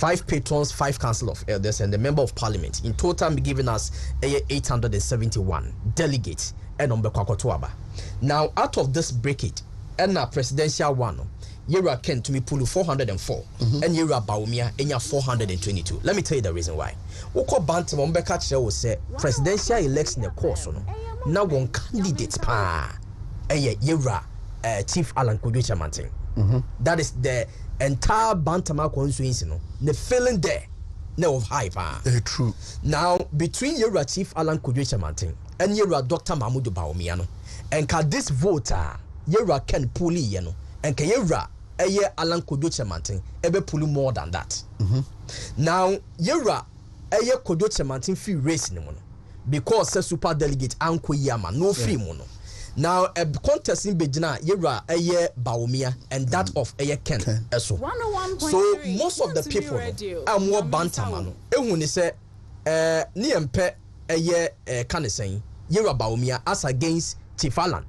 5 patrons, 5 council of elders, and the member of parliament. In total, giving us 871 delegates and Ombekwakotoaba. Now, out of this bracket, and a presidential one, Yera Ken to me pull 404, and Yera Baumia enya 422. Let me tell you the reason why. Oko Bantam Ombekacha will say presidential election course no. Now one candidate pa Yera Chief Alan Kojo Manting. That is the entire Bantama constituency no. The feeling there no of hype. True. Now between Yera Chief Alan Kojo Manting and Yera Dr. Mahmoud Baumia no, and can this voter Yera Ken Puli yeno and can Yera Alan Kojo Manting ebe puli more than that. Now Yera Kojo Manting free race no because the super delegate Anko Yama no free mono. Now a contest in Bejina Yera Baumia and that of Ken eso. So most of the people are more bantamano. When they say ni empe can say Yera Baumia as against Chief Alan.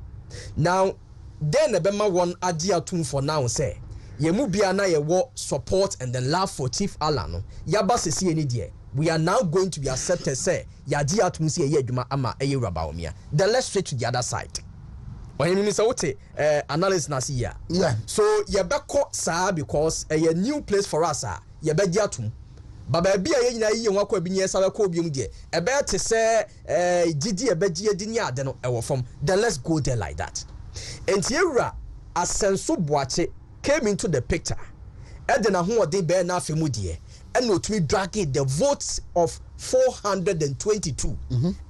Now then the Bema one idea tune for now say Yemu biana ye war support and then love for Chief Alan. Yaba se see any dear. We are now going to be accepted say Yadia tun see ye juma ama Yera Baumia. Then let's straight to the other side. When you say what analysis na see ya. Yeah. So yebeko sa because a new place for us yebedia tum. Baba bia ye nyina yi nwakwa bi nye sabe ko biom de e be te se gidi e begie di ni ade no e wo fom. Then let's go there like that. Enti Yera Asenso Boache came into the picture. E de na ho ode be na afemu de and no to drag the votes of 422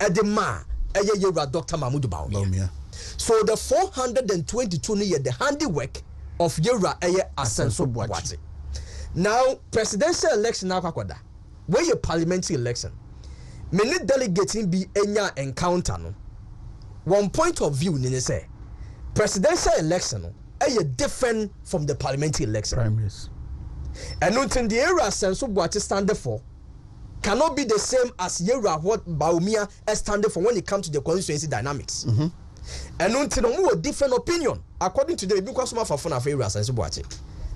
e de ma Yera Dr. Mahmoud Baumia. So the 422 ni the handiwork of Yera Asenso Boache. Now presidential election na kwakwada. Where your parliamentary election. Many delegates be enya encounter no. One point of view ni say presidential election no different from the parliamentary election. Primaries. And until the Yera Asenso Boache standard for cannot be the same as Yera what Baumia standard for when it comes to the constituency dynamics. And until no different opinion according to the because of Yera Asenso Boache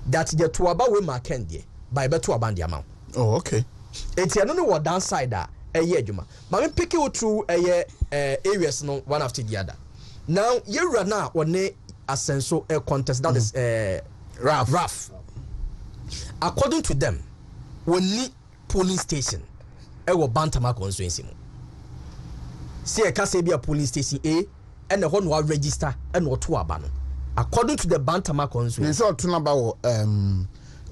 that the tuaba we markendi by better abandi amount. Oh, okay. It's I don't know what downside that juma. But me pick you through areas no one after the other. Now Yera na one Asenso contest that is rough. According to them, we need polling station. Ewo Bantama constituency. See a case be a polling station A and the one who register and what to abano. According to the Bantama constituency. So to number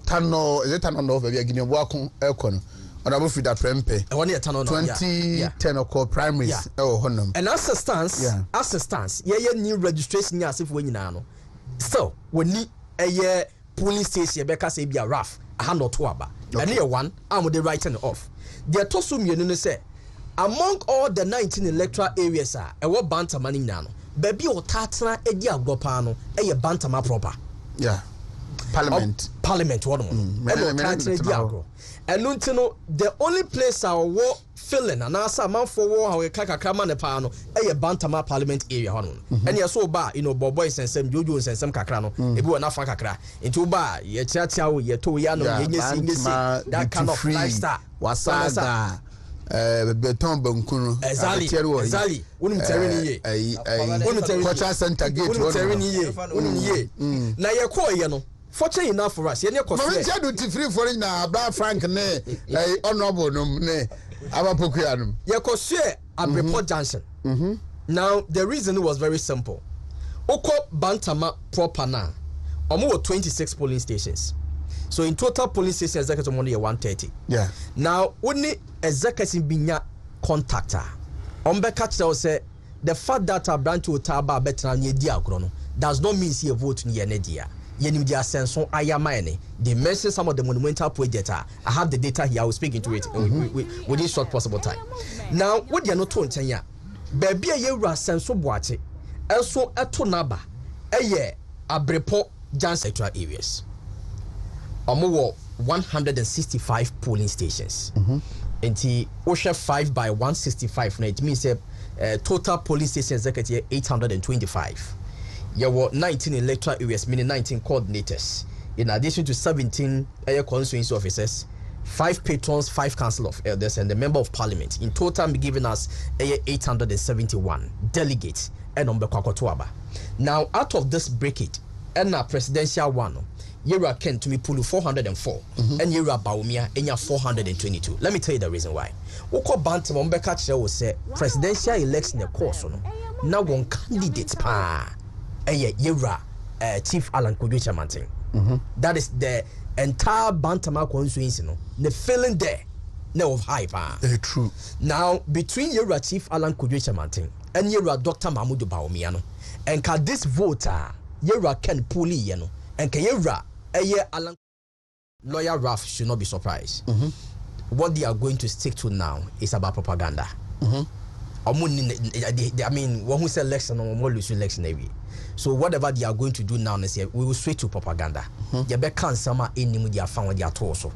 Tano is it Tano no we gini wakon elkono. Odabu fi that prempe. 2010 or primaries honum. And as a stance, yeah new registration as if we no. So we need a year polling station beka say be a rough a hand or two aba. And here one I'm the writing off. The tosum you say among all the 19 electoral areas are a what Bantama ni nano. Baby or tatana edi agopano a Bantama proper. Yeah. Parliament one. And the only place I war filling and answer man for war how a kakakama nepano a Bantama parliament area and you so bar boys and some jujus and some kakrano if you are not fakakra into bar ye chacha ye to yano that kind of lifestyle wasaga beton bankuno exactly unum tereni ye cultural center gate unum tereni ye na ye ko ye no fortunate enough for us. No, we do free for na Bra Frank ne honorable ne abapokuanum. Ye ko share at Report Junction. Now the reason was very simple. Oko Bantama proper na. Omo 26 polling stations. So in total polling stations executive money 130. Yeah. Now only executive binya contactor. Ombeka tell say the fact that a branch utaba better nye dia krono does not mean see a vote in Yenedia. Yenim dia senso ayamane. They mention some of the monumental projects. I have the data here. I will speak into it within short possible time. Now, what you are not told, Tanya, baby, Yera Asenso Boache, also a tonaba, a year, a brepo Jan sector areas. Omo 165 polling stations. And the OSHA 5 by 165. It means total polling stations 825. There were 19 electoral areas, meaning 19 coordinators. In addition to 17 constituency officers, 5 patrons, 5 council of elders, and the member of parliament. In total, be giving us 871 delegates and on Bekwakotuaba. Now, out of this bracket, and our presidential one, Yera Ken to me pull 404, and Yera Baumia and 422. Let me tell you the reason why. Oko Bantam Ombeka will say presidential election the course now one candidate pa and Yera Chief Alan Kojo Manting. That is the entire Bantama constituency, no, the feeling there, no of hype. True. Now, between Yera Chief Alan Kojo Manting and Yera Dr. Mahmoud Baomiano, and can this voter Yera Ken Puli, yano, and can Yera Alan lawyer Ralph should not be surprised. What they are going to stick to now is about propaganda. I mean, one who said election or more lose election every. So whatever they are going to do now, we will switch to propaganda. You be can sama any their fan with their torso.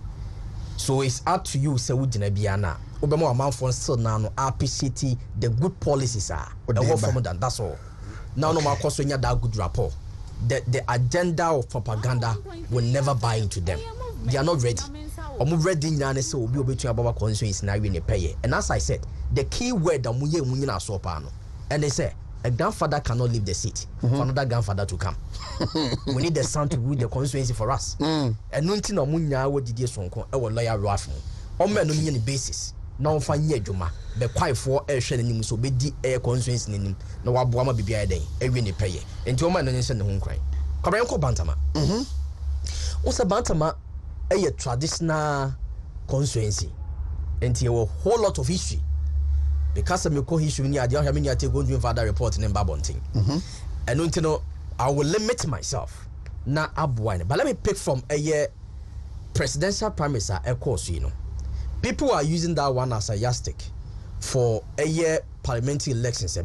So it's up to you, say we didn't be ana. Obama amount for still now appreciate the good policies are. That's all. Now no more question that good rapport. The agenda of propaganda will never buy into them. They are not ready. Ready so will be able to about constituency now in a pay. And as I said, the key word that we are so pano. And they say a grandfather cannot leave the seat for another grandfather to come. We need the son to rule the constituency for us. And nothing no munya what did you sonko our lawyer Ralph. On men on basis. Now find ye juma. Be quiet for air shedding so be the air constituency in no wabuama be a day, every ni pay. And to man and send the home cry. Karanko Bantama. What's a Bantama? A traditional constituency. And here a whole lot of history. Because of my history, I don't have any going to father reporting in Babonting. And you know, I will limit myself. Now, but let me pick from a year presidential primaries. Of course, you know, people are using that one as a yardstick for a year parliamentary elections.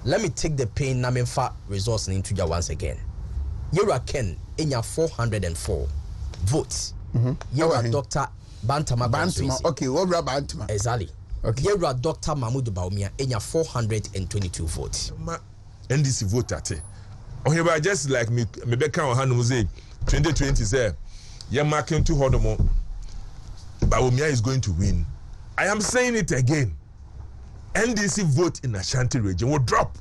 Let me take the pain Namenfa resource into you once again. Yera Ken in your 404 votes. Yera Dr. Bantama. Okay, what about Bantama? Exactly. Okay. Yera Dr. Mahmoud Baumia in your 422 votes. NDC vote at it. Oh, here just like me back on hand say 2020 say you're marking 200 more. Baumia is going to win. I am saying it again. NDC vote in Ashanti region will drop.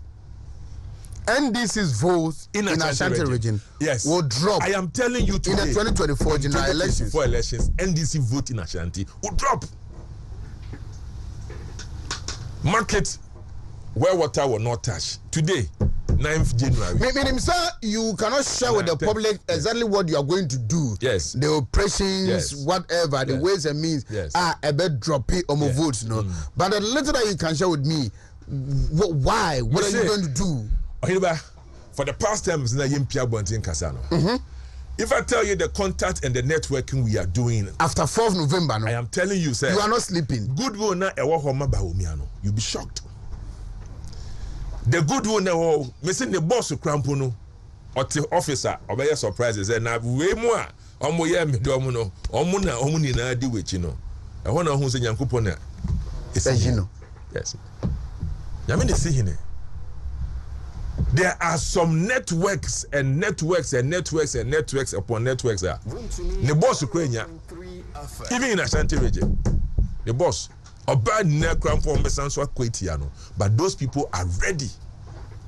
NDC's vote in Ashanti region yes will drop. I am telling you today. In the 2024 general elections. NDC vote in Ashanti will drop. Market where water will not touch. Today, 9th January. Meaning, sir, you cannot share with the public exactly what you are going to do. Yes. The operations, whatever, the ways and means are a bit dropping on my votes, no. But the little that you can share with me, why? What are you going to do? For the past times, if I tell you the contact and the networking we are doing after 4th November, no? I am telling you, sir, you are not sleeping. Good one, you'll be shocked. The good one, missing the boss of Crampono or the officer, or by surprises, and I've way more. Omoyam, Omuna, Omunina, do it, you know. I wonder who's in Yankupona. It's you know. Yes. I mean, see here. There are some networks and networks and networks and networks upon networks. The boss Ukraine, even in Ashanti region, the boss, a bad neckram for Messanso Quetiano, but those people are ready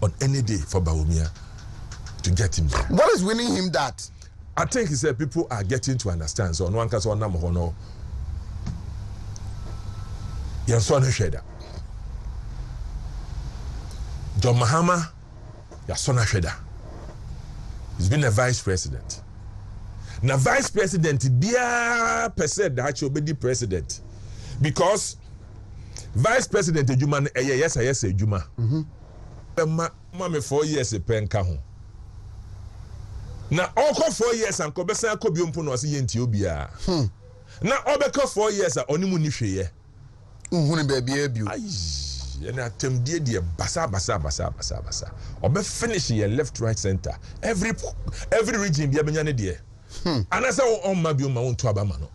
on any day for Baumia to get him there. What is winning him that? I think he said people are getting to understand. So, no one can say, no, you're so shredder. John Mahama. Yasona Sheda. He's been a vice president. Now, vice president, be percent that you'll be the president. Because vice president, yes, Juma. Mama 4 years a pen kahon. Now, all 4 years and Kobesa Kobiumpuno was in Ethiopia. Now, all 4 years are only Munishe. Baby. And I tell you, basa. Or be finish here, left, right, center. Every region be a benyane dear. And I say, oh, my bill, my own to Abamano.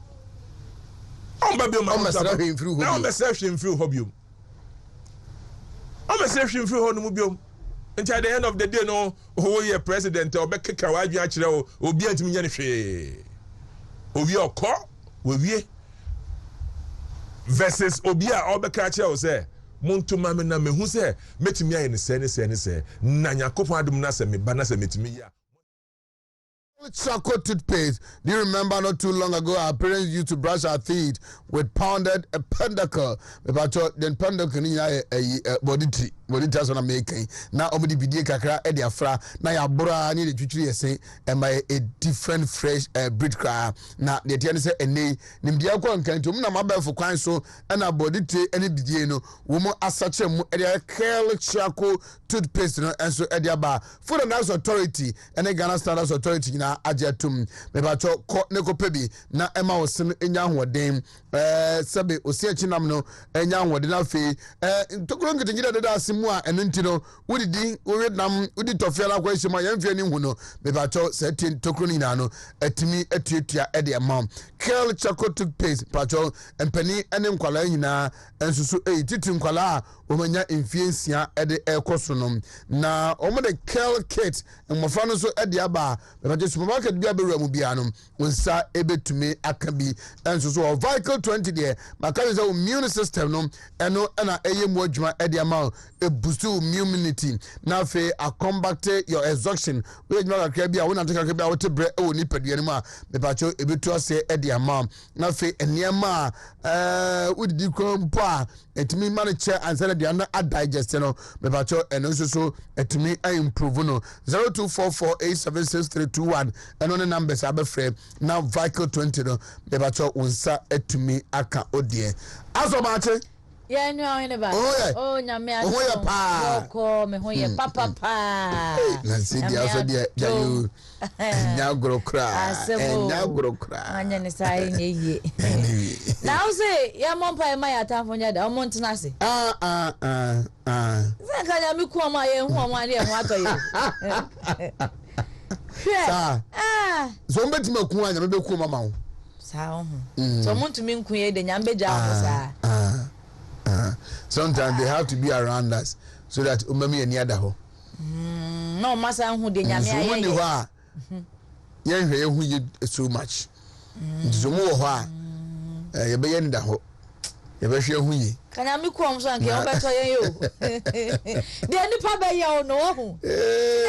Oh, my bill, my own through. Now, I'm a session through Hobium. I'm a session through Honubium. Until the end of the day, no, oh, you're president or Becca Kawaji, or be at me, or be your call, wie versus obi a obeka kire o say montuma me na mehu say metimi aye ne se na yakopon adum na se me ba na se metimi ya. Choco toothpaste. Do you remember not too long ago our parents used to brush our teeth with pounded a pentacle? Then pentacle ni body tree. Body tree so na making. Now omudi bidie kakra e dia fra na ya bora ni de twitwiri ese e my a different fresh breed cry. Na de tie say ene nimdia kwa nkantom na mabafo kwan so na body tree ene bidie no wo mo asache mu e dia curl Choco toothpaste no enso e dia ba Food and Health Authority ene Ghana Standards Authority na ajetum me ba cho ko ne ko pebi na ema wosen enya hoden sebe osiechi nam no enya hoden afi tokuro ngitingira deda asimu a eno ntino udidi uredam udi tofiala kwa hima yemfie ni hu no me ba cho setin tokuro ni na no atimi atuatua e de am Curl Choco toothpaste pacho empani ene nkwala nyina ensusu titi nkwala a omanya influencia e de ekoso no na omo de curl kit mmofa no so e de aba me ba supermarket bia be ramu bia no wonsa ebetumi akabi ensusu o vehicle 20 there maka say immune system no eno na eyemu adwuma e de ama e boost immunity na fe a combat your exhaustion we adwuma kakra bia wona kakra bia wote bre e woni padua no ma me ba cho ebetu ase e de ama na fe eniema udidi kompa etimi mane che answer de na digest no me ba cho eno so etimi improve no 0244876321 and on the numbers abefre now vehicle 20 no me ba cho unsa etumi aka odie asomache yeah no ene ba oh nyame aso oh ya pa ko me ho ye papa na si dia so dia you nya grokra anya ne sai nye now say ya mompa e mai atamfo nya da omo ntena se zaka nya mi ku ma ye hu ma ne hu atoye so mbeti maku anya me ku mama ho sa ho so montumi nku ye de nyambe ja ho sa sometimes they have to be around us so that umami ani ada ho no masa hu de nyame aye so ni ho a ye hwe ye hu ye so much so mo ho a ye be ye nda ho ye be hwe hu ye kanya mi ku omso anke o beto ye yo de ni pa be ye o no ho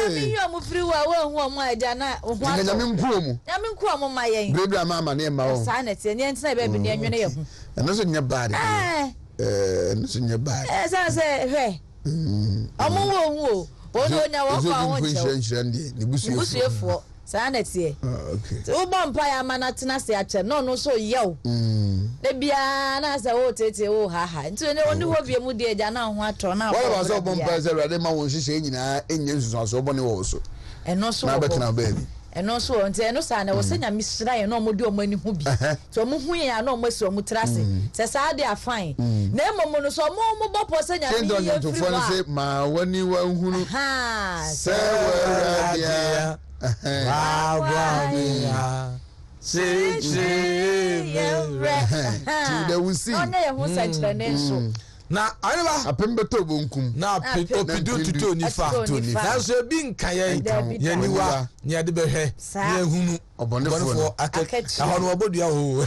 mi yo mu free wa hu o mu aja na ho ato kanya mi nku omu nya mi nku omu ma ye brebra mama na ma ho sa na tie ni entina be bi ne enwene ye hu na so nya bad no so nya bad sa se hwe omu wo hu o no nya wo kwa ho che ni busu efo sa na tie okay so bo mpa ya ma na tena se ache no so yew de bia na se o tete o ha nti ne oni ho bia mu de eja na ho ato na wala ba so bo mpa se rade ma won hihye nyina enye nsusu so bo ne wo so eno so na betena baby eno so nti eno sa na wo se nya misira ye no mo de o mani hu bi so mo hu ya no mo se o mo trase se sa de afan na emomo no so mo bopo se nya mi ye free wa se ma wani wa hunu se wa dia wa se they will see onye ye hu se kire ne so na ayeba apembeto bonkum na opidu tutu nifa na so bi nkan ye niwa ni ade behwe ni ehunu obonefo akachi ahono obodua ho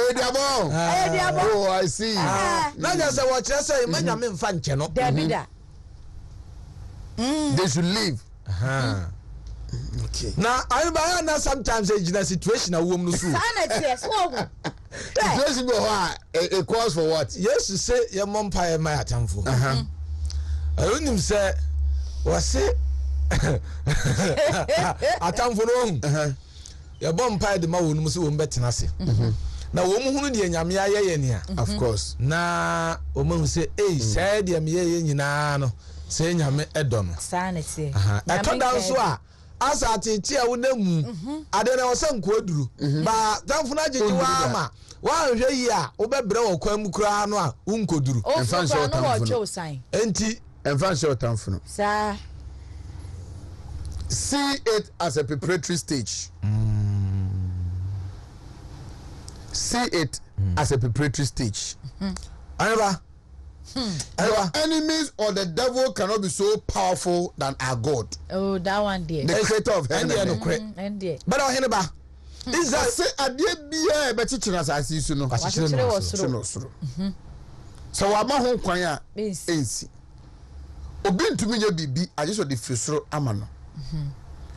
ediabo oh I see na ja se wo kire se manya me mfa nche no Davida they should leave okay na ayeba na sometimes a situation a wom no so sana tie so ho situation go it calls for what yes say your mom pie my atamfo onim say wase atamfo no your mom pie de ma wonum so won betena se na wo mu hunu de nyame ayeye ne of course na o mu say say de me ye nyina no say nyame edo no sana tie eto dan so a asa tete a wonamu ade na wose nko aduru ba tamfo na jeje wa ama wa hwe yi a wo bebre wo kwa mu kura no a unkoduru enfan so tamfo enti enfan so tamfo no sa see it as a preparatory stage see it as a preparatory stage ayaba your enemies or the devil cannot be so powerful than our God. Oh, that one there. The creator of heaven and there. But I hear ba. Isa say adie bia be chichira asase su no. Wachichire wo soro. So wa ma ho kwan a ensi. Obi ntumi nya bibi aje so de firi ama no.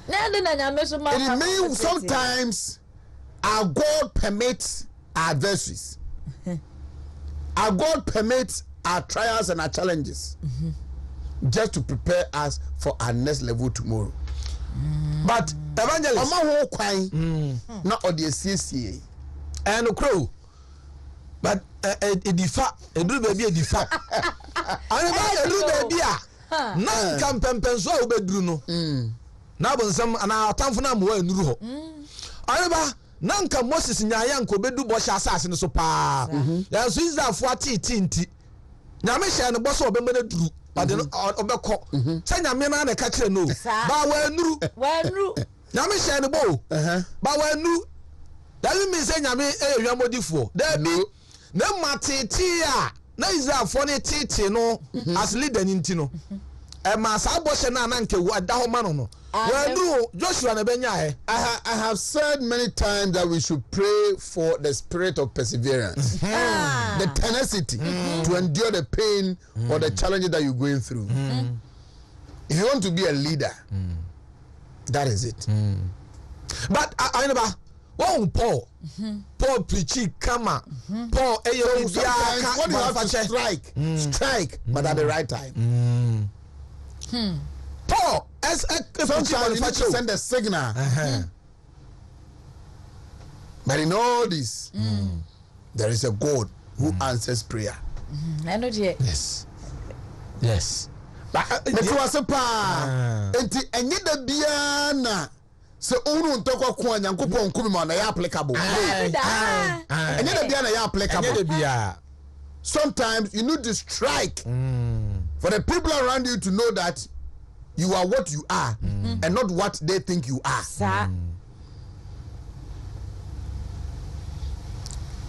Na de na nyame so ma. It means sometimes our God permits our adversaries. Our God permits our trials and our challenges just to prepare us for our next level tomorrow. But evangelist, Oma ho kwan na odiesie and crow. But edifa eduru baby edifa. Ani ba eduru baby a na kampempenso a obeduru no. Na bonsam ana atamfo na mo anuru ho. Ani ba na nka Moses nyaaya nko bedu bo sha asase no so pa. Ya so Israelfo atiti nti. Nyame hye no bo so obemene duru. Ade no obekọ. Sa nyame na ka kire no. Ba wa anuru. Nyame hye no bo. Ba wa anuru. That means say nyame ehwamodifo. Da bi na matete a na Israelfo ne tete no as leader nti no. Ma sa bo hye na nke da ho ma no. Joshua I have said many times that we should pray for the spirit of perseverance, the tenacity to endure the pain or the challenges that you're going through. If you want to be a leader, that is it. But I never. Oh, Paul preaching, come on. Paul, what you have to strike, but at the right time. Paul, sometimes you need to send a signal. But in all this, there is a God who answers prayer. I know. Yes. But was a pa. Enye da bia na se onu ntoko ko Nyankopon kumi ma na ya applicable. Enye da bia na ya applicable. Sometimes you need to strike for the people around you to know that you are what you are and not what they think you are.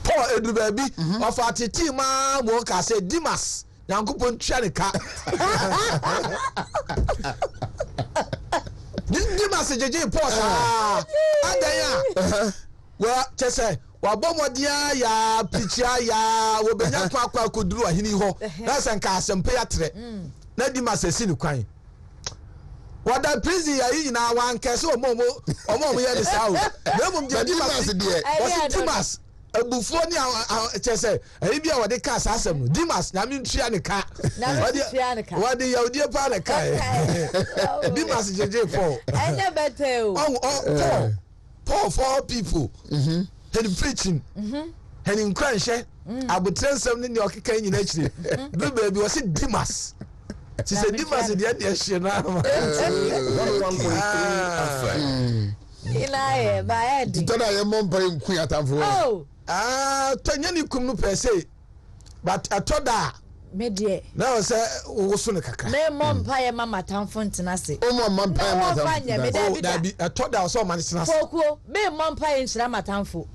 Paul edu baby of atiti ma mo ka say Dimas Nyankopon twa ka. Dimas jeje Paul sa adanya. Well chese wa bomodia ya pichia ya wo benya kwa koduru ahini ho. Na sanka asempe ya tre. Na Dimas esi ni kwan. What that prison you na one case omo ye the sao. Na mum je Dimas de. Was Dimas abufo ni chese e bia wo de ka asasem no Dimas na me ntua ne ka. Wo de yaudie pa ne ka. Dimas jeje Paul. Anya better o. Paul for people. He preaching. He in kwanhye. Abotresem ni okeka nyina chire. Do baby was Dimas. She said, Dimas is the idea. She now. 1.3 Tanyani kum no per se. But I told her. Media. Now say Wosune Kaka. Me mom pay mama tamfo ntenase. O mom pay mama tamfo. That be I told her so man ntenase. Foko, me mom pay nshira matamfo.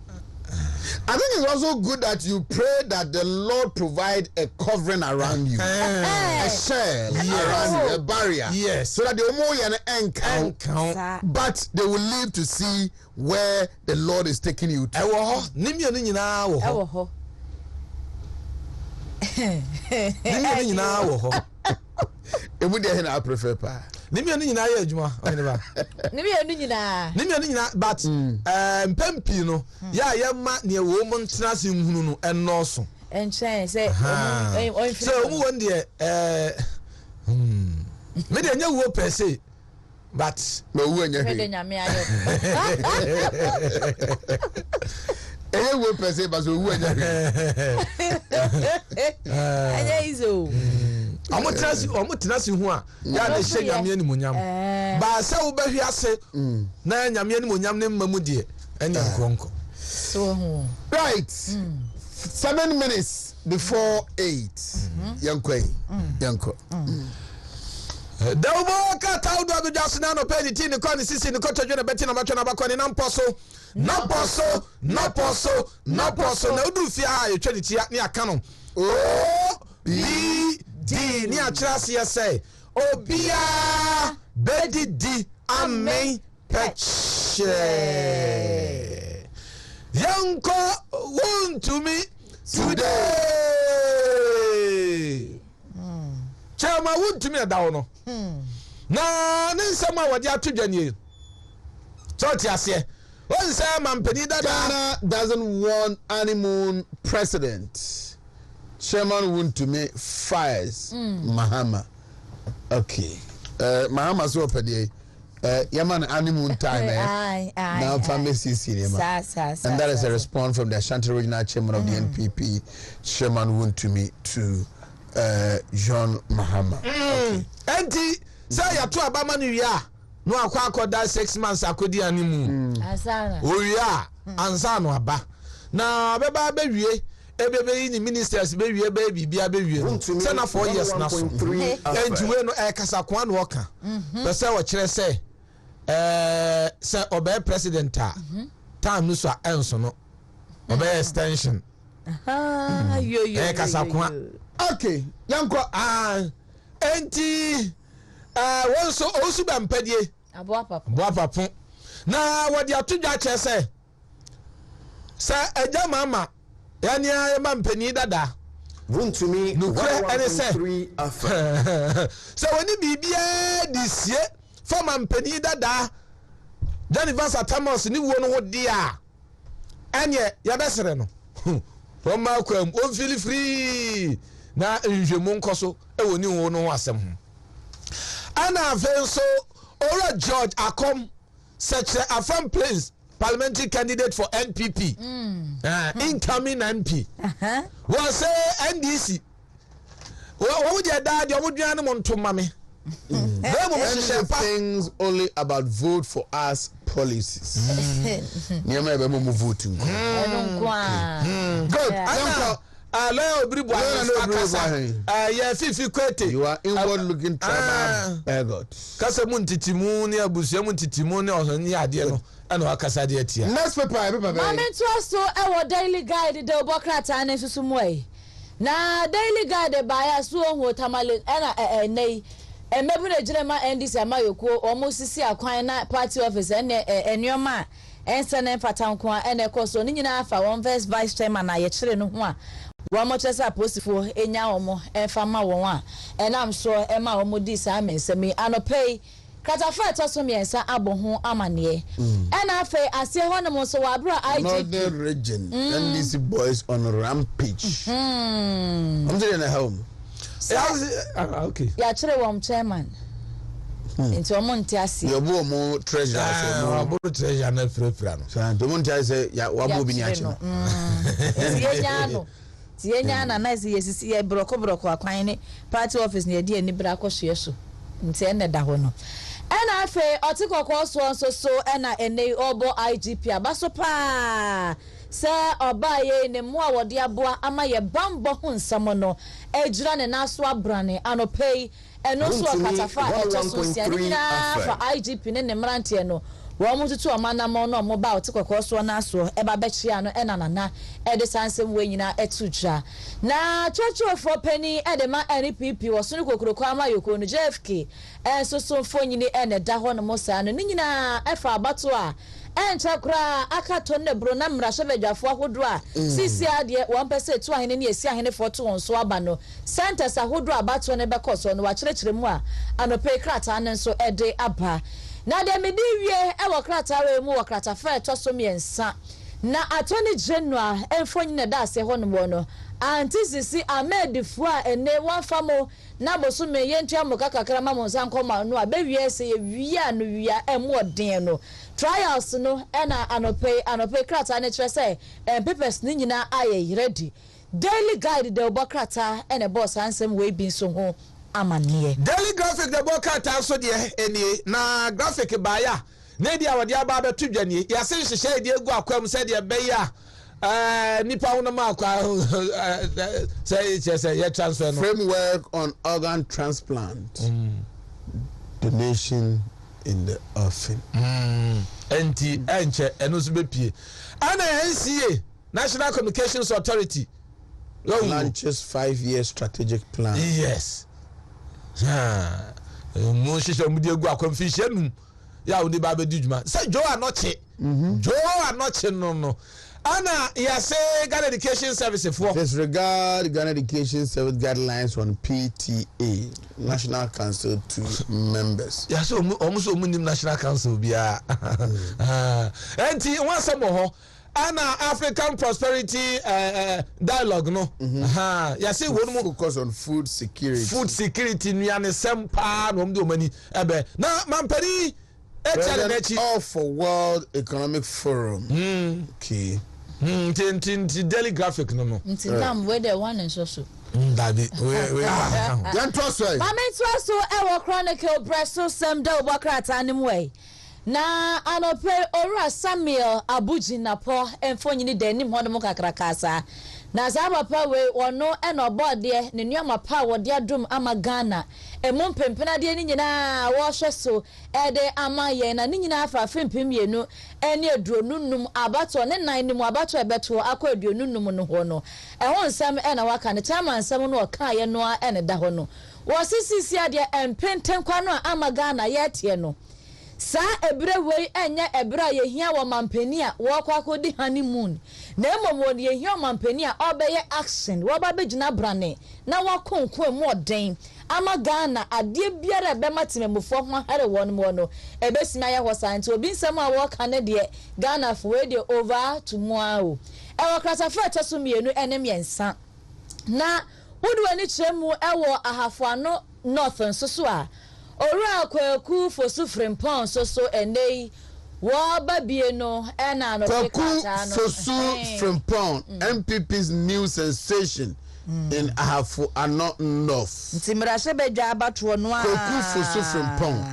I think it's also good that you pray that the Lord provide a covering around you, a shell around you, a barrier, so that the omo encounter, but they will live to see where the Lord is taking you to. I prefer pa. Nimia ni nyina ye adwuma oneba. Nimia ni nyina but pempi no ya ye ma ne wo mo ntena se nhunu no enoso. Enchen say so omu won de me de nya wo per se but no wo nya me de nyame ayo. Wo per se but wo nya. Anya izo. Omutenasi hu a ya na hye nyame ani munyam ba se wo bahwi ase na nyame ani munyam ne mamu de ene nkronko so hu right 7 minutes before 8 yanko Dawbo ka tawdo abidwaso na no pedi ti ne ko ne sisi ne ko todwe ne beti na matwe na bakọ ne namposo na udu fi a ye twedi ti ne aka no di ni atrasi ya say obia bedi di amen peche Yanko Wontumi today. Chairman Wontumi down. Na ninsema wadi atudwane. So ti ase. One say man peni dada. Ghana doesn't want honeymoon president. Chairman Wontumi fires Mahama. Okay. Mahama so pedi. Yaman honeymoon time. Now family cinema. And that is a response from the Ashanti Regional Chairman of the NPP, Chairman Wontumi, to John Mahama. Okay. Enti say ya to abama ni wia. No akwa 6 months akodi honeymoon. Ansana. Oria ansa no aba. Na beba bewie ebebe ni ministers bewie be bibia bewie. Say na 4 years na so. Enti we no kasa kwa no oka. Be say wo kire say say obey president a time no so enso no. Obey extension. Yo. Kasa kwa. Okay. Yanko Enti won so osu ba mpadie Aboa papa. Na wodi atudwa che say eja mama yani ayema mpani dada Wontumi nukre ene say so woni bibia disie former mpani dada Jennifer Satamos ni wo no ho dia enye ya besere no from makwam on feel free na nhwemu nkoso e woni wo no ho asem ho ana venso Ora George Akom such a firm place parliamentary candidate for NPP incoming MP was say NDC what would your dad your would you monto mame things only about vote for us policies. Niema ebe mo voting. Good. Leo bribu ya fifi kwete. You are inward looking tribal. God. Kasa muntitimu ni abusia muntitimu ni ohani ade no ana wakasa de atia. Next paper Mama so e daily guide de obokrata na susumu e. Na daily guide baya so ho tamale na nei emebu na jirema NDC amayokuo omosisi akwan na party office ene enyoma ensene patanko ene koso ni nyina afa one vice chairman na ye kire no ho a wa mo chesa posifo enya omo enfama won a enam so ema omo di sa mensemi anopei katafa toso miensa abo ho amane ena afa ase ho no mo so wa bro IGP Northern region and these boys on rampage. I'm saying at home. Okay. Ya kire won chairman nti omo ntiase Your boy mo treasure so mo treasure na frefra no. so do mo ntia say ya wa bo bi ni achi no. Tienya na nice yesisi ye broko akwan ne party office ne de ani bra kwohwe so nti ene da ho no ena afa otikoko so ena ene obo IGP abaso pa se obaye ne mo a wode aboa ama ye bambo ho nsamo no ejira ne naso abrane anopei eno so katafa eto sia ni na fa IGP ne mrante no wo mo tutu omanamo no mo ba otikoko so na so eba bechia no ena nana ede sansem we nyina etujra na chocho for penny ede ma NPP wo so ne kokroko ama yoko no JFK so fonyini ene da ho no mo sa no nyina efa abato a enchakra akato ne bro na mrahye badwafo ahodo a sisi ade won pese tu ahene ne esi ahene foto won so aba no centers ahodo abato ne bekoso no wa kirekire mu a anope krata ne so ede aba na de medi wie e wo krata we mu wo krata fa to so miensa na attorney general enfonyi na da ase ho no no antisisi amedifu a ene wan famo na boso me yentua mo kakakra ma mo sankoma no abewie se ye wia no wia emodin no trials no ena anope krata ne kire se papers ni nyina aye ready daily guide de obokrata ene boss ansem we bi so ho amane daily graphic de bokata so de eni na graphic baya na dia wode aba betu dwane ya se hyehyɛ de egu akwam se de beya nipa wona ma akwa say transfer no framework on organ transplant donation in the offing enti enche eno so bepie ana NCA National Communications Authority launches 5-year strategic plan. Yes. Mo shisha mu de egu akwam fi hye nu ya wo de ba be dujuma say Joe anoche Joe anoche no Anna, say Ghana Education Service for disregard Ghana Education Service guidelines on PTA, National Council to members. Yeah, so almost National Council be and once more. Anna African Prosperity Dialogue no. Yeah, say one more focus on food security. Food security ni ane sempa no mdo mani ebe. Na mamperi all for World Economic Forum. Okay. Tinti daily graphic no. Nti nam we the one and so. Dabi we yan trust way. Mama trust so e wo chronicle breso sem da obokrata anim way. Na anope Ora Samuel Abuji napo emfonyini denim hono kakrakasa. Na za papa we wono e no bode ne nuama pa wode adom ama Ghana emu pempena de ni nyina wo hwe so e de ama ye na ni nyina afa fempem yenu ene adronunum abato ne nan ni mu abato ebeto akọ adronunum no ho no e ho nsam e na waka ne chama nsam no ka ye no a ene da ho no wo sisisi ade empenten kwa no ama Ghana ye tie no sa ebre wei enya ebra ye hia wo mampani a wo kwa kodi honeymoon na emom ye hia mampani a obeye action wo ba begina brane na wakonkon mu oden ama Ghana ade biara be matememufo ho hare won mo no ebesima ye ho santi obi nsem a wo ka ne de Ghana for we de over tomorrow e wo krasa fa teso mienu enem yensa na wodu ani kyeremu e wo ahafo ano north nso a Ora kwaku fosu frimpon so enei wo babie no na no pekata no fosu frimpon MPP's new sensation in Ahafo Ano North. Ntimra se bedwa abato no a kwaku fosu frimpon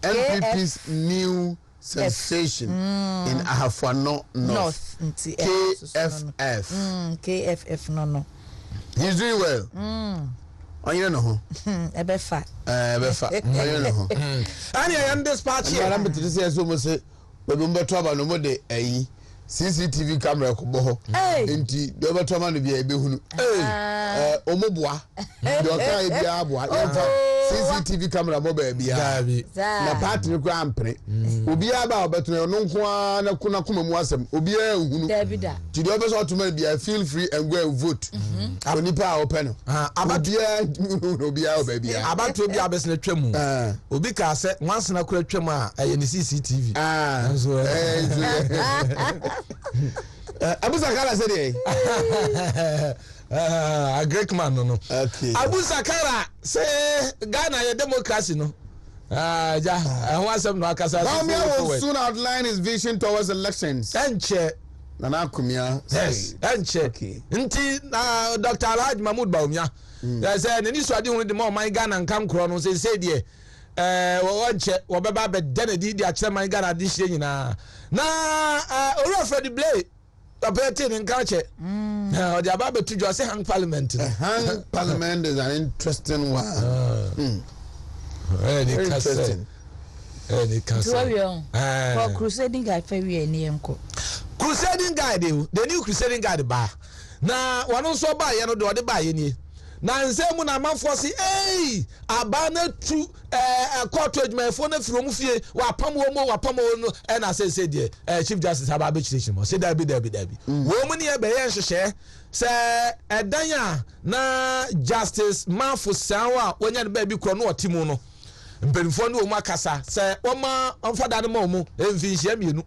MPP's new sensation in Ahafo Ano North. KFF. KFF no. He's doing well. I don't know. Ebefa. I don't know. Ani I am dispatch here. I'm to say so much. We be trouble no more de CCTV camera ko bo. Enti do be trouble no bia e be hunu. Omoboa. Do ka e bia aboa. CCTV camera mo ba bia. Na part ni ko ampre. Obi aba obeto no nko na kuna kuma mu asem. Obi a hunu. Davida. Ti do be so to bia feel free and go and vote. Onipa open. Ababia obi a ba bia. Abato bi abesna twam. Obi ka se once na kura twam a ye ni CCTV. Abu Sakara said a great man no. Okay. Abu Sakara say Ghana your democracy no. Ja, I want some no akasa. Bawumia will soon outline his vision towards elections. Enche Nana Kumia. Yes, enche. Okay. Nti Dr. Alhaji Mahmoud Bawumia. Say ni so ade hu de mo man Ghana nkam kro no say die wonche wobeba be denedi di akere man Ghana di hye nyina na ora Fred Blay operating in culture o di aba betu jo say hang parliament Hang parliament is an interesting one. Very interesting. For crusading guide for we any enko. Crusading guide the new crusading guide ba na wano so ba ye no de ba ye ni na nse mu na manfo si aba na tu court adwumafo na firo mu fie wa pam no e na say de chief justice aba be chirichi mo say dabi wo mu ne e be ye nhwehwe se edan na justice manfo sanwa wonya ne ba bi kro no otimu no mpenfo ne wo mu akasa se wo ma onfada ne ma mu emfi hia mienu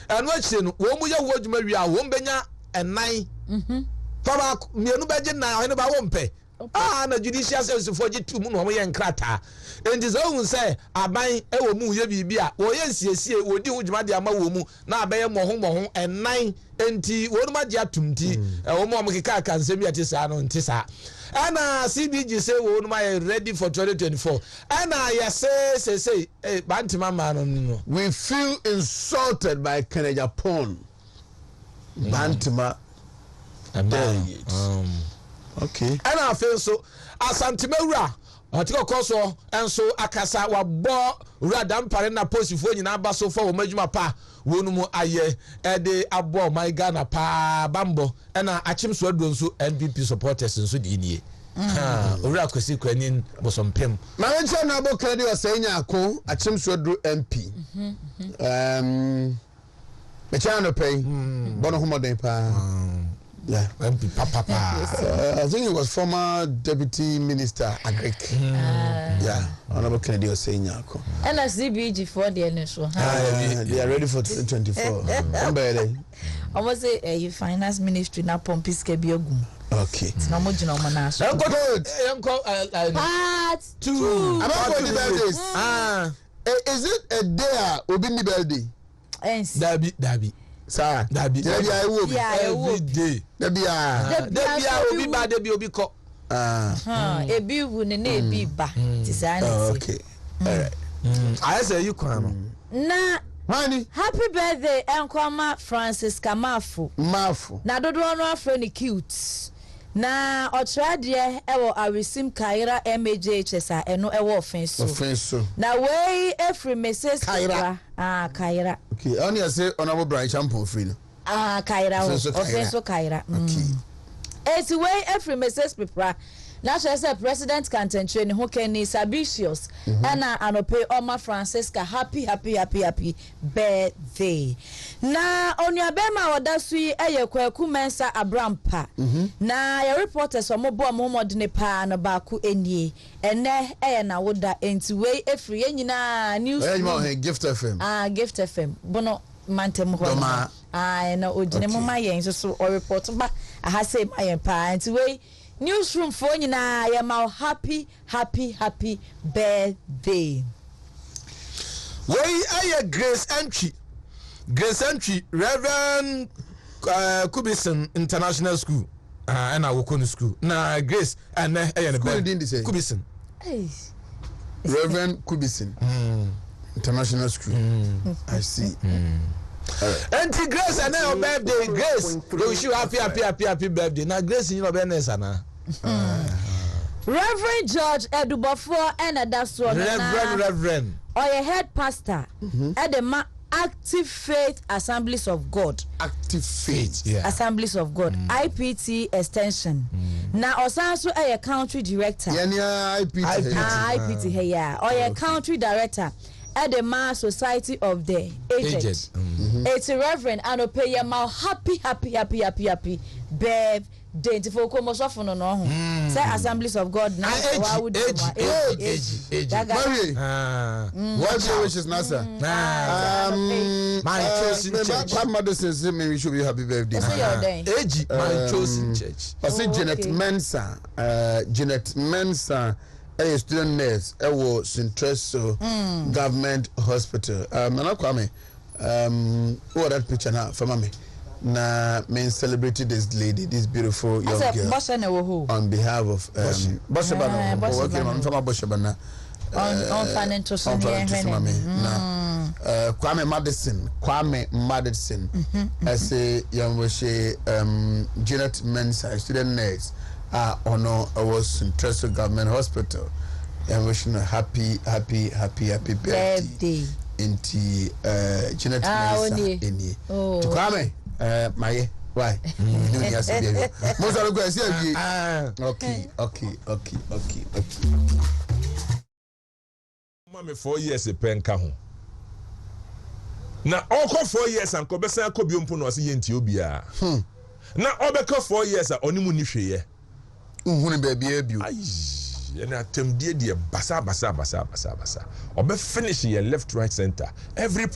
eno achire no wo mu ye wo adwuma wi a wo mbenya enan Papa mienu beje na ene ba wo mpe na judicial service for G2 mu no mo ye nkrata enti so hu say aban e wo mu ye bibia wo ye nsiesie wo di hu djuma de ama wo mu na abaye moho enan enti wo no ma je atumti wo mo keka kansem ya tisa no ntisa ana CBG say wo no ma ready for 2024 ana ya say bantima ma no We feel insulted by Kenya Japan. Bantima okay. And I feel so asantimewura atiko koso enso akasa wabo radam pare na posifo nyina ba so for omajuma pa wonu mu aye de abo my Ghana pa bambo na achimso ado nso NPP supporters nso di nie owura kwesi kwanin bosompem ma wenche na abo kredi o say nya ko achimso ado MP Me channel pay. Bono homo den pa. Yeah. MP papa. I think he was former deputy minister Agric. Yeah. Honorable Kennedy Osenyako. And as CBG for the initial. They are ready for 2024. Almost say finance ministry na pompis kebiogum. Okay. Na mo jina mo na so. Part 2. About the birthdays. Is it a day obi ni birthday? Dabi. Sir. Dabi I will be every day. Dabi obi ba dabi obi ko. Ebi wu ne na ebi ba. Ti sa na ti. Okay. All right. I say you kwan no. Na Honey. happy birthday Enkoma Francis Kamafu. Mafu. Na dodo no afro ni cute. Na otrade ewo Arisim Kaira MAJHS a eno ewo offenso. Na wey every message Kaira. Kaira. Okay, only I say honorable Brian Champion free no. Kaira. Offenso Kaira. Okay. It's way every message paper. Na say president can train who can is ambitious. And anope Oma Francisca happy birthday. Na onuabema wadasui eye kwaku mensa abrampa. Na your reporters omo bo Muhammad ne pa na baku enie. Ene eye na woda enti we efri nyina news. Gift FM. Gift FM. Bono mantem ho. Na ojine mo mayen so o report ba aha say mayen pa enti we newsroom for nyina ya ma happy birthday. Wey aye Grace Entry Reverend Kubison International School and our Wokonu School. Na Grace and Kubison. Reverend Kubison International School. I see. Auntie Grace and her birthday. Grace, they wish you happy birthday. Now Grace, you know business ana. Reverend George Edubofo and that's one. Reverend. Or a head pastor at the Active Faith Assemblies of God. Active Faith. Yeah. Assemblies of God. IPT extension. Now also a country director. IPT here. Or a country director at the Mass Society of the Aged. It's a Reverend and pay your mouth happy birthday. For almost often no. Say Assemblies of God now. Why would age. What's your wishes, Nasa? My chosen church. My mother says we should be happy birthday. Age, my chosen church. I say Janet Mensa. A student nurse, was Centreso Government Hospital. Kwame, what that picture now for mommy? Na men celebrated this lady, this beautiful young girl. On behalf of Boshebana, working on from Boshebana. On financial Kwame Madison. I say young Moshe Janet Mensa, student nurse. Ono was in Centreso Government Hospital. And wishing a happy birthday. Inti Janet Mensa in to Kwame. My why? Most of the guys okay. Mama 4 years a pen kaho. Na oko 4 years and kobesa ko biompo no ase yenti obia. Na obeka 4 years a onimu ni hweye. Uhunu baby abu. Ai, na temdie die basa. Obe finish your left right center. Every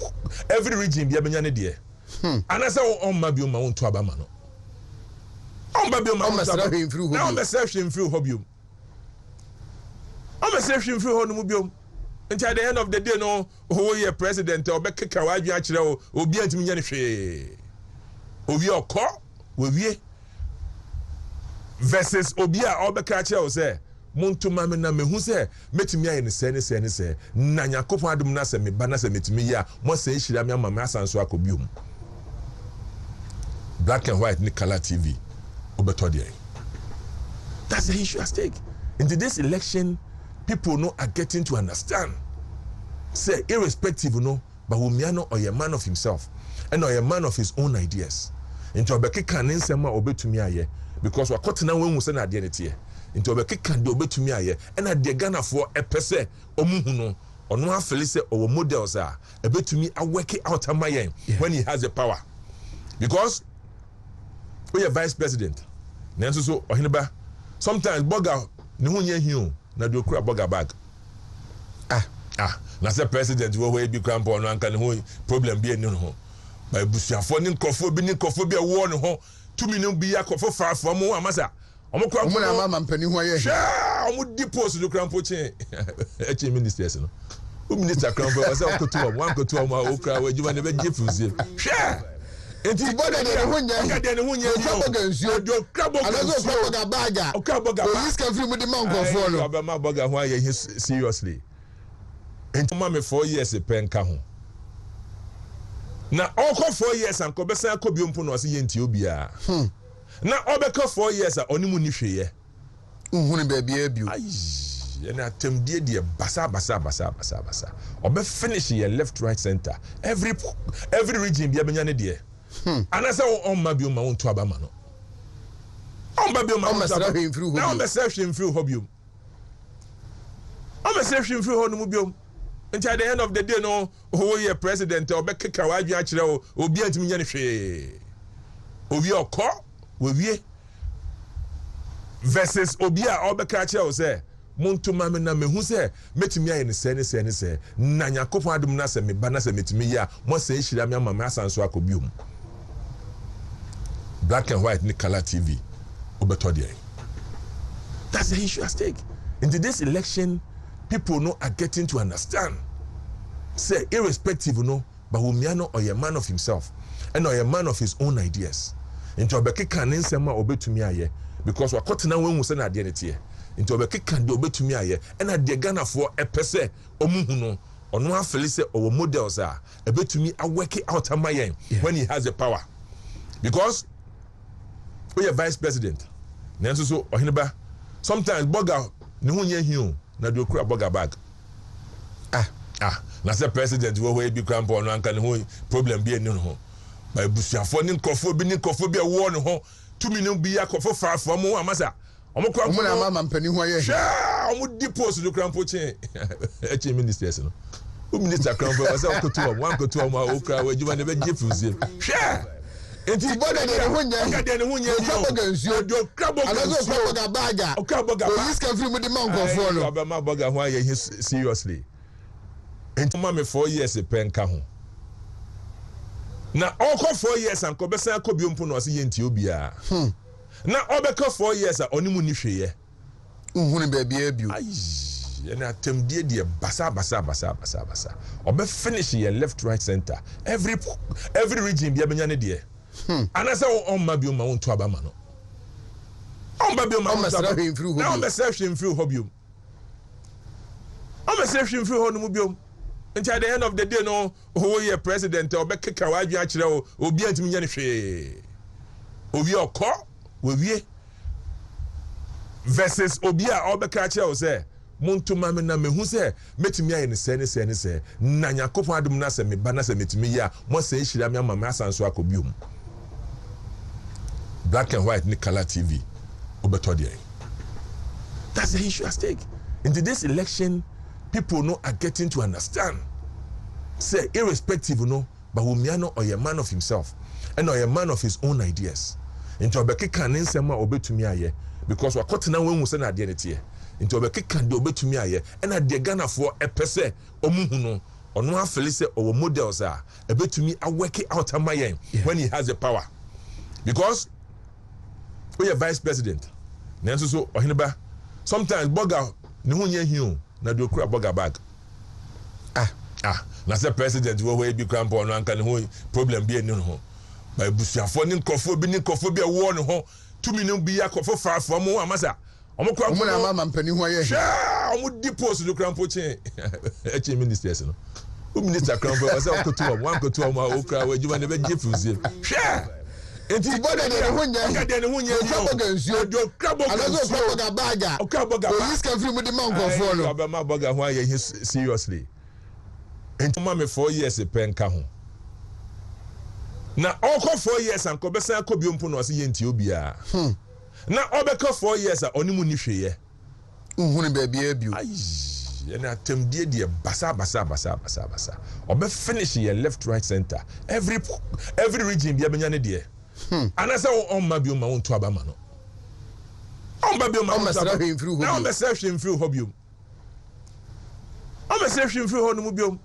region bia benya ne die. Anasa on mabio ma won to abama no. On mabio ma won to abama. Na on perception through hobium. On perception through ho no biom. Until at the end of the day no who ye president obe keka wadwe akire o obi antimi nya ne hwe. Obi okọ, we versus obia obeka akire o say montuma me na mehu say metimi aye ne se na yakopon adum na se me ba na se metimi ya mo se hira me ama me asanso akobiom. Black and white ni color TV obeto there. That's the issue at stake. In today's election, people know are getting to understand. Say irrespective no, but Wumiano or a man of himself and or a man of his own ideas. Into obeki kan nsema obetumi aye because we got na when we say na de netie. Into obeki kan de obetumi aye and na de Ghana for a pese omuhu no ono afeli say our models are ebetumi work out amayen when he has the power because we are vice president nanso so ohineba sometimes boga ne ho nya hiu na do kura boga bag na say president we bi krampo no anka ne ho problem bi eni no ho ba busuafo ne nkofo bi wo ne ho 2 million bi akofo faafo mo amasa omo kura omo na mama mpani ho aye omo di post do krampo chen eche ministers no o minister krampo wa say okoto omo ankoto omo okra wa juma ne be jefuzie hwe enti boda de ho nya ka de ne ho nya yo do krabo ga baga police can free mu di man nkofo no abema boga ho aye seriously enti mama 4 years penka ho na oko 4 years anko be san akobio mpo no se yenti obia na obeka 4 years a onimu ni hweye nhunu ba bia biu na atemdie de basa obe finish your left right center every region bia benya ne de anasa on ma biu ma won to abama no on ba biu ma won to abama na on be say hwem free hobium on be say hwem free ho no mu bium until the end of the day no who ye president obe keka wa adwan akire o obi antimi nya ne hwe obi okọ we versus obi a obeka akire o say Wontumi me na mehu say metimi aye ne se na Yakobon adum na se me ba na se metimi ya mo se hira me ama me asanso akobiom black and white ni color TV obeto there. That's the issue at stake. In today's election, people know are getting to understand. Say irrespective, but Wumiano or a man of himself and or a man of his own ideas. Into obeke kan nsema obetumi aye because wakotena when we say na de nete. Into obeke kan de obetumi aye and na de Ghana for epese omuhu no ono afeli say our models are ebetumi work out amayen when he has the power. Because we are vice president. Nanso so ohineba sometimes boga ne ho nya hiu na do kura boga bag. Na say president we bi krampo no anka ne ho problem bi eni no ho. Ba busuafo ne nkofo bi wo ne ho 2 million bi akofo faafo mo amasa. Omo kura omo na mama mpani ho aye. Omo di post do krampo chen. Eche ministers no. O minister krampo wa say okoto omo ankoto omo okra wa juma ne be jefuzie. Enti boda de ho nya ka de ne ho nya yo do krabo ga baga police can free mu di man nkofo no abema boga ho aye seriously. Enti mama 4 years penka ho na oko 4 years anko be san akobio mpo no se yenti obia na obeka 4 years a onimu ni hweye nhunu ba bia biu na atemdie de basa obe finish your left right center every region bia benya ne de anasa on ma biu ma won to abama no on ba biu ma won to abama na on be say hwem free hobium on be say hwem free ho no mu biu until the end of the day no who ye president obe keka wa adwan akire o obi antimi nya ne hwe obi okọ we versus obi a obeka akire o say Wontumi me na mehu say metimi aye ne se na Yakobon adum na se me ba na se metimi ya mo se hira me ama me asanso akobiom black and white ni color TV obeto there. That's the issue at stake. In today's election, people know are getting to understand. Say irrespective, but Wumiano or a man of himself and or a man of his own ideas. Into obeke kan nsema obetumi aye because wakotena when we say na de nete. Into obeke kan de obetumi aye and na de Ghana for epese omuhu no ono afeli say our models are ebetumi work out amayen when he has the power. Because we are vice president. Nanso so ohineba sometimes boga ne ho nya hiu na do kura boga bag. Na say president we bi krampo no anka ne ho problem bi eni no ho. Ba busuafo ne nkofo bi wo ne ho 2 million bi akofo faafo mo amasa. Omo kura omo na mama mpani ho aye. Omo di post do krampo chen. Eche ministers no. O minister krampo wa say okoto omo okra wa juma ne be jefuzie. Enti boda de ho nya ka de ne ho nya yo do krabo ga baga police can free mu di man nkofo no abema boga ho aye seriously. Enti mama 4 years penka ho na oko 4 years anko be san akobio mpo no se yenti obia na obeka 4 years a onimu ni hweye nhunu ba bia biu and atemdie de basa obe finish your left right center every region bia benya ne de anasa on ma biom ma won to abama no on ba biom ma won to abama na on be self through hobium on be self through ho no mu biom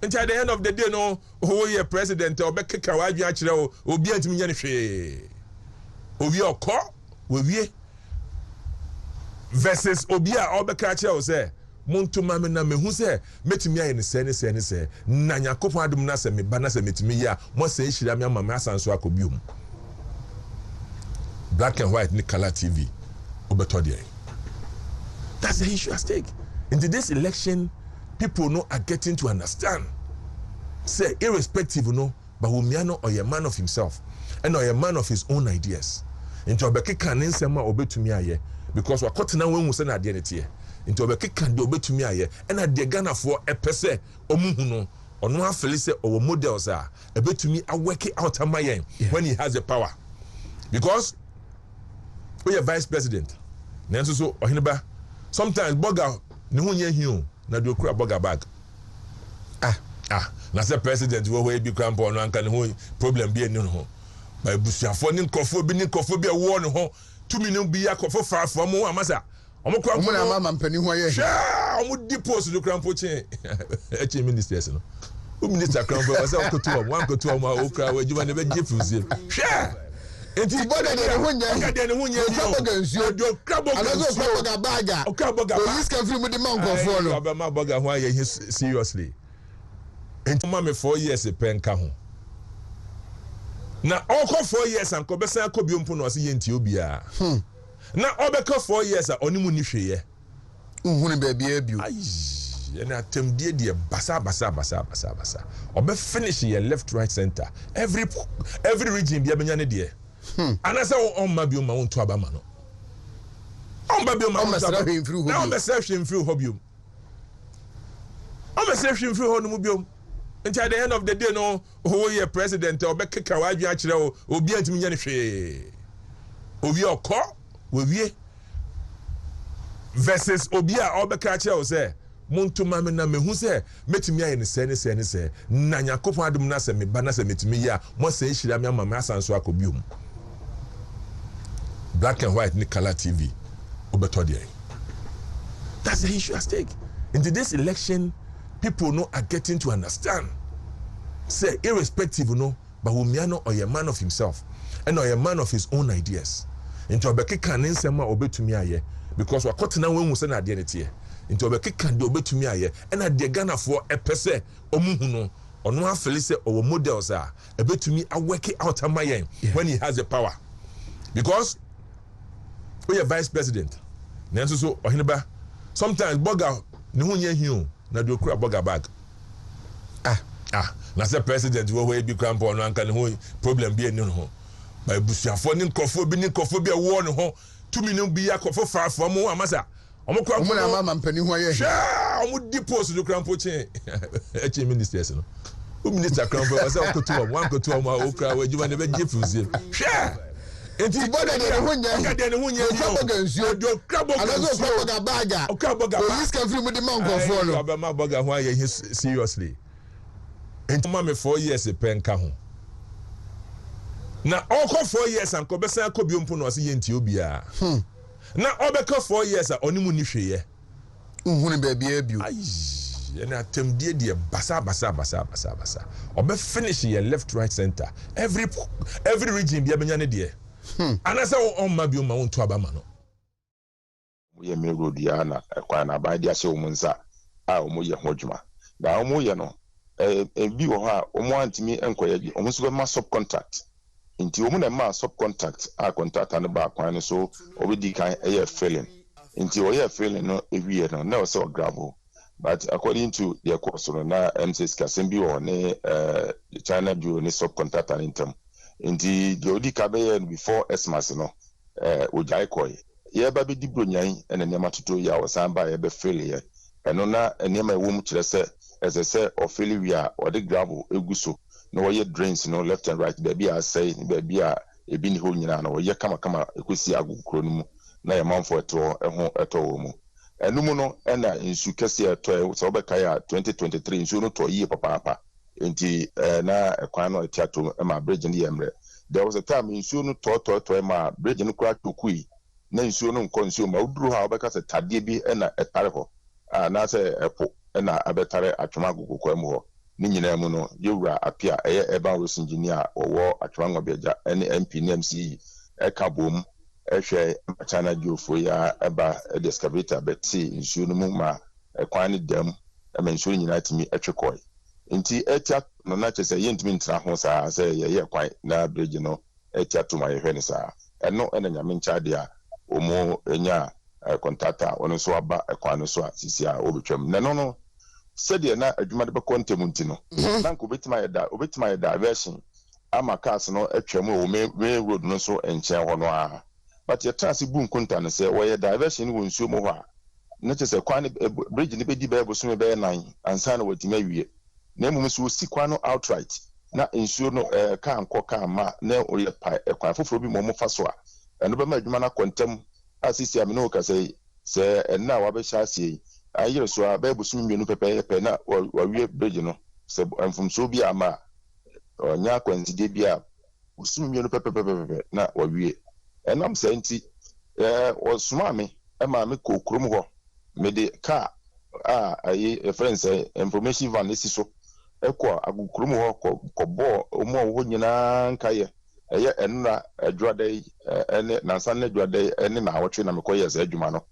until at the end of the day no who ye president obe keka wadwe a kire o obi antimi nya ne hwe obi okọ we versus obi a obeka kire o say Wontumi me na mehu se metimi aye ne se na yakopon adum na se me ba na se metimi ya mo se hira me ama me asanso akobium black and white ni color TV obeto there. That's the issue at stake. In this election, people know are getting to understand. Say irrespective no, but Wumiano or a man of himself and or a man of his own ideas. Into obeke kan nsema obetumi aye because wakoti na wenwu se na de netie. Into obeke kan de obetumi aye and na de Ghana for a pese omuhu no ono afeli se owo models a ebetumi a work out amayen when he has the power. Because we are vice president. Nanso so ohineba sometimes burger ne ho nya hiu na do kura burger bag. Na say president we bi krampo no anka ne ho problem bi eni no ho. Ba busuafo ni nkofo bi wo ne ho 2 million bi akofo faafo mo amasa. Omo kura mo na mama mpani ho aye. Omo di post do krampo chen. Eche ministers no. O minister krampo wa say okotu omo okra wa juma ne be gifuzie. Enti boda de ho nya do krabo ga baga police can free with the man go for no abama boga ho aye seriously enti ma me 4 years penka ho na oko 4 years anko be san akobio mpo no ase yenti obia na obeka 4 years a onimu ni hweye nhunu ba bia bio na atemdie de basa obe finish your left right center every region bia benya ne de anasa on ma biom ma won to abama no on ba biom ma won to abama na on be self through hobium on be self through ho no mu biom until at the end of the day no who ye president obe keka wadwe a kire o obi antimi nya ne hwe obi okọ we versus obi a obeka kire o say Wontumi me na mehu se metimi aye ne se na yakopon adum na se me ba na se metimi ya mo se hira me ama me asanso akobium black and white ni color TV obeto there. That's the issue at stake. In this election, people know are getting to understand. Say irrespective no, but Wumiano or a man of himself and or a man of his own ideas. Into obeke kan nsema obetumi aye because wakoti na wenwu se na de netie. Into obeke kan de obetumi aye and na de Ghana for a pese omuhu no ono afeli se owo models a ebetumi a work out amayen when he has the power. Because we are vice president. Nanso so ohineba sometimes burger ne ho nya hiu na do kura burger bag. Na say president we bi krampo no anka ne ho problem bi eni no ho. Ba busuafo ni nkofo bi wo ne ho 2 million bi akofo faafo mo amasa. Omo kura mo na mama mpani ho aye. Omo di post do krampo chen. Eche ministers no. O minister krampo wa say okotu omo okra wa juma ne be gifuzie. Enti boda de ho nya do krabo ga baga police can free with the man go for no abama boga ho aye seriously enti ma me 4 years penka ho na oko 4 years anko be san akobio mpo no ase yenti obia na obeka 4 years a onimu ni hweye nhunu ba bia bio na atemdie de basa obe finish your left right center every region bia benya ne de anasa on ma biom ma won to abama no ye me road ya na kwa na ba dia se omunsa a omo ye ho dwuma da omo ye no bi wo ha omo antimi enkoye bi omo so be ma subcontract nti omo na ma subcontract a contractor ne ba kwan ne so obedi kan ye failing nti o ye failing no ewie no na o se o gravel but according to the course no na MCS kasembi wo ne China bureau ne subcontractor in term nti jodi kabe before Xmas no ojai koy ye ba be di bronyan ene nema toto ya osamba ye be failure eno na enema ewom kire se ese o failure o de gravel eguso no wo ye drains no left and right be a say be a ebi ni ho nyina no wo ye kama ekosi agukro no mu na ye manfo eto wo mu ɛnum no ɛna nsu kɛseɛ tɔ sɛ ɔbɛkae a 2023 nsu no tɔ yie papaapa nti na ɛkwan no ɛte atom ma bridge no yɛ mmerɛ there was a time nsuo no tɔɔtɔɔtɔɔ ma bridge no koraa tɔkui na nsuo no nkɔ nsuo ma woduru hɔ a wobɛka sɛ tadeɛ bi ɛna ɛtare hɔ anaasɛ ɛpo ɛna abɛtare atwoma agogo kwa mu hɔ ne nyinaa mu no yɛwura ape a ɛyɛ urban roads engineer a wɔwɔ atwoma ngɔbɛgya ɛne mp ne mce ɛka bom ɛhwɛ China geofo ya ɛba ɛde excavator bɛte nsuo no mu ma ɛkwan no dam ɛma nsuo no nyinaa tumi ɛtwe kɔe nti ɛtia no na kyerɛ sɛ yɛntumi ntena ho saa sɛ yɛyɛ kwan na bridge no ɛtia to ma yɛhwɛ no saa ɛno ɛna nyame nkyade a ɔmo ɛnya contractor ɔno nso aba ɛkwan no so a sisi a wɔbɛtwam na no sɛdeɛ na adwuma de bɛkɔ ntɛm nti no na nka obɛtumi ayɛ diversion ama cars no atwa mu wɔ main road no so nkyɛn hɔ no a but yɛtra ase bu nkonta no sɛ wɔyɛ diversion wɔ nsuo mu hɔ a na kyerɛ sɛ kwan bridge no bɛdi bɛyɛ bosome bɛyɛ 9 ansa na wɔatumi awie na mmom nso wɔsi kwan no outright na nsuo no kaa nkɔ kaa ma na ɔyɛ kwan foforɔ bi ma ɔmo fa so a ɛno bɛma adwuma no akɔ ntɛm a sisi a me ne wo ka sɛ ɛnna a wabɛhyɛ aseɛ yi ayere so a bɛyɛ bosome mmienu pɛpɛɛpɛ na wawie bridge no sɛ mfomsoɔ bi ama a ɔnya akwansidie bi a bosome mmienu pɛpɛɛpɛ na wawie ɛnam sɛ nti wɔsoma me ma me kɔ kurom hɔ mede car a ɛyɛ yɛfrɛ sɛ information van esi so ɛkɔ agokurom hɔ kɔbɔɔ ɔmo a wɔwɔ nyinaa nkayɛ ɛyɛ ɛnora adwada yi ɛne nansa ne adwada yi ɛne na awɔtwe na mekɔyɛ sɛ adwuma no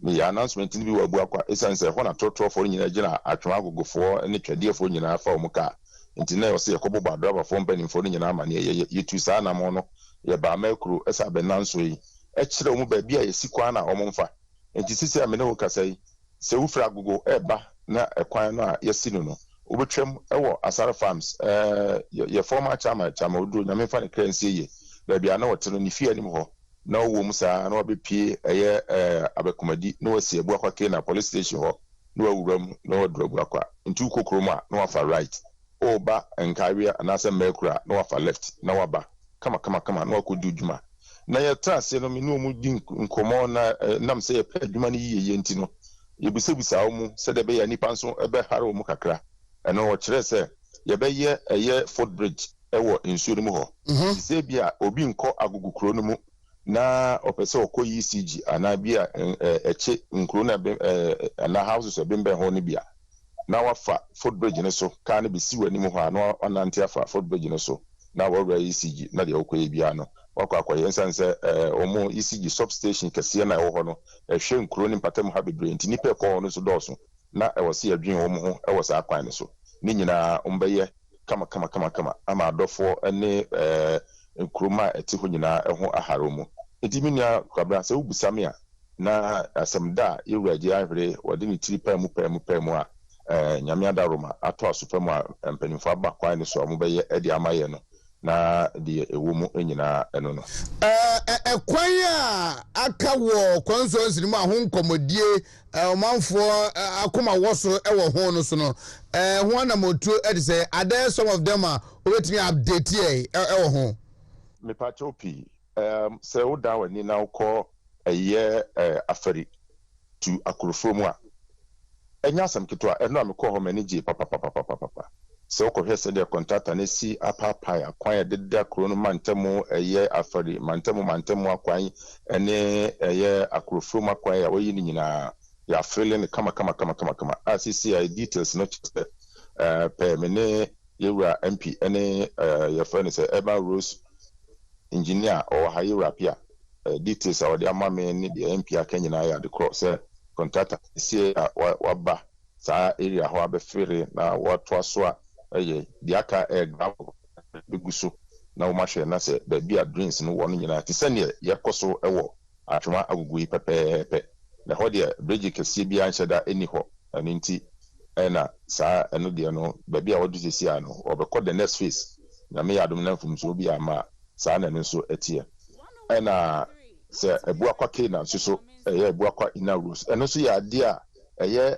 meyɛ announcement no bi wɔ abu akwa ɛsiane sɛ ɛhɔ na torɔtorɔfoɔ nyinaa gyina atwoma agogofoɔ ne twɛdeɛfoɔ nyinaa fa ɔmo kaa nti na ɛwɔ sɛ yɛkɔbɔbɔ adrabafoɔ mpanimfoɔ no nyinaa ma ne yɛtu saa anamɔ no yɛbaa mɛkuro ɛsɛ abɛnanso yi ɛkyerɛ ɔmo baabi a yɛsi kwan na ɔmo mfa nti sisi a me ne wo kasa yi sɛ wofiri agogo ɛba na ɛkwan no a yɛsi no wobɛtwam ɛwɔ asare farms yɛ former chama oduro nyame fa ne kra nsie yie baabi a na wɔte no ne fie anim hɔ na wɔwɔ mu saa na wɔbɛpie ɛyɛ abɛkomadi na wɔasi abu akwa ke na police station hɔ na wɔawura mu na wɔduru abu akwa nti wokɔ kurom a na wɔafa right ɔba nkareɛ anaasɛ mɛkura na wɔafa left na wɔaba kama na wɔakɔdi dwuma na yɛtra ase no me ne ɔmu di nkɔmmɔ na nam sɛ yɛpɛ adwuma no yiyeye nti no yɛbisabisa wɔ mu sɛdeɛ ɛbɛyɛ nnipa nso ɛbɛhare wɔ mu kakra ɛno wɔkyerɛ sɛ yɛbɛyɛ ɛyɛ footbridge ɛwɔ nsuo no mu hɔ sɛ bi a obi nkɔ agogo kuro no mu na ɔpɛ sɛ ɔkɔ ECG anaa bi a ɛkye nkuro no anaa houses ɛbɛmbɛn hɔ no bi a na wafa footbridge no so kaa no bɛsi wɔ anim hɔ a na ɔnante afa footbridge no so na wɔwura ECG na deɛ ɔkɔyɛ biara no wakɔ akɔyɛ nsan sɛ ɔmo ECG substation kɛseɛ na ɛwɔ hɔ no ɛhwɛ nkuro no mpatam ha bebree nti nnipa ɛkɔ hɔ no so dɔɔso na ɛwɔ sɛ yɛdwen wɔn ho ɛwɔ saa kwan no so ne nyinaa ɔmbɛyɛ kama ama adɔfoɔ ne nkurom a ɛte hɔ nyinaa ɛho ahare mu nti me nua kwabra sɛ wobusa me a na asɛm da a yɛwura agye ahwere wɔde ne tiri paa mu a nyame adaroma atɔ asopa mu a mpanimfoɔ aba kwan no so a mobɛyɛ ɛde ama yɛ no na deɛ ɛwɔ mu nyinaa ɛno no ɛkwan a aka wɔ constituency no mu a ho nkɔmmɔdie ɔmanfoɔ akoma wɔ so ɛwɔ ho no so no ho anamotuo ɛde sɛ are there some of them a wobɛtumi update ɛwɔ ho mepakyɛw pii sɛ woda w'ani na wokɔ ɛyɛ afari tu akorofo mu a ɛnyɛ asɛm ketewa ɛno a mekɔ hɔ m'ani gye papapapapapa sɛ wokɔhwɛ sɛdeɛ contractor no si apaapae akwan a ɛdeda kuro no mantamu ɛyɛ afari mantamu akwan ɛne ɛyɛ akorofo mu akwan a wɔyi no nyinaa yɛafele no kama a sisi a details no kyerɛ sɛ pɛɛ me ne yɛwura MP ɛne yɛfrɛ no sɛ urban roads engineer ɔwɔ ha yɛwura pia details a wɔde ama me ne deɛ MP aka nyinaa yɛ adekorɔ sɛ contractor sie a waba saa area hɔ abɛfere na wɔatoa so a ɛyɛ deɛ aka gravel bɛgu so na wɔmahwɛ na sɛ baabi a drains no wɔ no nyinaa te sɛneɛ yɛkɔ so ɛwɔ atwoma agogo yi pɛpɛɛpɛ na hɔ deɛ bridge kɛseɛ biara nhyɛ da ɛni hɔ ɛno nti ɛna saa ɛno deɛ no baabi a wɔde sisi a no wɔbɛkɔ the next phase nyame yɛ adom na mfomsoɔ bi ama saa na ɛno nso ɛteɛ ɛna sɛ Ebuakwa Kena nso so ɛyɛ Ebuakwa Inner Roads ɛno nso yɛ adeɛ a ɛyɛ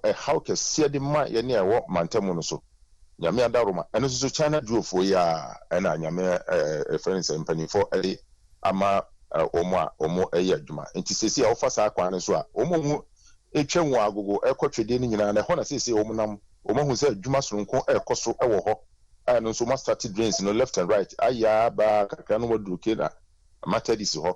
ɛhaw kɛseɛ de ma yɛne ɛwɔ mantamu no so nyame adaroma ɛno nso so China duofoɔ yi a ɛna nyame ɛfrɛ sɛ mpanimfoɔ ɛde ama omo ɛyɛ adwuma nti sesi a wofa saa kwan so a omo hu etwa nwa agogo ɛkɔtwede ne nyina na hɔ na sesi omo nam omo hu sɛ adwuma soronko ɛkɔ so ɛwɔ hɔ no nso ma start drains no left and right aya ba kakra no waduru ke na matadis hɔ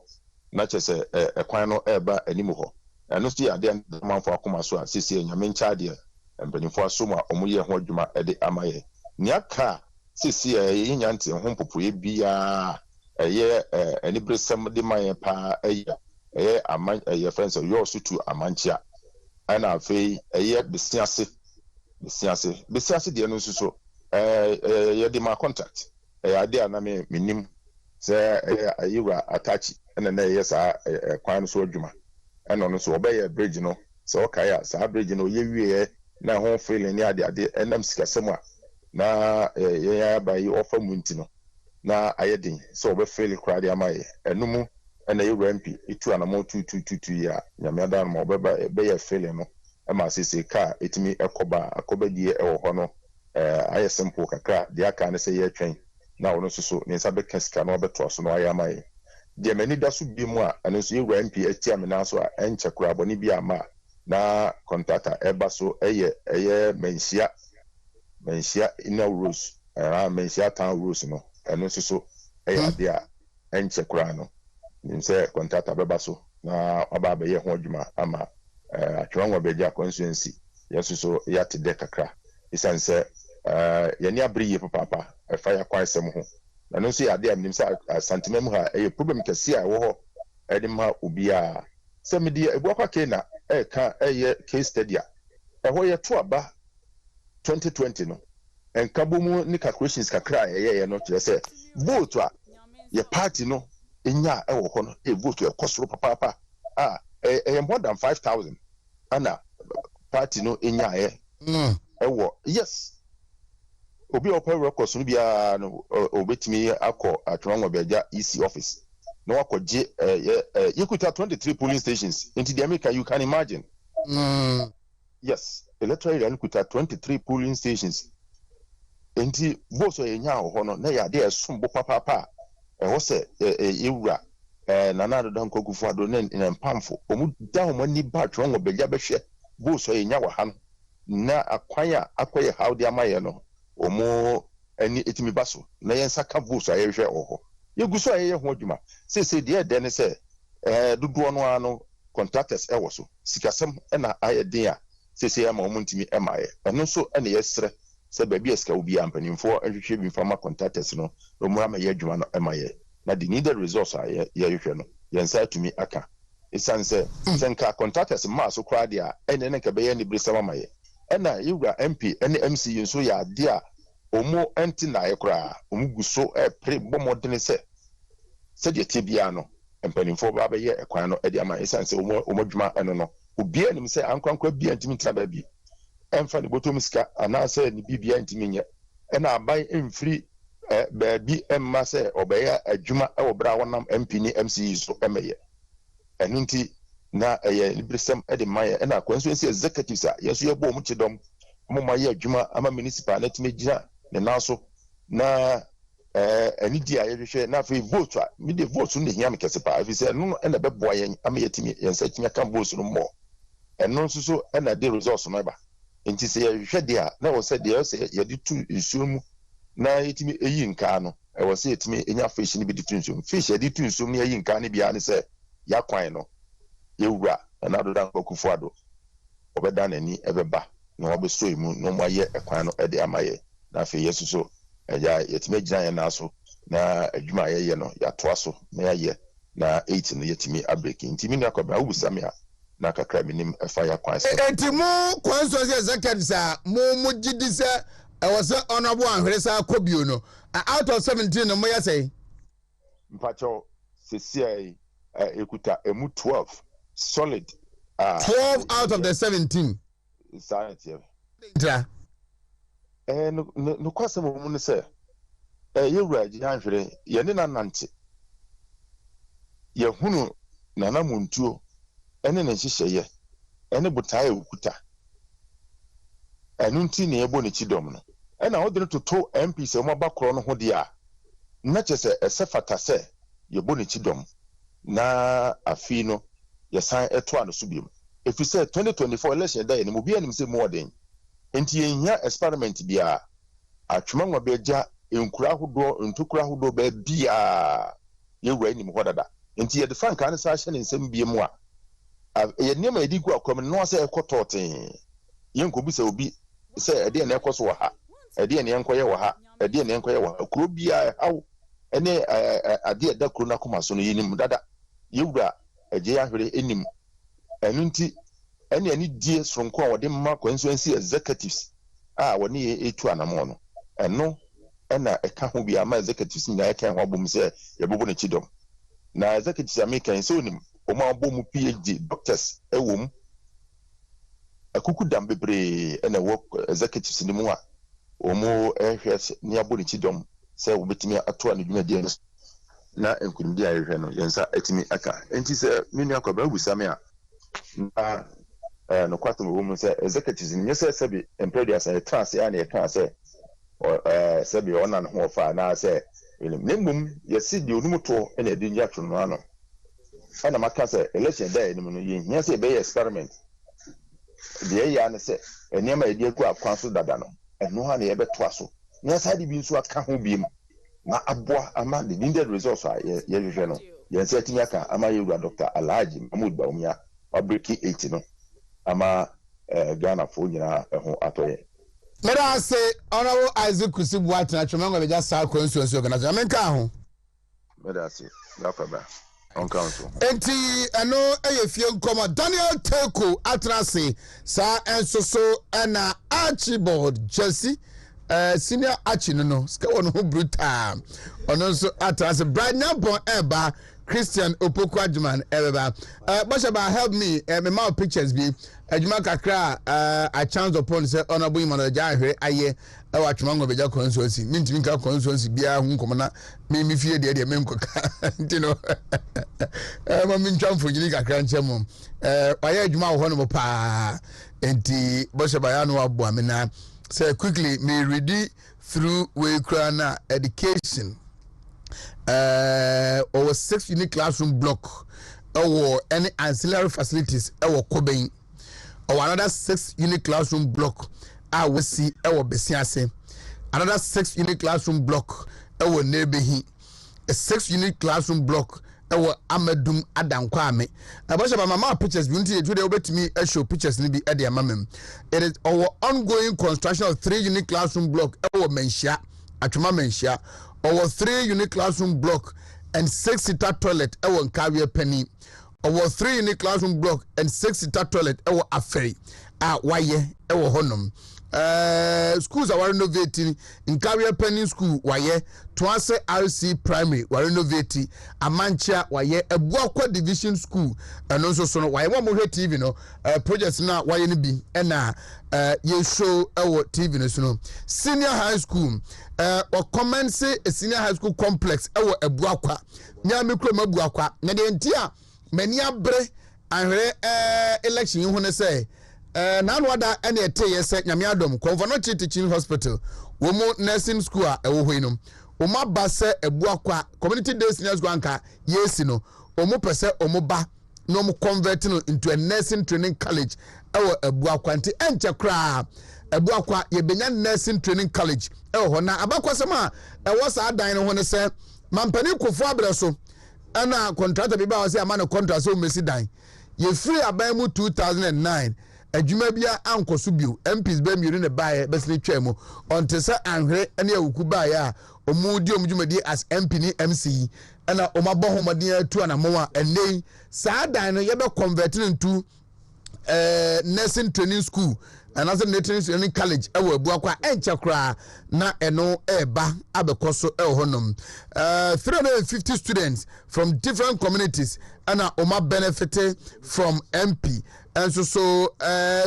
na kyɛ sɛ ɛkwan no ɛba anim hɔ ɛno so yɛ adeɛ manfo akoma so a sesi nyame nkyɛ adeɛ mpanimfo asom a omo yɛ ho adwuma ɛde ama yɛ nea ka sesi yɛnya nte ho mpopoe biara ɛyɛ anibresɛm de ma yɛ paa ɛyɛ aman ɛyɛ friends yɛ ɔso tu amankyia ɛna afei ɛyɛ besiase deɛ no nso so yɛde ma contact ɛyɛ ade a na menim sɛ ɛyɛ ayiwa atachi ɛna na ɛyɛ saa kwan no so adwuma ɛna no so ɔbɛyɛ bridge no sɛ ɔkae a saa bridge no yɛ wie na ho feeling ne ade ɛnam sikasɛm a na yɛn aba yi ɔfa mu nti no na ayɛ den sɛ ɔbɛfeeli koraa de ama yɛ ɛno mu ɛna yɛwura mp etu anamɔ tutututu yi a nyame adan ma ɔbɛyɛ feeling no ɛma asese kaa etimi akɔba die ɛwɔ hɔ no ayɛ simple kakra deɛ aka ne sɛ yɛtwɛn na ɔno nso so ne nsa bɛka sika na ɔbɛtoa so na ɔayɛ ama yɛ deɛ m'ani da so bi mu a ɛno nso yɛwura mp atia me nan so a ɛnkyɛ koraa bɔne bi ama na contractor ɛba so ɛyɛ manhyia inner roads manhyia town roads no ɛno nso so ɛyɛ adeɛ a ɛnkyɛ koraa no nim sɛ contractor bɛba so na ɔba abɛyɛ ho adwuma ama atwerɛnwa bɛgya constituency yɛnso so yɛate dɛ kakra ɛsiane sɛ yɛne abere yie papaapa ɛfa yɛ kwan sɛm ho ɛno nso yɛ adeɛ a menim sɛ asantema mu ha ɛyɛ problem kɛse a ɛwɔ hɔ ɛde ma obiara sɛ mede ebuakwa ke na ɛka ɛyɛ case study a ɛhɔ yɛto aba 2020 no nkabo mu ne calculations kakra a ɛyɛ no kyerɛ sɛ vote a yɛ party no enya ɛwɔ hɔ no vote ɛkɔ soro papaapa a ɛyɛ more than 5,000 ana party no enya ɛwɔ yes obi a ɔpɛ records no biara no obetumi akɔ atwerɛnwa bɛgya EC office na wakɔgye yɛkuta 23 polling stations into the America you can imagine yes electoral area kuta 23 polling stations enti votes yɛnya wɔ hɔ no na yɛ adeɛ ɛsom bo papaapa ɛhɔ sɛ yɛwura nana adoda nkɔkufo ado ne mpamfo ɔmu da hɔ mani ba atwerɛnwa bɛgya bɛhwɛ votes yɛnya wɔ ha no na akwan a akɔyɛ how de ama yɛ no ɔmo ani etimi ba so na yɛnsa ka votes a yɛhwɛ wɔ hɔ yɛgu so a yɛyɛ ho adwuma sɛ deɛ ɛdɛ ne sɛ dodoɔ no ara no contractors ɛwɔ so sikasɛm ɛna ayɛ den a sɛ ama ɔmo ntimi ɛma yɛ ɛno nso ɛna yɛsrɛ sɛ baabi a sika wo bi a mpanimfoɔ ɛhwehwɛ bi mfama contractors no ɔmo ama yɛ adwuma no ɛma yɛ na the needed resource a yɛhwehwɛ no yɛnsa atumi aka ɛsiane sɛ nka contractors mmaa so koraa deɛ a ɛne ne nka bɛyɛ ne beresɛm ama yɛ ɛna yɛwura mp ɛne mc nso yɛ adeɛ a ɔmo ɛnte na ayɛ koraa ɔmo gu so ɛpere bɔ mmɔdene sɛdeɛ tie biara no mpanimfoɔ ba bɛyɛ ɛkwan no ɛde ama ɛsiane sɛ ɔmo adwuma ɛno no obiara nim sɛ ankorankora bia ntimi ntena baabi ɛmfa ne bɔtɔm sika anaasɛ ne bibia ntimi nyɛ ɛna aban mfiri baabi ɛmma sɛ ɔbɛyɛ adwuma ɛwɔ berɛ a wɔnam mp ne mce so ɛmɛyɛ ɛno nti na ɛyɛ liberesɛm ɛde ma yɛ ɛna constituency executives a yɛso yɛbɔ ɔmo kyedɔm ɔmo ma yɛ adwuma ama municipal na tumi gyina ne nan so na ɛni di a yɛhwehwɛ na afei vote a mede vote no ne hia me kɛse paa ɛfiri sɛ ɛno ɛna bɛboa yɛn ama yɛtumi yɛnsa tumi aka vote no mmɔ ɛno nso so ɛna de results no ɛba nti sɛ yɛhwehwɛ deɛ a na ɛwɔ sɛ deɛ sɛ yɛde tu nsuo mu na yɛtumi ɛyi nkaa no ɛwɔ sɛ yɛtumi ɛnya fish no bi de tu nsuo mu fish yɛde tu nsuo mu na yɛyi nkaa no biara ne sɛ yɛakwan no yɛwura ɛna adoda nkɔkufo ado ɔbɛda n'ani ɛbɛba na wɔbɛsɔ mu na wɔayɛ ɛkwan no ɛde ama yɛ na afei yɛ soso ɛgya yɛtumi gyina yɛn nan so na adwuma a yɛyɛ no yɛatoa so na yɛayɛ na 8 no yɛtumi abreki nti mi nua kɔbɛn awubusa mi a na kakra mi nim ɛfa yɛ kwan sɛ. eti mu kwan so sɛ executives a mu gidi sɛ ɛwɔ sɛ ɔnabɔ ahwere sɛ akɔ bio no out of 17 no mo yɛ sɛ. mpakyɛw sisi a ekuta emu 12 solid. 12 out of the 17. saa ɛtiɛ. no kwasɛm wɔ mu ne sɛ yɛwura agye ahwere yɛne nanante yɛhunu nanamontuo ɛne ne nhyehyɛeɛ ɛne botaeɛ okuta ɛno nti ne yɛbɔ ne kyidɔm no ɛna wode no toto mp sɛ ɔmaba korɔ no ho deɛ a na kyɛ sɛ ɛsɛ fata sɛ yɛbɔ ne kyidɔm na afi no yɛsan ɛto ano so biom if you say 2024 election day no obi anim say more than enti yɛnya experiment bia atwema nwa beja enkura ahodo ntokura ahodo ba bia yɛwura anim hɔ dada enti yɛde franka ne sa hyɛ ne nsɛm biemu a yɛnema yɛdi gu akwam no sɛ ɛkɔtɔɔten yɛnkobi sɛ obi sɛ ɛdeɛ na ɛkɔ so wɔ ha ɛdeɛ na yɛnkɔyɛ wɔ ha ɛdeɛ na yɛnkɔyɛ wɔ ha kuro bia haw ɛne adeɛ da kuro no akoma so no yɛnim dada yɛwura agye ahwere anim ɛno nti ɛne ani die soronko a wɔde mma constituency executives a wɔne yɛ etu anamɔ no ɛno ɛna ɛka ho bi ama executives nyinaa ɛka ho abom sɛ yɛbɛbɔ ne kyidɔm na executives american sɛ onim wɔn a wɔbɔ mu phd doctors ɛwɔ mu akuku dam bebree ɛna wɔ executives ne mu a wɔn ɛhwɛ ne abɔ ne kyidɔm sɛ wɔbɛtumi atoa ne dwumadie no na nkunimdi a yɛhwɛ no yɛnsa ɛtumi aka enti sɛ me nua akɔbra abusame a na no kwato wɔ mu sɛ executives nyɛ sɛ sɛbi employers a yɛtra ase a na yɛka sɛ sɛbi ɔna ne ho ɔfa na sɛ ne mmom yɛsi deɛ onum to ɛna ɛde nyɛ atwo no ano ɛna maka sɛ election day no no yɛhia sɛ ɛbɛyɛ experiment deɛ ɛyɛ ne sɛ nneɛma yɛde agu akwan so dada no ɛno ha na yɛbɛtoa so na saa de bi nso aka ho bi mu na aboa ama the needed results a yɛhwehwɛ no yɛnsa atumi aka ama yɛwura Dr. Alhaji Mahmood Bawumia wabreki 80 no ama Ghana fo nyinaa ɛho atɔyɛ. Mera say honorable Isaac Kusibu Atena Chomanga be just sa constituency organization. Amenka ho. Mera say yakaba on council. Enti ano eyefie nkoma Daniel Teko Atena say sa ensoso na Archibald Jesse senior archi no ska won ho brutal ono so Atena say Branya Bon Eba Christian Opoku Adjuman Eba Bashaba help me me my pictures be Adjuma kakra a chance upon say honorable Emmanuel Jahwe aye e wa twmango beja constituency mintimi ka constituency bia hu komona me fie de me nkoka ntino ma mintwamfo nyini kakra nchemo aye adwuma wo hono pa enti Bashaba ya no abo amena say quickly me ready through we krana education our 6 unit classroom block or any ancillary facilities our Kobein or another 6 unit classroom block I will see our Besiase another 6 unit classroom block our Nebehi a 6 unit classroom block our Amadum Adankwame about mama pictures until today over to me show pictures ni be at the mamem it is our ongoing construction of 3 unit classroom block our Menshia Atuma Menshia our 3 unit classroom block and 6-seater toilet our Carrier Penny our 3 unit classroom block and 6-seater toilet our Aferi waye our honum schools are renovating in Carrier Penny school waye Twanse RC primary were renovating Amancha waye Ebuakwa division school and also so waye one more TV no projects na waye ni bi na ye show our TV no so senior high school or commence a senior high school complex our Ebuakwa nya mikro mabuakwa na de ntia mani abre ahwe election hu ne say na wada ene ete yese nyame adom Convonochi Teaching Hospital wo mo nursing school a ewo hoinum o ma ba se Ebuakwa community day senior school anka yesi no o mo pese o mo ba no mo convert no into a nursing training college ewo Ebuakwa nti enche kra Ebuakwa ye benya nursing training college ewo ho na abakwasema ewo sa adan no ho ne se mampani kofo abreso ana contractor bi ba wo se amana contract so mesi dan ye free aban mu 2009 adwuma bia ankoso bio MPs ba miru ne bae besle twam onte se anhwe ene awuku bae a omudi omdwumadi as MP ni MC ana omabɔ homɔden atu anamo a ene saa dan no ye be convert into nursing training school and as a nursing training college ewo Ebuakwa enche kra na eno eba abekoso honum 350 students from different communities and oma benefited from MP and so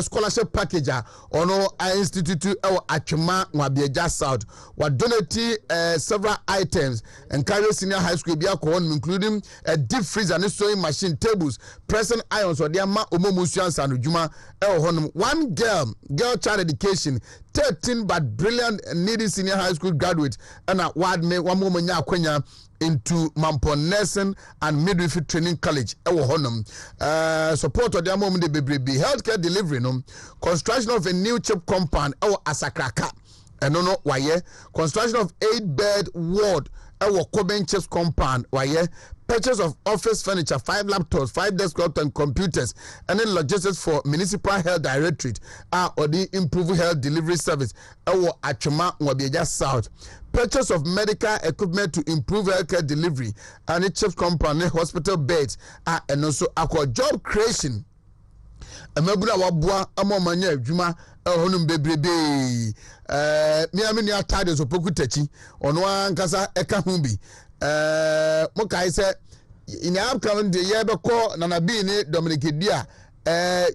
scholarship package ono institute ewo Atwema Nwabiaja South wa donate several items and carry senior high school bia ko including a deep freezer and sewing machine, tables, pressing irons or the ama omomusuan sanujuma honum. One girl girl child education 13 but brilliant and needy senior high school graduate and a ward me one moment kwenya into Mampo Nursing and Midwifery Training College. Support of the moment the baby healthcare delivery construction of a new chip compound Asakraka and no why construction of 8-bed ward Koben Chips compound why purchase of office furniture 5 laptops 5 desktops and computers and then logistics for municipal health directorate or the improve health delivery service Achuma Wabeja South purchase of medical equipment to improve healthcare delivery and the chips compound hospital beds and also job creation amabuna wabua amomanya adwuma honum bebrebe miamini atade so pokutachi ono ankasa eka hu bi mo kai se in the upcoming the year beko nana bi ni Dominic Dia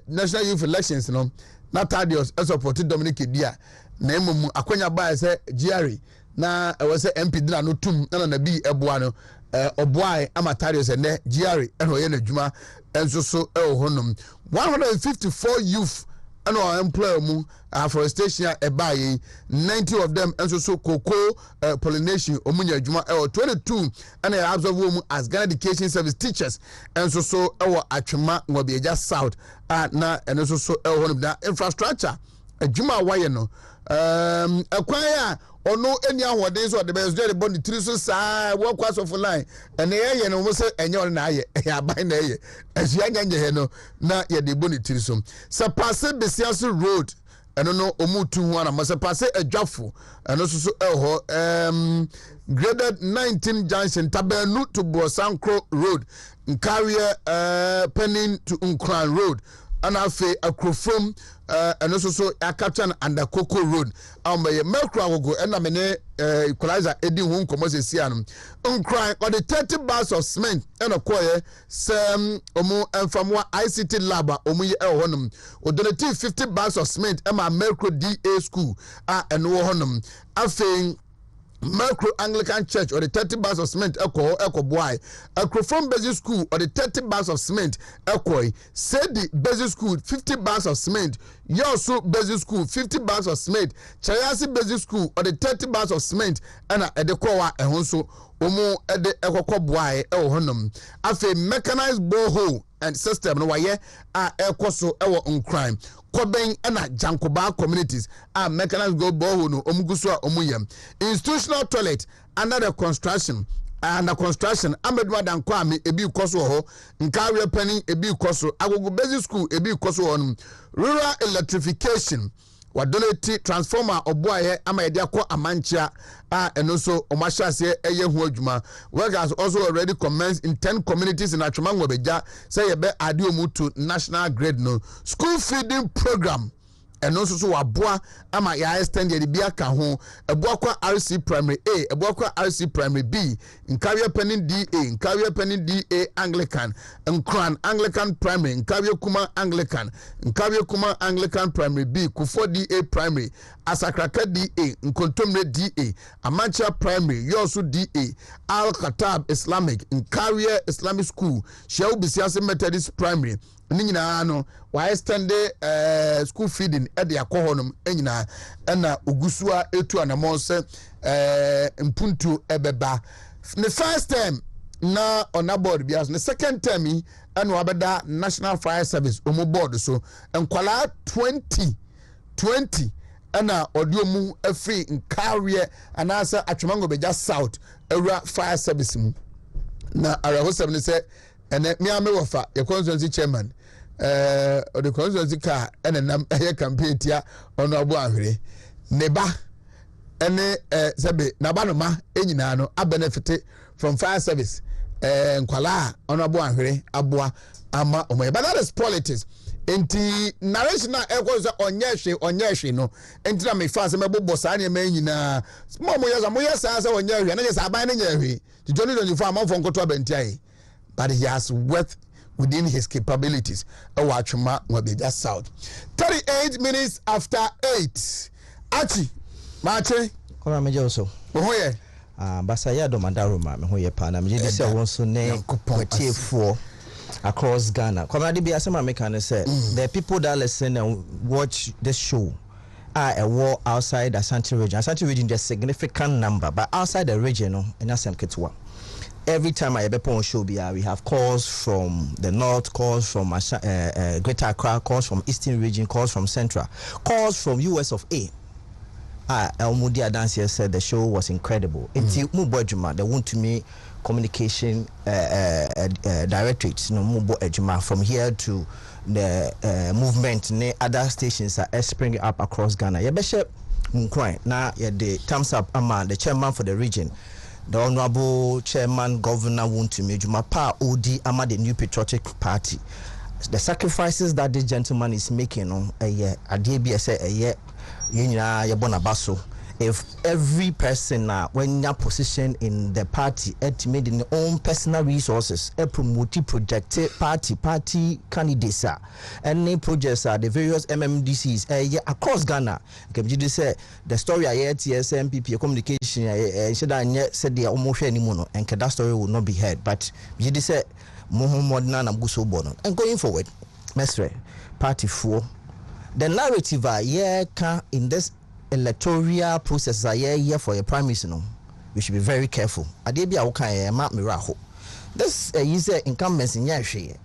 national youth elections no na tadios support Dominic Dia na emum akonya ba se GRE na we se MP dina no tum na na bi eboa no oboai amatarios ene GRE eno ye na adwuma enso so honum 154 youth and our employer mu afforestation ebaye 90 of them and so cocoa pollination omunya adwuma 22 and I observe mu as Ghana Education Service teachers and so our atwema ngobieja south na and so honum da infrastructure adwuma waye no akwan ono eni ahoden so the best dey bond three so saa work class of line and ye no say enye on na ye aban na ye asia nyanye he no na ye dey bond three so passe besiaso road eno no omutu hu ana mase passe adwafo eno so graded 19 junction tabanu to Bosankro road Nkaria Penning to Nkran road and afe akrofom and also captain and the Coco road ambe melkra go and amene equalizer edi hu komo sesianum nkran or the 30 bars of cement and okoye sem omu enfamwa ICT lab omu ye honum o donate 50 bars of cement and melkro DA school and wo honum afe Macro Anglican Church or the 30 bars of cement echo boy from basic school or the 30 bars of cement echo said the basic school 50 bars of cement Yosu basic school 50 bars of cement Chayasi basic school or the 30 bars of cement and at the kowa ehonso omo ede ekoko boy honum afi mechanized borehole and system no waye ekoso ewo crime Koben and Jankoba communities are mechanized go borehole no omugusu omuyem institutional toilet under the construction Ahmedwa dan kwame ebi koso ho Nkaria Penning ebi koso agogo basic school ebi koso ho rural electrification wadonate transformer oboaye amayede akọ amanchia and also omashase eye hu adwuma work has also already commenced in 10 communities in Achuma Beja say ye be adiomu to national grade no school feeding program and also so waboa ama ya extend ye bia ka ho eboa kwa RC primary A eboa kwa RC primary B Nkaria Penning DA Nkaria Penning DA Anglican Nkran Anglican primary Nkaria Kuma Anglican Nkaria Kuma Anglican primary B Kufo DA primary Asakraka DA Nkontomre DA Amancha primary Yosu DA Al Khatab Islamic Nkaria Islamic school Shehu Bisiase Methodist primary ninyina no wa extend school feeding e de akohonum enyina na ogusua etu anamonse mpuntu ebeba the first time na on a board bias the second time and wabeda national fire service omo board so enkwala 20 ana odiomu afri Nkaria anasa Achuma Beja south ewra fire service mu na arahosem ne se ene miame wofa ye constituency chairman or the constituency car and nam campaign tia ono abo ahwere neba ene sebe nabanoma enyina no a benefit from fire service nkwala ono abo ahwere aboa ama omo but that is politics enti narration na ekwoza onyehwe no enti na me fast me bobo sa na me nyina mo yesa sa onyehwe na yesa aban na nyehwe ti 2024 amfo nkoto abentia but he has worth within his capabilities. Achuma Beja South. 38 minutes after 8. Achi, Mache. Kora meje oso. Ohoye. Basaya do mandaro ma me hoye pa na meje dise won so ne kwetiefo across Ghana. Comrade Bi asema make can say the people that listen and watch this show are a war outside Ashanti region. Ashanti region is a significant number, but outside the region, in Assam Ketwa. Every time I have a show, we have calls from the north, calls from Greater Accra, calls from Eastern region, calls from Central, calls from US of A. Elmudi Adansi said the show was incredible. It's the Wontumi communication directorate, from here to the movement, other stations are springing up across Ghana. Yebeshe Munkrai, now the thumbs up, the chairman for the region. The Honorable Chairman Governor Wontumi Jumapa OD Ama the New Patriotic Party. The sacrifices that this gentleman is making on a year, if every person when you're position in the party made in their own personal resources promote projected party candidates and name projects the various MMDCs across Ghana. Say the story I heard TSMPP communication said they almost anymore and that story will not be heard, but you say Muhammad Nana Guso Bono and going forward Mestre party 4 the narrative in this electoral process here for a prime minister, we should be very careful. Adebia okay ma miraho. This is incumbents in Yashi.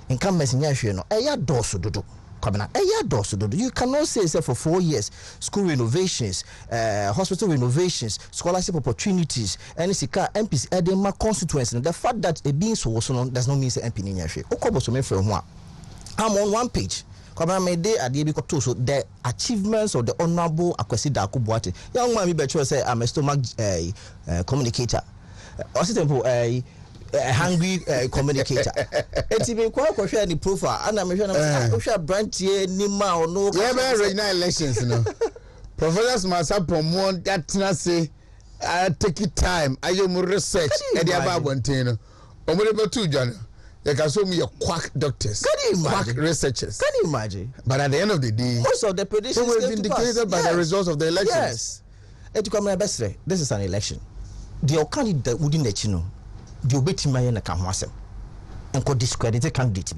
Incumbents in Yashi no. Eya dosu dodo. Kabana eya dosu dodo. You cannot say for 4 years school renovations, hospital renovations, scholarship opportunities, and sika MPs edema constituency. The fact that a being so does not mean say MP in Yashi. Okobo so me from one. I'm on one page. So the achievements of the Honorable Akwesi Daku Boate. Young man, me say I'm a stomach communicator. Also, a hungry communicator. It's even quite any profile. And I'm sure branch here, Nima or no. Yeah, man, elections, you know. Professors must have promote that say take it time. I do more research. And the about one thing. Omuribo 2 John. They can show me your quack doctors, quack researchers. Can you imagine? But at the end of the day, most of the predictions were vindicated by the results of the elections. Yes. This is an election. The candidate wouldn't let you know. The obeti na kamwasem. And could discredit the candidate.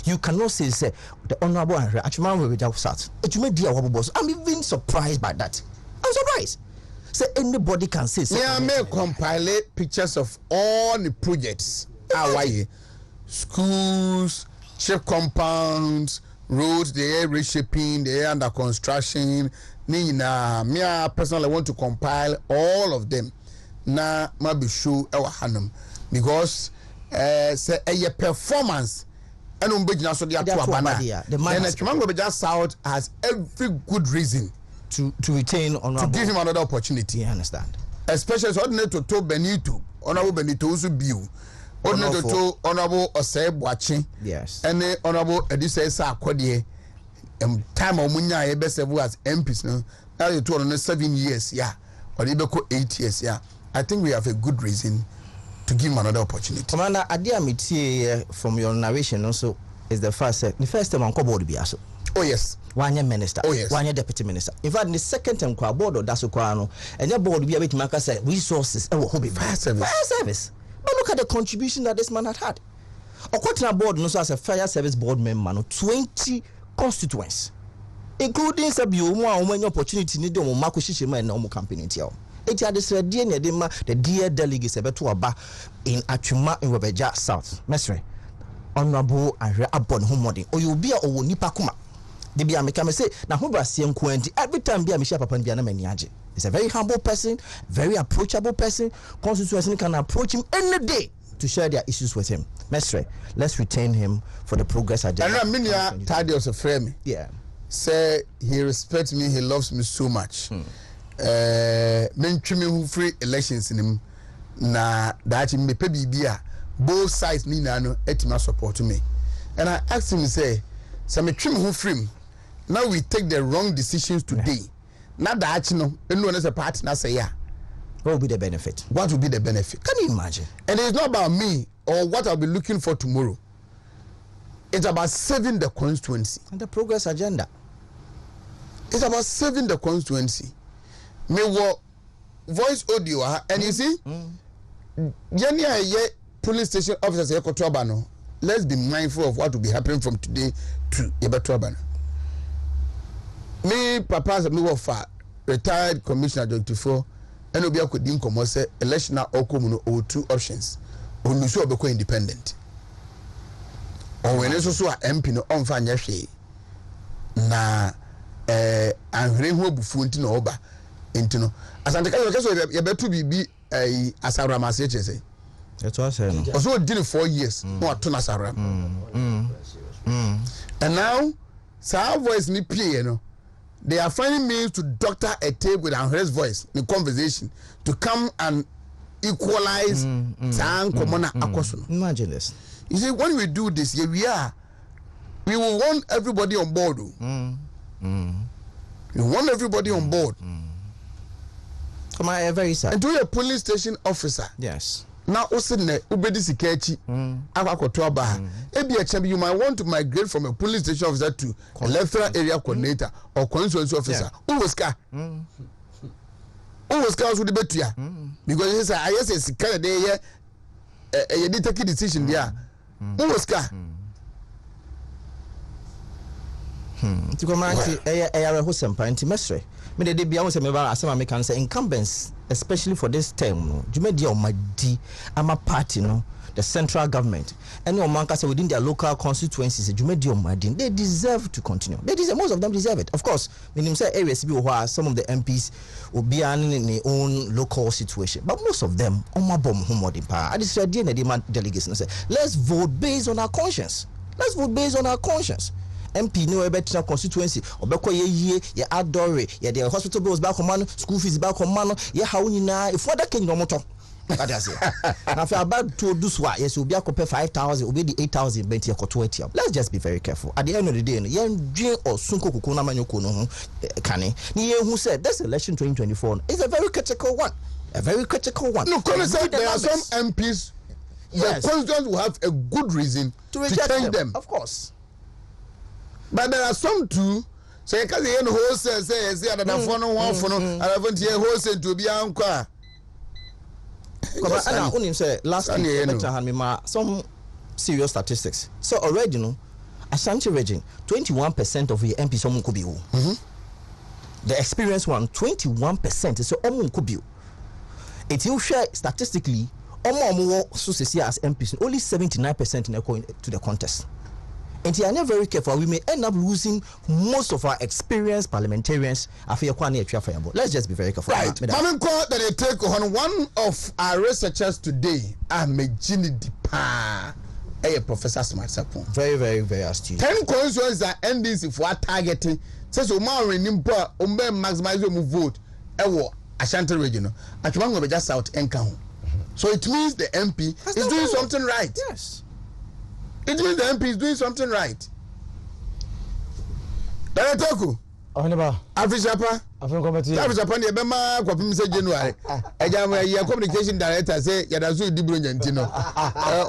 You cannot say the honorable Achman will without start. I'm even surprised by that. I'm surprised. Say anybody can say. Yeah, I may compile pictures of all the projects. Schools, chip compounds, roads, they are reshaping, they are under construction. Me personally want to compile all of them. Na maybe show our hanum because say a performance and so they are to abana. Then Chimango just South has every good reason to retain honorable, to give him another opportunity. You understand? Especially so ordinary to Benito, honorable Benito Usubiu. Honorable Osei Boachi. Yes. And the honorable Edisa Sakwadi. Time of Munya Ebesevu as MPs now. Now you told on 7 years, yeah. Or even 8 years, yeah. I think we have a good reason to give him another opportunity. Commander, Adia Miti from your narration also is the first time on board Biaso. Oh yes. 1 year minister. Oh yes. 1 year deputy minister. In fact, the second time kwa board that's Kwano and your board be a bit maka say resources fire service. But look at the contribution that this man had. Okwatina board also as a fire service board member, 20 constituents, including Sabu, opportunity need on Marco Shishima and Omo campaign. It had this the dear delegates to Aba in Achuma in Webeja South. Mesre, honorable and Abon Humodi, or you'll be a Nipakuma. The Biamika say, now who was every time Biamisha Papan Biana Maniaji. He's a very humble person, very approachable person. Constituency can approach him any day to share their issues with him. Mestre, let's retain him for the progress agenda. And Minia Tadios a frame. Yeah. Say he respects me, he loves me so much. Men who free elections in him. Na that him me bia both sides ni na no etima support me. And I asked him say me trim who free. Now we take the wrong decisions today. Not that you know, anyone as a party now say yeah. What will be the benefit? What will be the benefit? Can you imagine? And it's not about me or what I'll be looking for tomorrow. It's about saving the constituency. And the progress agenda. It's about saving the constituency. Me wo voice audio and you see, police station officers here kotoba no. let's be mindful of what will be happening from today to Electoral. Me papa me for retired commissioner 24 and obi akodi nkomo say election na okomu no two options. Onu so obekọ independent. On when so so MP no on fa nya hwe. Na anhwere hu obufu nti na oba nti no asante ka so ye betu bibi asawra ma se chese. That's what I say no. Also did 4 years no ato na asawra. And now sa voice ni pie no. They are finding means to doctor a tape with Anhre's voice in conversation to come and equalize Imagine this. You see, when we do this, here we will want everybody on board. We want everybody on board. Come on, very sad. And to a police station officer. Yes. Now, ubedi sikechi, you might want to migrate from a police station officer to electoral area coordinator or constituency officer. Who was car? Who was cars with the better? Because he said, I guess it's kind of day, a take a decision there. Who was car? To come out, a wholesome parent mestre. Me de bia won se me ba asema me kan say incumbents especially for this term no jume dia o madi ama party no the central government any o man ka say within their local constituencies jume dia o madi they deserve to continue. They deserve, most of them deserve it. Of course meaning say areas be where some of the MPs will be in their own local situation, but most of them on my bomb humodi pa I just idea na demand delegates say let's vote based on our conscience. Let's vote based on our conscience. MP no better constituency obekọ ye adore ye the hospital bills back on school fees back on ye how nyina if other king no moto that is now if about to do so yes will be pay 5,000 will be the 8,000 bent ye koto etia. Let's just be very careful at the end of the day ye dwen osunko kuku na manyoko no ho kane ni ye who said this election 2024 is a very critical one, a very critical one. No, say there are some MPs the constituents will have a good reason to change them, of course. But there are some too. Say because the wholesale say that phone one phone and I want to wholesale to be anchor. Because I only say last week some serious statistics. So already no, Ashanti region 21% of the MPs someone could be who. The experienced one 21% so someone could be. It you share statistically so say as MPs only 79% in going to the contest. And if you are not very careful, we may end up losing most of our experienced parliamentarians. Let's just be very careful. Right. Coming call that they take on one of our researchers today, Amejini Dipa, a Professor Smart Sapon. Very, very, very astute. 10 constituencies are NDC for targeting. Says Omar Renimpa, maximize your vote. Ashanti region. And you want to just out Enkahu. So it means the MP is doing something right. Yes. It means the MP is doing something right. Toku. Afishapa. Afishapa ni ebema kwa pimse January. Ejama ya communication director say yadazu dibro nyantino.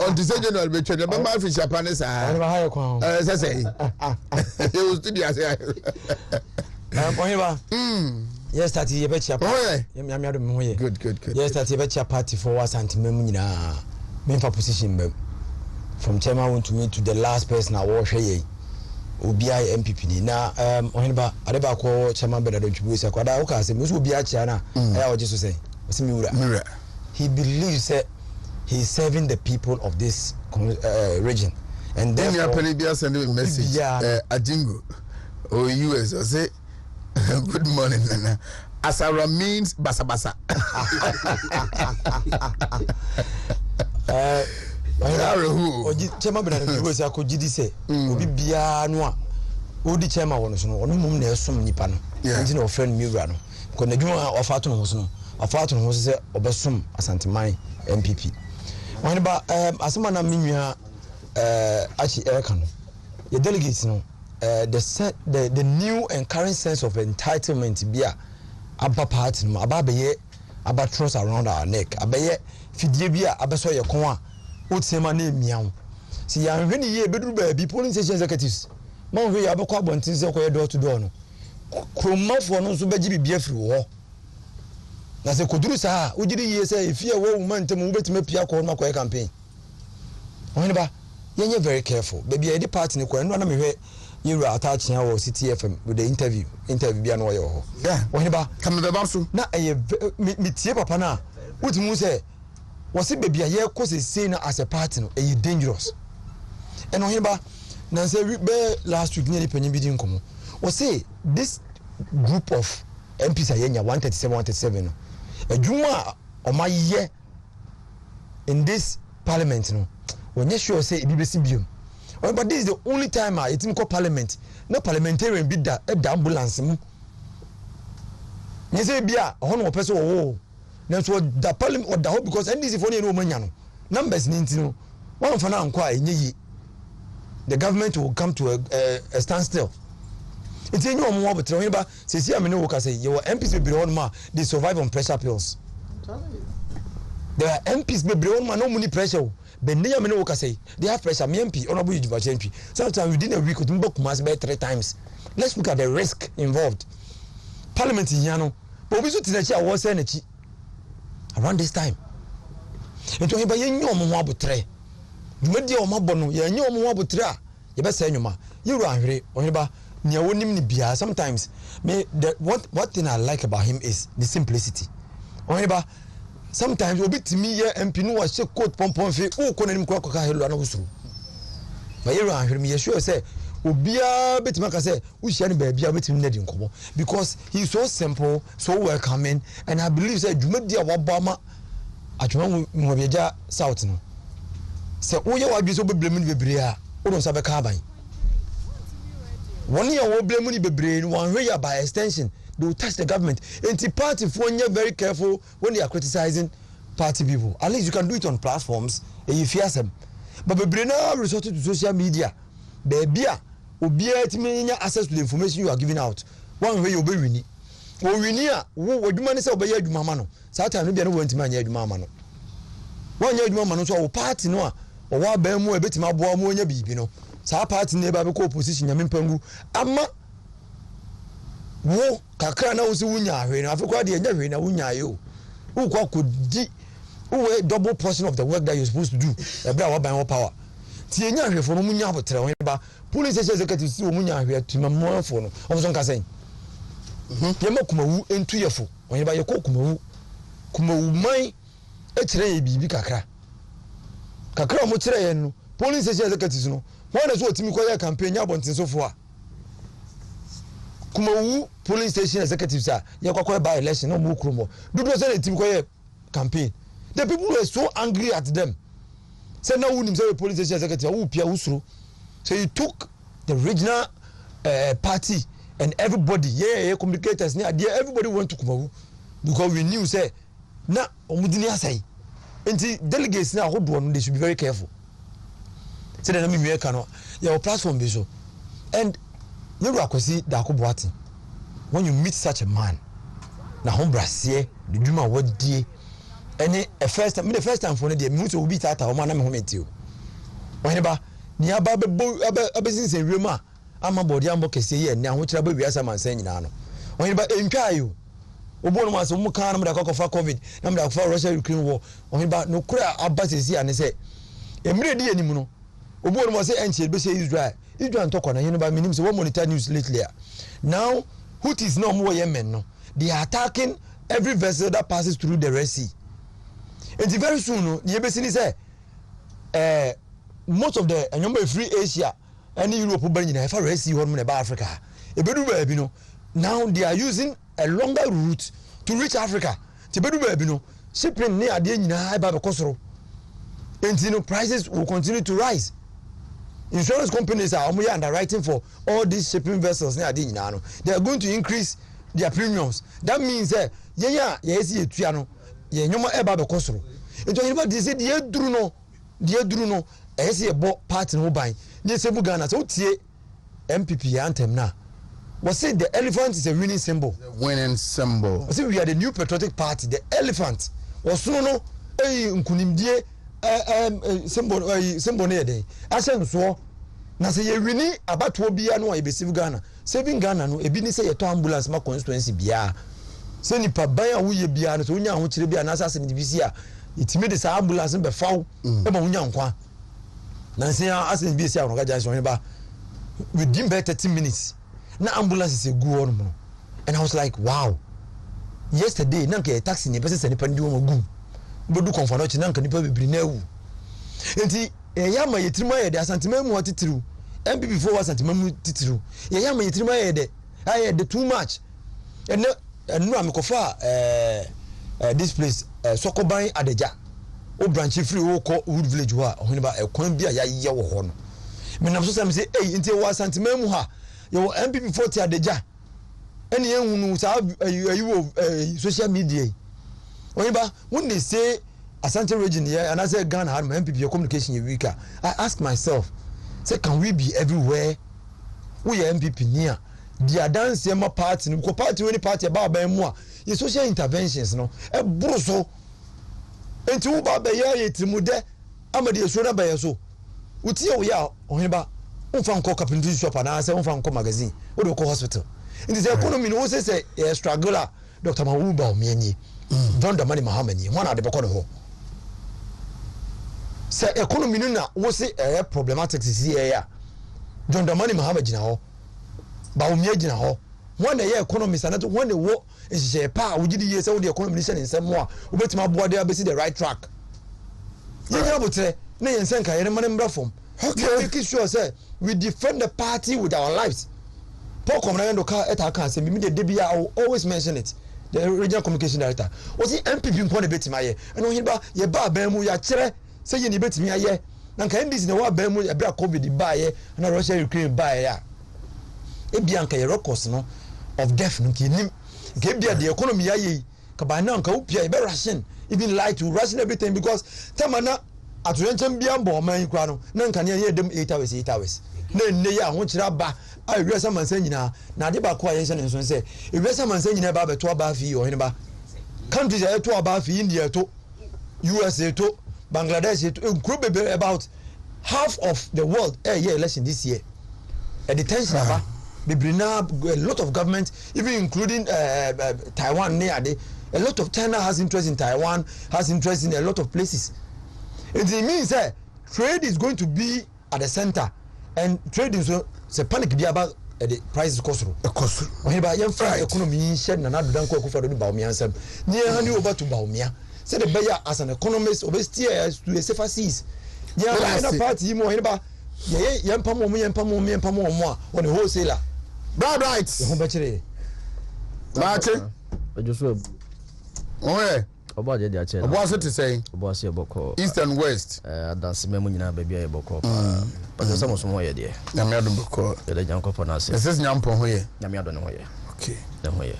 On the January be chede ebema Afishapa ne sa. Oneba hayo kwa. Say. You studio say. Oneba. Yes, that you bet your party. Good. Yes, that you bet your party for us and memina. Main for position from chairman Wontumi to the last person I wash here. Obiai MPP ni na Oneba adeba ko chairman Beda don't you say kwada oka say musu obiai chiana I just say Mirror. He believes that he is serving the people of this region, and then you are sending a message Ajingo or US or say good morning Nana. Asara means basa. Chairman Bernard was a cogidi say, Obi Bianoa, Odi Chairman was no, mum near some Nipano, and no friend Murano. Conadua of Fatum was no, a Fatum was Obasum, a Santa Mai MPP. When about Asamana Minia Achi Erkan, the delegates know the new and current sense of entitlement beer, Abba Party, Ababe, Abatros around our neck, Abaye, Fidibia, Abasoya Koa. What say my name meow? See, I'm really here, bedroom baby, polling station executives. Mom, we have a carbon since I door to door. Chroma for no super GB free war. That's a Kudrusa, who did he say if you are a woman to move it to make Pia Corma campaign? Whenever You're very careful. Baby, I depart in the corner. No, me you are attaching our CTFM with the interview be an oil. Yeah. When about come to the bathroom. na me tie papa na what mu say was it baby a cause is saying as a partner e dangerous and on himba na say be last week nearly penny bi nkomo was say this group of MPs ayenya 137 adwuma o ma ye in this parliament no when you sure say e be biom but this is the only time it in parliament no parliamentarian be da ambulance mu you say bia hono person wo na so da parliament or da ho because NDC for no manya no numbers ni ntino one for na anko a enye the government will come to a standstill it's in your mo betre when ba say see am no wo ka say your MPs be on ma they survive on pressure pills there are MPs be on ma no money pressure but near me no wo say they have pressure me MP honorable Yujuba MP sometimes within a week we book must be 3 times. Let's look at the risk involved. Parliament in Yano, but we should teach our was energy around this time. And to him by any more tre. Media or Mabono, you know more butra. You best say, you are angry or about Niawonim sometimes. What thing I like about him is the simplicity. Or about sometimes will be to me and Pinu was so quote pompon fe, oh, Conan Quaka Hello. But you are angry, me sure say. Obia betimaka say we share baby betim need nkomo because he's so simple, so welcoming, and I believe say dwumadi a wabama adwuma mu beja south no say wo ye wadwe so bebremu ni bebre a wo don sabe ka ban one year wo blemu ni bebre no one way by extension they will touch the government. Anti party for very careful when they are criticizing party people. At least you can do it on platforms and you fear them, but bebre na resort to social media baby obia timi access to the information you are giving out one way you be wini wo wini a wo adwuma ne say obey adwuma ma no saa time no bia no wanti ma nya adwuma ma no wanya adwuma ma no so wo party no a wo wa ba mu ebetima aboa mu onya bibi no saa party ne ba be ko opposition nyame mpangu ama wo kakra na wo se wunya ahwe no afekwa de nya hwe na wunya yo wo kwa kodi wo double portion of the work that you're supposed to do ebra wa ban wo power tie nya hwe fo no munya abotre wo ba police executive si wo munya hwe atima mo fo no o so nka sen ye makumawu entu yefo wo ba ye ko kumawu man e kire ye bibi kakra mo kire ye no police executive no wọ́n na so otimi ko ye campaign ya bontin so fo a kumawu police station executives a ye kwakwa by election no mu kromo dudu so na timi ko ye campaign the people were so angry at them. Say now we say police station executive who pia usuru. So you took the regional party and everybody communicators everybody went to Kumawu because we knew say na omudini asai. Enti delegates na hold one they should be very careful. Say na me ka no your platform be so. And you akwasi da akobwati when you meet such a man na hombrasie the duma wodie any the first time for the me to be tata o ma na me hometi o when ba ni aba be sinse rema ama body ambo kese ye ni ahokyera ba wiasa mansan nyina no when ba entwa ayo obo no maso mu kan na me da kofa covid na me da kofa Russia Ukraine war when ba no kura abasesi ane se emre di anim no obo no maso enche be se Israel ntoko na yenu ba minim se we monitor news lately now Houthis no more Yemen no they are attacking every vessel that passes through the Red Sea. And very soon, no, you be seeing say, most of the number free Asia and Europe will bring in a Red Sea home about Africa. Baby, no, now they are using a longer route to reach Africa. Baby, no, shipping near the high by the Kosoro. And you know, prices will continue to rise. Insurance companies are underwriting for all these shipping vessels near the they are going to increase their premiums. That means that yes, ye nyoma eba be kosoro ento yiba de se de duru no ese ye bo party no ban ne se bu Ghana so tie MPP anthem na was say the elephant is a winning symbol. The winning symbol. Was say we are the new patriotic party. The elephant was no nkunimdie symbol ne dey asen so na se ye wini abato bia no e be save Ghana. Saving Ghana no ebi ni say ye to ambulance ma constituency bia se nipa ban a woye bia no so wonya ho kire bia na asase ni bisi a itime de sa ambulance be faw e ba wonya nkwa nansi asen bi esi ahonoka junction he ba within about 30 minutes na ambulance is a good one and I was like wow yesterday na nke taxi ni pese nipa ndi wo magum bodu konfa no chi na nka nipa bibiri na awu enti ya ma yetirima ye de asantima mu atitiru MPP for asantima mu titiru ya ma yetirima ye de aye de too much and no amekofa this place Sokoban Adeja o branch free o ko Wood Village ho a ohene ba ekwan bi a ya ye wo ho no me nam so say me say enti wo asantima mu ha ye MPP 40 Adeja eni ehunu sa ayiwo social media ohene ba when they say Asante region here and I say Ghana had my MPP communication in weaker. I ask myself, say can we be everywhere? We are MPP near. The dance my party, no party any party about by more. Your social interventions, no. A bruso. And two baba ya trimude. Amadi sona by so. Uti we are on him ba. Unfan ko kapinti shop and I say unfan ko magazine. What do call hospital? In this economy, no say a struggler. Dr. Mawuba Mieni. Don the money Mahamani. One at the Bacon. Say economy na wo say problematic here John Dramani Mahama gina ho ba umia gina ho when the economy sanat when the wo is pa wo gidi ye say wo the economy nation nsem mo a wo betima aboa dey abesi the right track ye nya botre na ye nsen ka ye man mbra fom okay make sure say we defend the party with our lives Paul Komrando ka eta kan say me dey bia I will always mention it the regional communication director was the MPP nko na betima ye eno hin ba ye ba ban mu ya kire say you bet me aye na nka ndis na wa ban mu e bra covid ba ye na Russia Ukraine ba ye a e bia nka ye records no of death no kinim nke bia the economy aye ka ba na nka upia e be ration even like to ration everything because temana aturenchen bia mbo man kwa no na nka ne ye dem 8 hours na nne ya ho kira ba a wiasa mansa nyina na de ba ko aye nse nso se e wiasa mansa nyina ba beto ba fi o hene ba countries aye to ba fi India to USA to Bangladesh about half of the world election this year. The tension about a lot of government, even including Taiwan near a lot of China has interest in Taiwan, has interest in a lot of places. It means that trade is going to be at the center, and trade is a panic be about the prices cost. When by young economy shed and another don't go for the Baumia and near hand over to Baumia. Say the buyer as an economist obviously to a safer seas. Yeah, I party more about yampa more on the wholesaler. Bad rights. Martin. I just wrote. Oh, about the chair. What's it to say? About your book. East and West. That's Memuna baby a book. But there's almost more idea. Yamiadon book. The young couple. This is Yampo here. Yamiadon way. Okay. The way.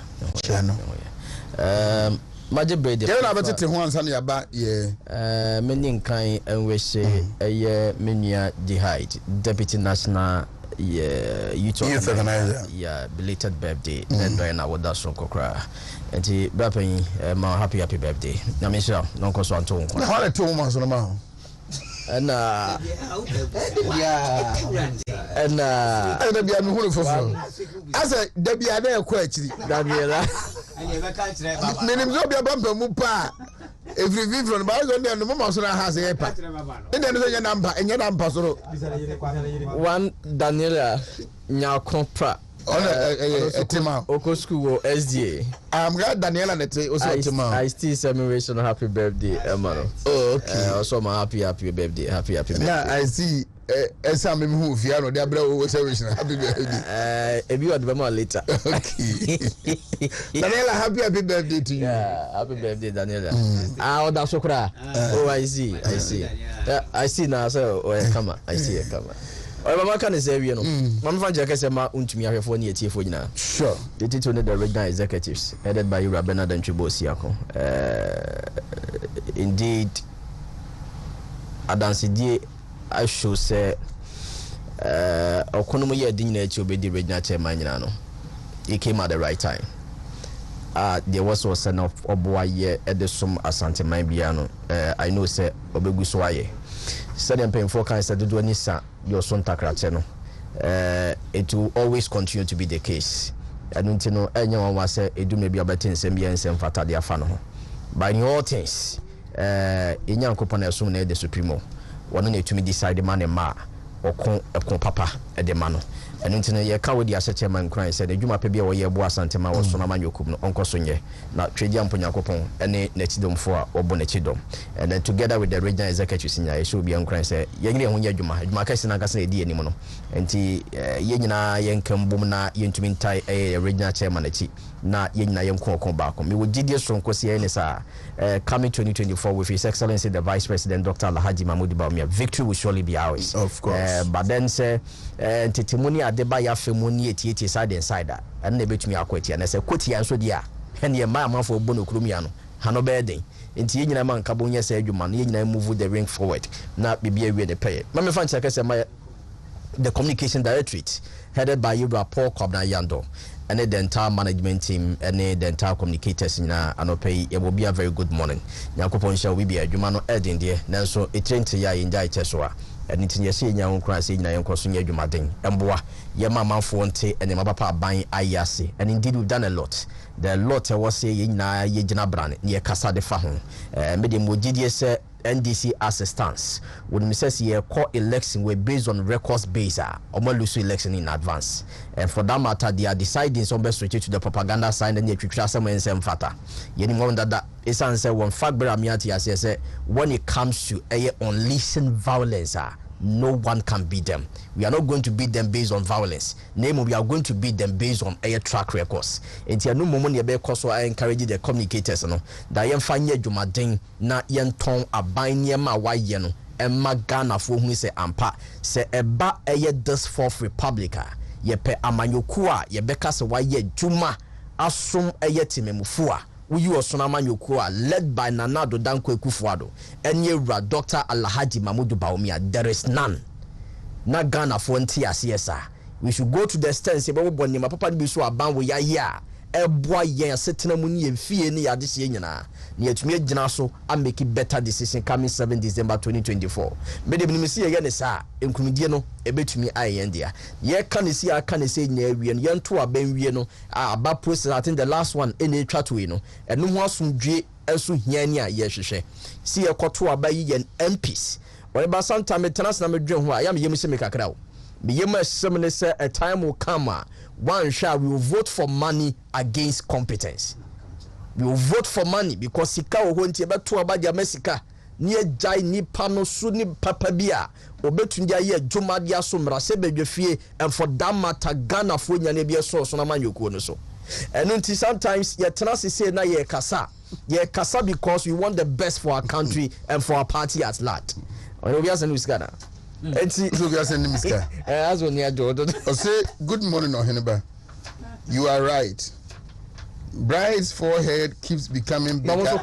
Major Brady. Get about it once on your back, yeah. Many kind and we say a year Minia Jihad, Deputy National Youth Organizer. Yeah, belated birthday. And then I would that's so cry. And he rapping my happy birthday. Namisha, non coswan to one. How are 2 months on a mouth? And be a whole for as a Debbie are there question. Daniela. Meaning no be a bumper mupa. If you live from the bars on there, the moment has a pack. And then there's a number and your number. One Daniela Nyakopra. A Tima Oko School SDA. I'm glad Daniela and Tima. I still celebration happy birthday, Emma. Oh, okay. Also, my happy birthday. Happy birthday. Now I see. Some who Fiano, they are happy birthday. If you are the more later. Okay. Daniela, happy birthday to you. Yeah, happy birthday, Daniela. Ah, that's so cry. Oh, I see. I see now. So, come on. I see. Come on. Mama can say, you know, Mama Jacka said, Ma, Wontumi are for near Tia for you now. Sure. The title of the regional executives, headed by Rabena and Chibosiako. Indeed, Adansi I should say, Okonomo ye dinner to be the regional chairman. He came at the right time. There was also an of Oboye at the Sum Asante Maibiano. I know, say, Obeguswaye. Studying paying for cancer to do any sa your son Takracheno. It will always continue to be the case. I don't know anyone was say it do maybe about 10 and some fatadia fano. By all things, in young company assume the supremo. wɔno na ɛtumi decide ma ne ma ɔko papa de ma no ɛno nti no yɛka wo de ahyɛ chairman nkran sɛ n'adwuma pa bi a wɔyɛ bo asantema wɔ so na manyokum no ɔnkɔ so nyɛ na twɛdi ampo nyankopɔn ɛne n'akyidomfo a wɔbɔ n'akyidom and then together with the regional executives nya yɛhyɛ obi nkran sɛ yɛnyere yɛn ho nyɛ adwuma kɛse na nkasa yɛdi anim no nti yɛn nyinaa yɛnka mbom na yɛntumi ntae ɛyɛ regional chairman akyi na yɛn nyinaa yɛnko ɔko baako me wɔ gyidie soronko sɛ yɛn ne saa coming 2024 with His Excellency the Vice President Dr. Alhaji Mahmoud Bawumia, victory will surely be ours. Of course. But then say testimony adeba ya femoni etieti side and side and nebetumi akweti and say kwoti ya so dia and ye ma amafo bono krumia no hano beden nti yenyina man kabo nya say adwuma no yenyina move the ring forward na bibia we the pay mama fan check say my the communication directorate headed by Ibra Paul Kwabna Yando and the entire management team and the entire communicators na anopay it will be a very good morning yakopon shall we be adwuma no edin there nanso e train to ya injai chesoa and it's yes nya nkra say nyina yenko so nya adwumaden emboa ye mamanfo nte ene mabapa aban ayase and indeed we've done a lot the lot was say nyina ye gina brane ye kasa de fa ho me de mogidie say NDC assistance when me says ye call election we based on records base or lose election in advance and for that matter they are deciding some best switch to the propaganda side and ye twitwa some and some fata ye ni wonder that is answer one fact bra miati as say when it comes to unleashing violence no one can beat them. We are not going to beat them based on violence. Name, we are going to beat them based on air track records. And no moment you be so I encourage the communicators no that yen fanye jumaden na yen ton aban yema wa yeno and magana for who say ampa say eba aye this fourth republica ye pe amanyokua ye beka se wa ye juma asum aye timemufua Uyu Osonama Yokua, led by Nanado Danko Kufuado, and Yera Dr. Alhaji Mahmoud Bawumia. There is none. Na Ghana for CSR. We should go to the stand say, Babu Boni, my papa be so about we are here. A boy, yeah, sitting among ye and fear near this year. Near to me, Janaso, and make it better decision coming 7 December 2024. Maybe we see again, sir, in Comediano, a bit to me, I India. Ye can see, I can say, near we and young to a ben, we know, about process, I think the last one in a tratuino, and no one soon J. Elsu Yania, yes, see a cotua by ye and MPs. Whatever sometime a tennis number dream who I am, you must make a crowd. Be similar say a time will come one shall we will vote for money against competence. We will vote for money because sika o honti ebe to abadia mesika ni jai ni pano su ni papa bia obetundia ye dwuma dia so mra se bedwefie and for that matter Ghana fo nya na bia so na manyokuo no so. And until sometimes ye tenase say na ye kasa because we want the best for our country and for our party at large. Obiasa no Ghana. So we are sending Mr. As on your door. I say good morning, Oheneba. You are right. Bride's forehead keeps becoming bigger. Bride's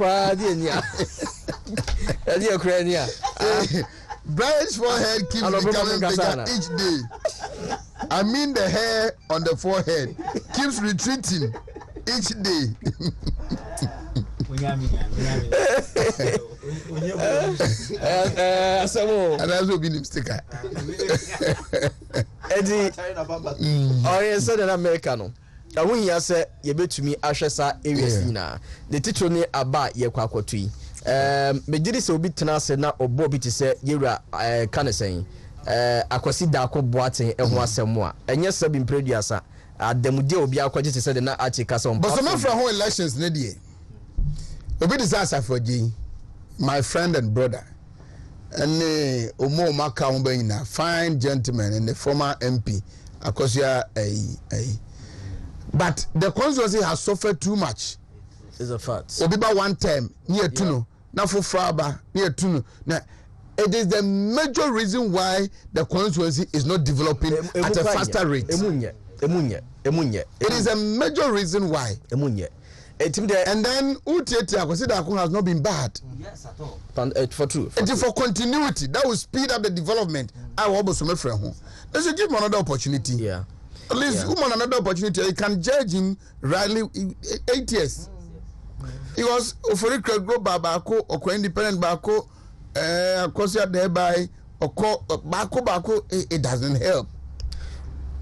forehead keeps becoming bigger each day. I mean the hair on the forehead keeps retreating each day. And that's what been sticker. Eddie, I said an Americano. I won't hear say you bet to me Ashesa Aresina. The teacher near about ye quackotry. Me did this obi tenase na or Bobby to say Yera can saying. I could see Dako Boating and was some more. And yes, I've been pretty as at the Mudio be quite just said na Archicas. But some from whole elections, Neddy. Obi disaster for G, my friend and brother, and Omo Maka Umbeina, fine gentleman and the former MP, Akosia but the constituency has suffered too much. It's a fact. Obiba one time near Tuno, now for Fraba near Tuno. Now, it is the major reason why the constituency is not developing at a faster rate. It is a major reason why. And then Utete has not been bad. Yes, at all. For true. It is for continuity that will speed up the development. I will also make friend home. They should give him another opportunity. Yeah. At least another opportunity. You can judge him rightly 8 years. He was for go Babako or independent Bako, Kosia thereby or Bako. It doesn't help.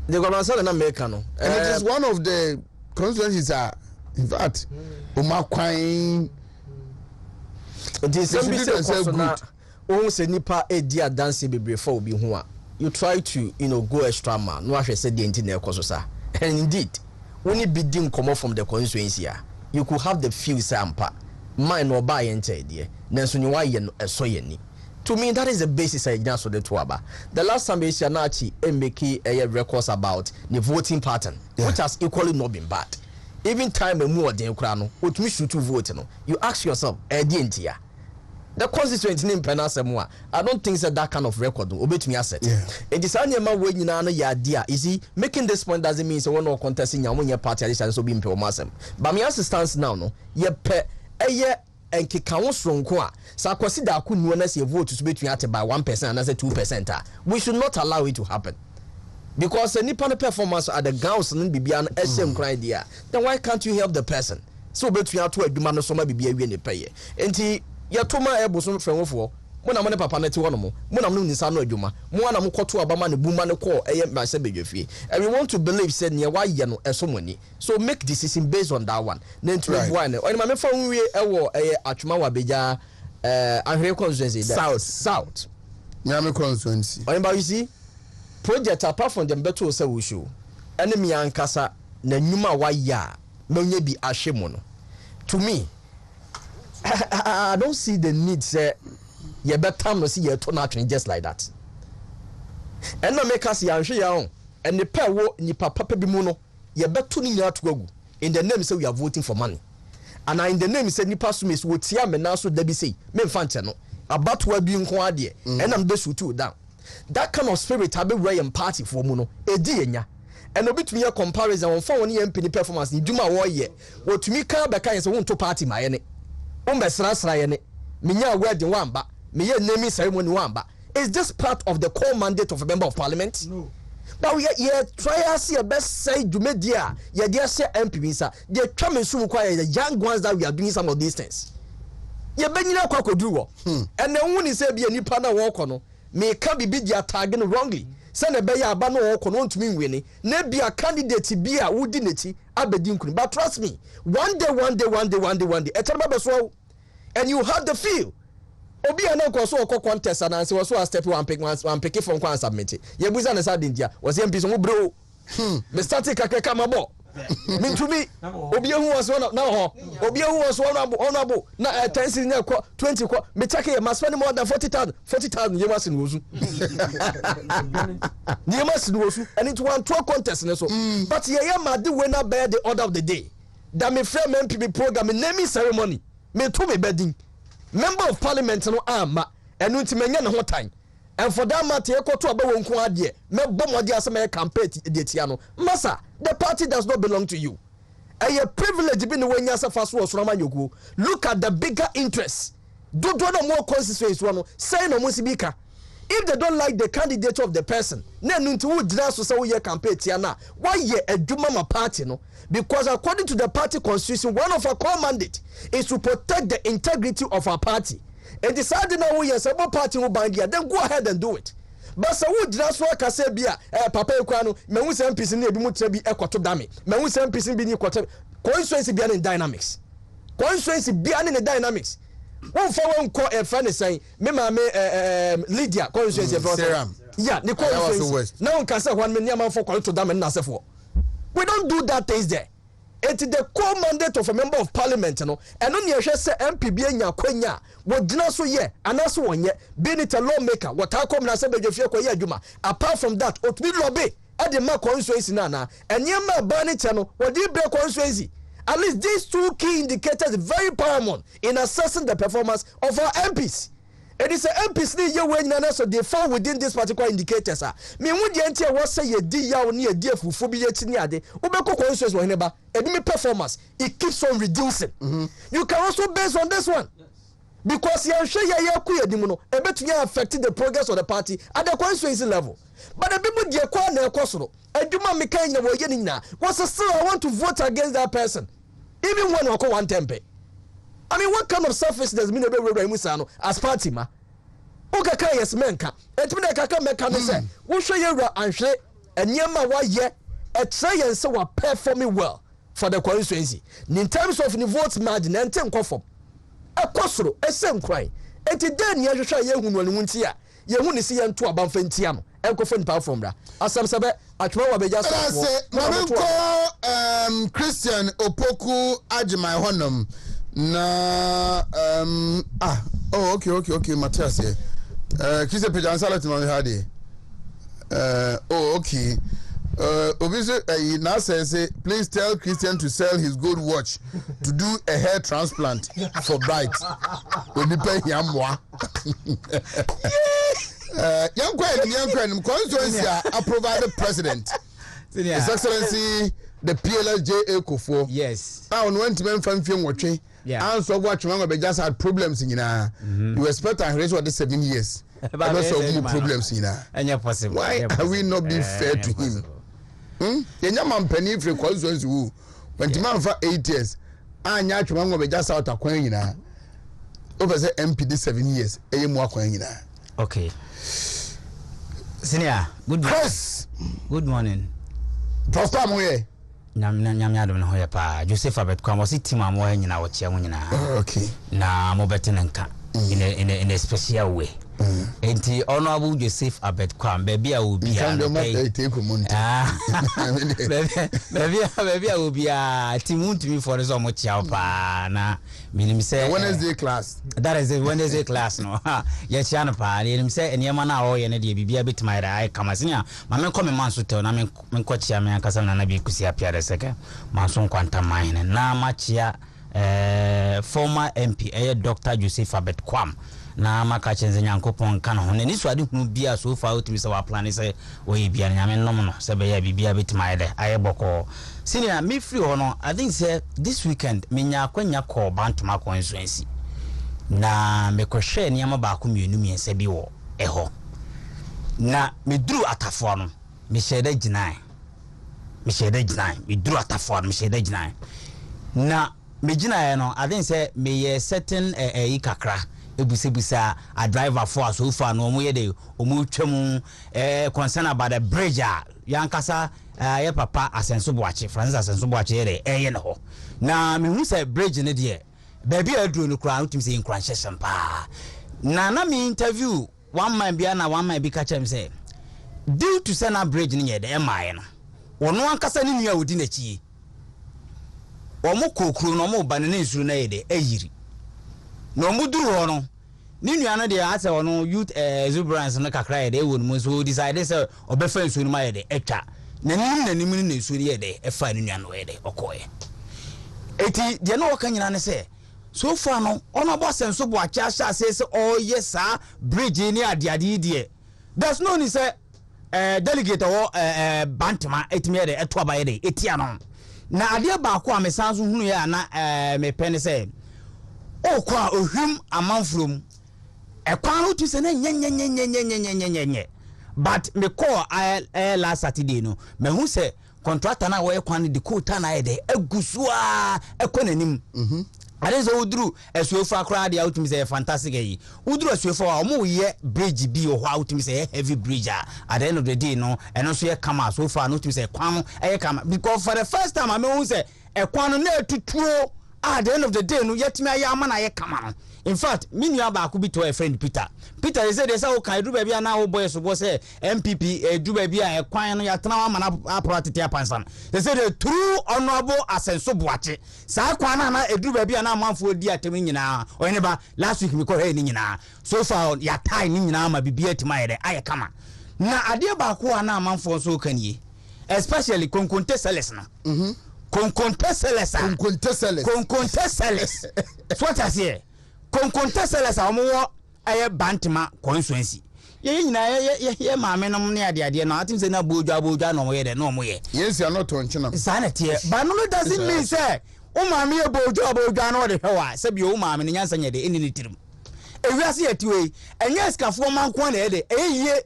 They're gonna sell an Americano. And it is one of the constituencies are. In fact, Oma Quine. It is ohun se nipa edi adanse bebre for obi ho a you try to go extra man no ahwe se de enti na ekoso sa and indeed when you be dim come from the constituency you could have the feel sampa mine no buy enter there nanso ni wa ye no eso ye ni. To me, that is the basis I just the Tuaba. The last time Nachi make records about the voting pattern, which has equally not been bad. Even time more than Ukrano, which we should to vote. You ask yourself, the constituent name Penasemwa. I don't think that kind of record will be asset. It is only my way you know your idea. Is he making this point doesn't mean so one or contesting your party and so being Pemasem. But my stance now, no, ye pe and kikawo sonko a sa kwasi da akunu na se vote to between at by 1% and as a 2%. We should not allow it to happen. Because any nipa performance at the grounds and bibia na same cry there. Then why can't you help the person? So between to aduma no so ma bibia wie ne peye. Enti ya toma eboso fenwofo mo na mo ne papa na ti wono mo na mo nisa no adwuma mo na mo kwoto abama ne buma ne call ma se bedwefie. And we want to believe said near why ye no esomoni. So make decision based on that one. Then to one on ma me fa nwie ewo atwuma wa beja ahwe constituency south nyame constituency. On you see project apart from them better say we show enemy ankasa na nyuma wa ya menye bi ahwe no. To me I don't see the need say you better no see you turn out just like that. And no make us yanhwe ya on and the pair wo ni papa bi mu no you better ni nya to agu in the name say we are voting for money. And in the name say nipa so mes wo tia me na so da bi say me mfa nche no about wa bi nko ade and am be shoot down. That kind of spirit have be party for mu no edi enya. And obitumi ya comparison on for one MP performance ni duma wo ye wo tumi ka be kan say won to party ma ye ne umbesra ye ne minya wedding wamba me ye naming ceremony wamba. Is this part of the core mandate of a member of parliament? No. But we try to see a best say do media ye dear say MP sir they come and soon require the young ones that we are doing some of these things. Ye benyina kwa kodu and then when he say be nipa na wo kono me can be dia tagging wrongly. Send a beya aba no wo kono ntumi nweni na bia candidate bia wudi neti abedi nkunu. But trust me, one day etema be so and you have the feel obi ana ko so okọ contest and say was so a step one pick from kwan submit ye buza na sadin dia was MP so bro me start kakeka mabo me to me obi hu was one na ho obi hu was honorable na 10 season na 20 ko me check ye must spend more than 40,000 ye must nuzu ye must nuzu and it one two contest so but ye mad winner bear the order of the day that me frame MPP program naming ceremony me to me bedding member of parliament no ama enu ntimenya ne ho tan and for that matter ekoto abawo nko ade me bomode asema campaign de tia no massa the party does not belong to you a privilege bi ne wanya safa so osoro manyogu. Look at the bigger interest do no more constituency no say no musibika. If they don't like the candidate of the person na enu nti wo dira so say wo ye campaign tia na why ye adwuma ma party no. Because according to the party constitution, one of our core mandate is to protect the integrity of our party. And deciding now we yes about party will bind here, then go ahead and do it. But so would just work as a beer, Papa Equano, Memus MPs in the Bimutrabi Equato Dami, Memus MPs in Bini Quater, constituency beyond in dynamics. Constituency beyond in the dynamics. One for one call a friend is saying, Mema Lydia, constituency of yeah, the constituency. Now can say 1 million for Quato Dam and Nasafo. We don't do that things there. It is the core mandate of a member of parliament, and only a say MPB nya kwenya what dina so ye and also one ye being it a lawmaker what I come na say be juma. Apart from that otmi lobby at the ma constituency nana and ye ma bani channel what do break constituency. At least these two key indicators very paramount in assessing the performance of our MPs. It is a MPs ni ye when nana so they fall within this particular indicators. Me would the entire was say ye di ya ni a dear for be yet ni ade. Ubeko consensus when neba. Edimi performance it keeps on reducing. You can also base on this one. Because you share ya kuya dimuno, a bit you affecting the progress of the party at the constituency level. But the people dear kwa na kosoro. Eduma mekanya wo yenina. What's still I want to vote against that person. Even when I call one tempe. I mean, what kind of surface does mean Musano as party ma? Okaka yes menka. Et me kaka meka no say, wo hwe ye and hwe enyema wa ye a try and so are performing well for the constituency. In terms of the vote margin and 10 conform. A kosoro, a same cry. eti den ye hwehwe ye hu no ne hunti a ye hu ne si ye nto aban fantia no enko ni platform bra asam sabe atwa wa beja so Christian Opoku Ajimai honum na okay Matthias here kise peja salat no hade okay obviously now say please tell Christian to sell his gold watch to do a hair transplant for bright oni pay yamwa young queen constituency I provided president His Excellency the PLSJ Ekofo. Yes. I went to Memphis watching. Yeah. And so what you just had problems in you expect I raise what the 7 years. But also more problems in and you're possible. Why are we not being fair to him? The man penny for constituency who when the man for 8 years and you just out a coin over the MPD 7 years. Okay. Senior, good morning. Prosper moye. Nyam ya do no hoye pa. Joseph Abetkwa mo sitima mo ha nyina wo chia mo nyina. Okay. Na mo bete nka in a special way. Enti honorable Joseph Abetkwa baby a obi a no pay. Baby a obi a timuntumi for so mo chia pa na minim say Wednesday class. That is the Wednesday class no. Ya chia no pa minim say enema na wo ye ne de bibia betima ida ai kamasenia ma men come man so tel na men ko chia me akasa na bi kusi apia de seke man so kwanta man na ma chia former MP Dr. Joseph Abetkwa na maka chenze nyankopon kan ho ne so ade hunu bia so fa otimi se wa plan se wo ye bia nyame nom no se be ya bibia betima ide aye boko senior me free ho no I think say this weekend me nya kwanya ko bantuma constituency na me ko hwe ne am ba ko mienu miensa bi wo eho na me duru atafo no me sheda ginai me duru atafo no me sheda ginai na me ginai no I think say me ye certain ikakra ebusebusa a driver for so far no omo ye de omo twam concern about the bridge yankasa ye papa Asenso Boache Francis Asenso Boache ye de ne ho na me hu say bridge ne de baby aduro no kra utim say nkranhyesem pa na me interview one man bia na one man bi ka chem say due to sena bridge ne ye de emaye no ono ankasa ne nua odi na chi omo kokuru no omo ba ne nsuru na ye de ayiri no muduru ho no ni nua no de ase ho no youth exuberance no kakra ye de won mu so decide say obefa nsuru ma ye de etwa nanim ni nsuru ye de efa ni nua no ye de okoye eti de no woka nyina ne say so far no ono bo Asenso Boache asha say oh yes bridge ni ade die there's no ni say delegate wo bantama etimi ye de eto aba ye de etia no na ade ba ko amesan so hunu ya na me pene say o kwa ohim amanfrom ekwan no tu se na nye but me call last Saturday no me hu se contractor na wo ekwan de quota na de agusua ekonanim ade so uduru esuofu akra de outumi se fantastic yi uduru esuofu a omo ye bridge bi o ho outumi se heavy bridge at the end of the day no eno so ye kama so far no outumi se kwan e kama because for the first time I me hu se ekwan no na etutuo at the end of the day no yetimi ayama na ye kama no in fact minua ba ko bi to a friend Peter he said say o kan do ba bia na wo boy so bo say MPP do ba bia e kwan no ya tena wa mana apratete apansan they said the true honorable Asenso Boache sa kwan na edu ba bia na amanfo di atem nyina o ne ba last week me ko he ni nyina so far ya tie ni nyina ma bibia tima ye de aye kama na ade ba ko na amanfo so kan yi especially konkonte seles na konkonte seles what I say konkonte seles a mo aye bantama constituency ye nyina ye maame nom ne ade na atim se na bojwa no mo ye de no mo ye yes you are not on china sanete but no doesn't mean say o maame ye bojwa no de hwa se bi o maame ne nyansa nya de eni ne tirim ewiase yetiwe enye skafo manko na ye de eyie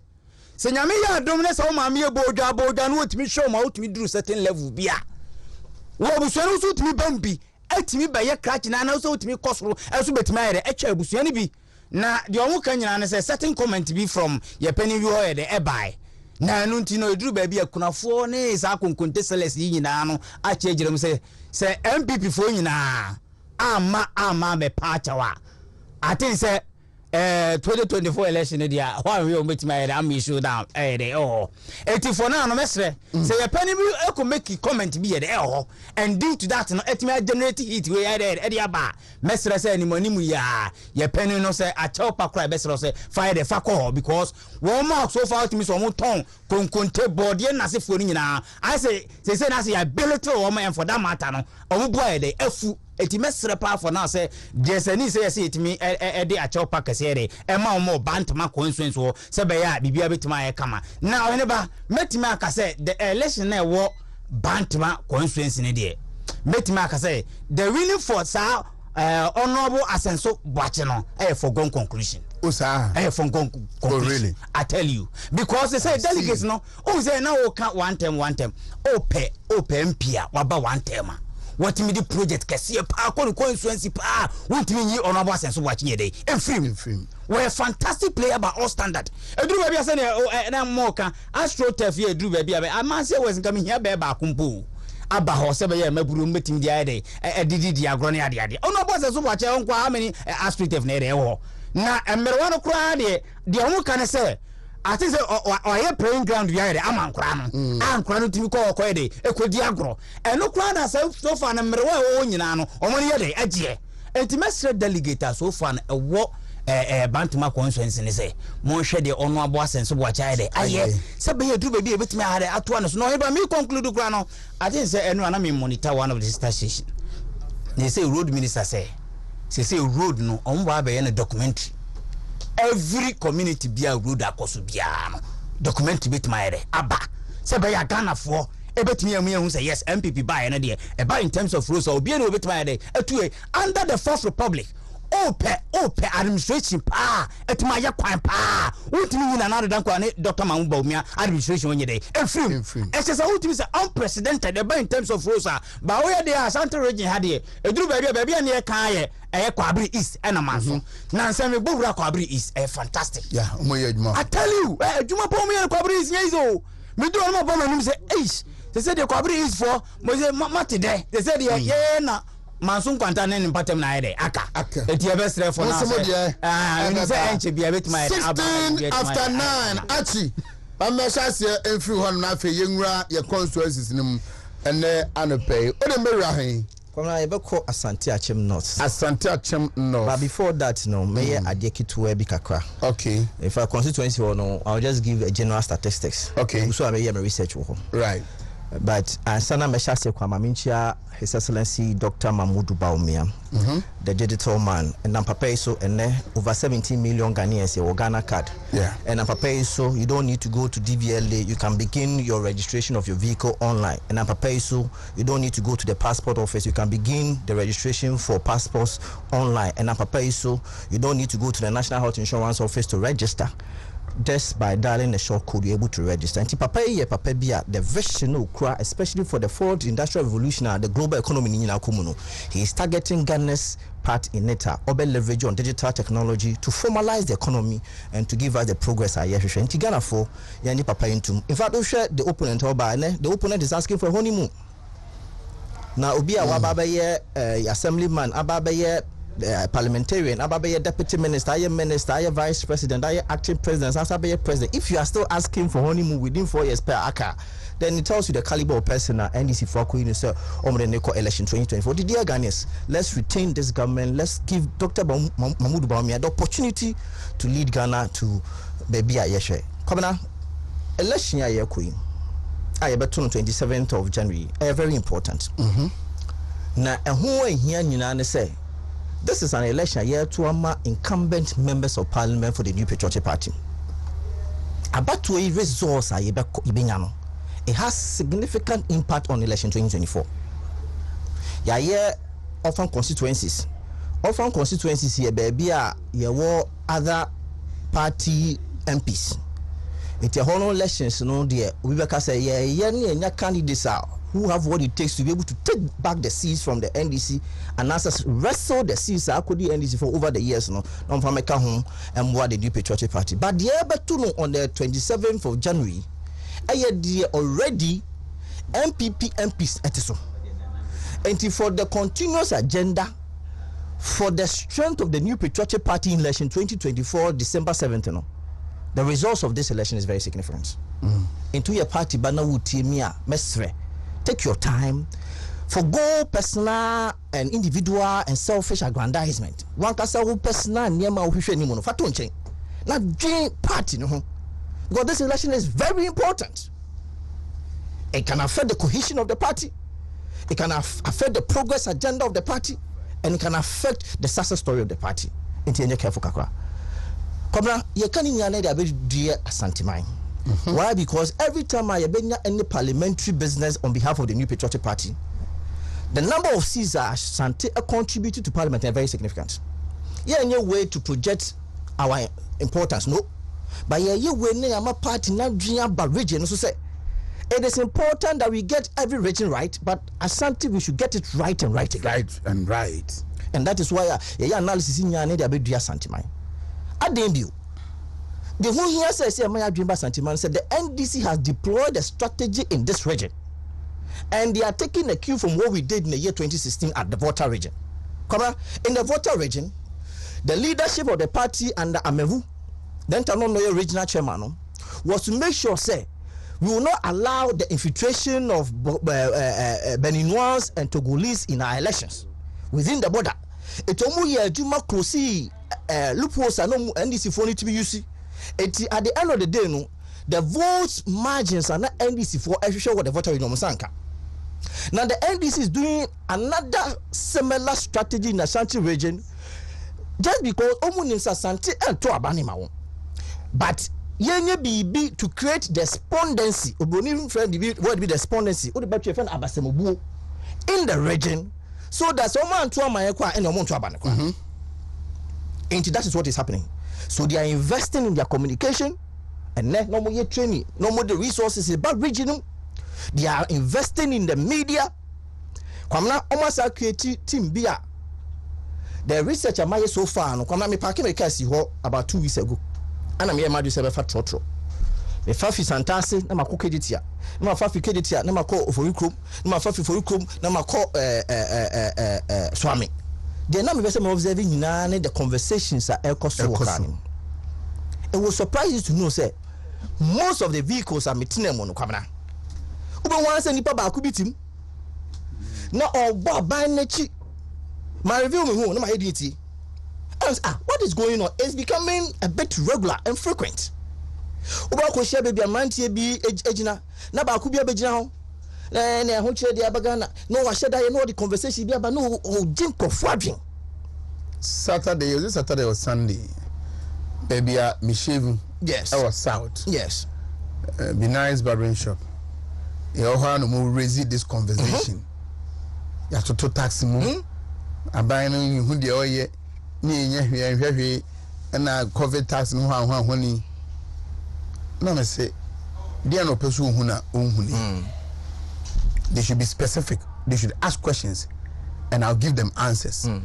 se nyame ya adom ne se o maame ye bojwa no otimi show ma otimi duru certain level bia wo busua so otimi bambi atimi ba ye crash na so otimi kosoro eso betimi ayere etwa busua ne bi na de omo kan nyina ne say certain comment be from ye penny bi ho ye de ebai na anu nti no eduru ba bi akunafo ne sa konkonte seles yi nyina no a che giram say MPP fo nyina ama me pa chawa ati say 2024 election dia why we meet my am issue down for now no mesre say your penny be make comment be and due to that no etimi generate heat we e aba mesre say animani mu ya your penny no say a chopa cry mesre say fire the fuck because one mark so far to me so mo ton konkonte board ye na se fo ni nyina I say na say ability o man for that matter no o boy dey afu eti mesre pa for now say there's any say etimi e dey a chopa kase dey e ma mo bantama constituency so say be ya bibia betima e kama now aneba metima aka say the election na wo bantama constituency ne dey metima aka say the winning for sa honorable Asenso Boache no foregone conclusion. Osa. Foregone conclusion. Oh, really? I tell you. Because they say delegates no. Oh, say now we count one term. Ope MPA waba one term. What me the project kesi pa ko constituency pa. Want me yi honorable Asenso Boache nye dey. Enfrim. We're a fantastic player by all standard. Edru baby say na mo kan Astro Turf here edru baby I man say was coming here be ba kumpo. Aba ho se be ye maburu metim dia dey edidi dia grone ade ono boss so boache onko how many aspirative na dey ho na emerewa no kura de omo kan se ati se o playing ground dia dey amankura no ankura no timi ko dey ekodi agro eno kura na so far na emerewa o nyina no omo ne dey agye entimasre delegate so far na ewo bantuma constituency ne say mo hwe de ono abo Asenso Boache de aye se be yedu be bi betimi ade ato no so no eba me conclude kura no I think say enu ana me monitor one of the station they say road minister say road no omba be na documentary every community bia road akoso bia no documentary betimi ade aba se be ya Ghana for ebetimi amu say yes MPP buy na de eba in terms of roads obi na obetimi ade atue under the Fourth Republic ope administration pa etima ya kwan pa utimi nyina na dan kwa ne Dr. Mamu Baumia administration onye dey efrim say utimi say unprecedented in terms of roads ba we dey Asante region ha dey eduru baby na e kan ye Kwabri East na manso na nsem me bowura Kwabri East fantastic yeah omoye adwuma I tell you adwuma pa omoye Kwabri East yezo me do no pa manim say they say the Kwabri East for mo say mate dey they say ye na Mansun kwanta ne mpatem na ede aka eti ebesre for now you say enche bia betima 16 after 9 achi amesha se enfiri ho na afa yenwura ye constituencies nim ene anope o de mewura hen Kwamna yebeko Asante Achem North. But before that, no, Mayor Adekitu Ebi Kakra. Okay. If I constituency or no, I'll just give a general statistics. Okay. So I may my research. Right. But Sana Mesha Sekwamincha, His Excellency Dr. Mamudu Baumia, the digital man, and Papa so and over 17 million Ghanaians your Ghana card. Yeah. And Papa so you don't need to go to DVLA, you can begin your registration of your vehicle online. And Papa so you don't need to go to the passport office, you can begin the registration for passports online. And Papa so you don't need to go to the National Health Insurance Office to register. Just by dialing the short code, you're able to register. And Papa Bia, the vision of Kra, especially for the fourth industrial revolution and the global economy in Akumuno, he is targeting Ghana's part in it, over leverage on digital technology to formalize the economy and to give us the progress. I hear and Ghana for Yani Papa into. In fact, the opponent the opponent is asking for honeymoon. Now, Obia Wabaye, assemblyman, Ababaye. Parliamentarian, Ababaye deputy minister, vice president, acting president, Asabaye president. If you are still asking for honeymoon within 4 years per ACA, then it tells you the caliber of person NDC for Omreneko election 2024. The dear Ghanaians, let's retain this government. Let's give Dr. Mamudu Baumia the opportunity to lead Ghana to Baby Ayeshe. Komana, election ya Queen. I bet on 27th of January. Very important. Na who here you say. This is an election year to incumbent members of parliament for the New Patriotic Party. About to a resource, it has significant impact on election 2024. Yeah, often constituencies here, baby, other party MPs. It's a whole elections, dear. We say, candidates who have what it takes to be able to take back the seats from the NDC and wrestle the seats I could do NDC for over the years, from home and what the New Patriotic Party. But the year on the 27th of January, already MPP MPs etiso. And for the continuous agenda for the strength of the new patriotic party in election 2024 December 7th, the results of this election is very significant. Into your party banner would mesre. Take your time. Forgo personal and individual and selfish aggrandizement. One kasa who personal nyema who share ni mono fatonche. Now join party no. Because this election is very important. It can affect the cohesion of the party. It can affect the progress agenda of the party, and it can affect the success story of the party. Into any careful kakra. Kobra, you can't even know that dear Asantimai. Why? Because every time I bring any parliamentary business on behalf of the New Patriotic Party, the number of seats that Asante contributed to Parliament are very significant. Yeah, any way to project our importance, no. But yeah, you when a party not dream about region, so say it is important that we get every region right, but Asante we should get it right and right again. Right and right. And that is why analysis in your need a bit dear Santimai. I debut. The who here says my dream by Santiman said the NDC has deployed a strategy in this region. And they are taking a cue from what we did in the year 2016 at the Volta region. In the Volta region, the leadership of the party under Amevu, then Tanonoye regional chairman, was to make sure, say, we will not allow the infiltration of Beninois and Togolese in our elections within the border. It's almost Juma Krosi loopholes and NDC for it to be used. At the end of the day, no, the vote margins are not NDC for every show what the voter in Omosanka. Now the NDC is doing another similar strategy in the Ashanti region, just because Omunim Asante and to Abanima. But yenye be to create despondency. Oboni friend what be despondency? What about your friend Abasemobu in the region, so that someone to Amayekwa and Omonto Abanekwa. And that is what is happening. So they are investing in their communication and no more training, no more the resources about regional. They are investing in the media. Kwamna almost a creative team bia. The research I made so far, no kwamna me parking me car about 2 weeks ago. And I'm here madu sebe fa trotro. Me fafi santase na makoke ditia. Na mafafi keditia na mako oforikrom, na mafafi forikrom na mako swami. The name of observing the conversations are It will surprise you to know, say, most of the vehicles are meeting them on camera. Uber wants any papa could beat him. Not all Bob by nature. My review me home, my idiot. What is going on? It's becoming a bit regular and frequent. Uber could share baby a man to be ejina. Naba could be a bejao. No, I said I know the conversation be about no drink of fudging. Saturday, was it Saturday or Sunday? Baby, me shaving. Yes. I was south. Yes. Be nice barbering shop. You all no more raise this conversation. You have to tax me. I buy no you who the oil ye and I cover tax no how honey. No, I say, dear no person who na unhuni. They should be specific. They should ask questions, and I'll give them answers. Now,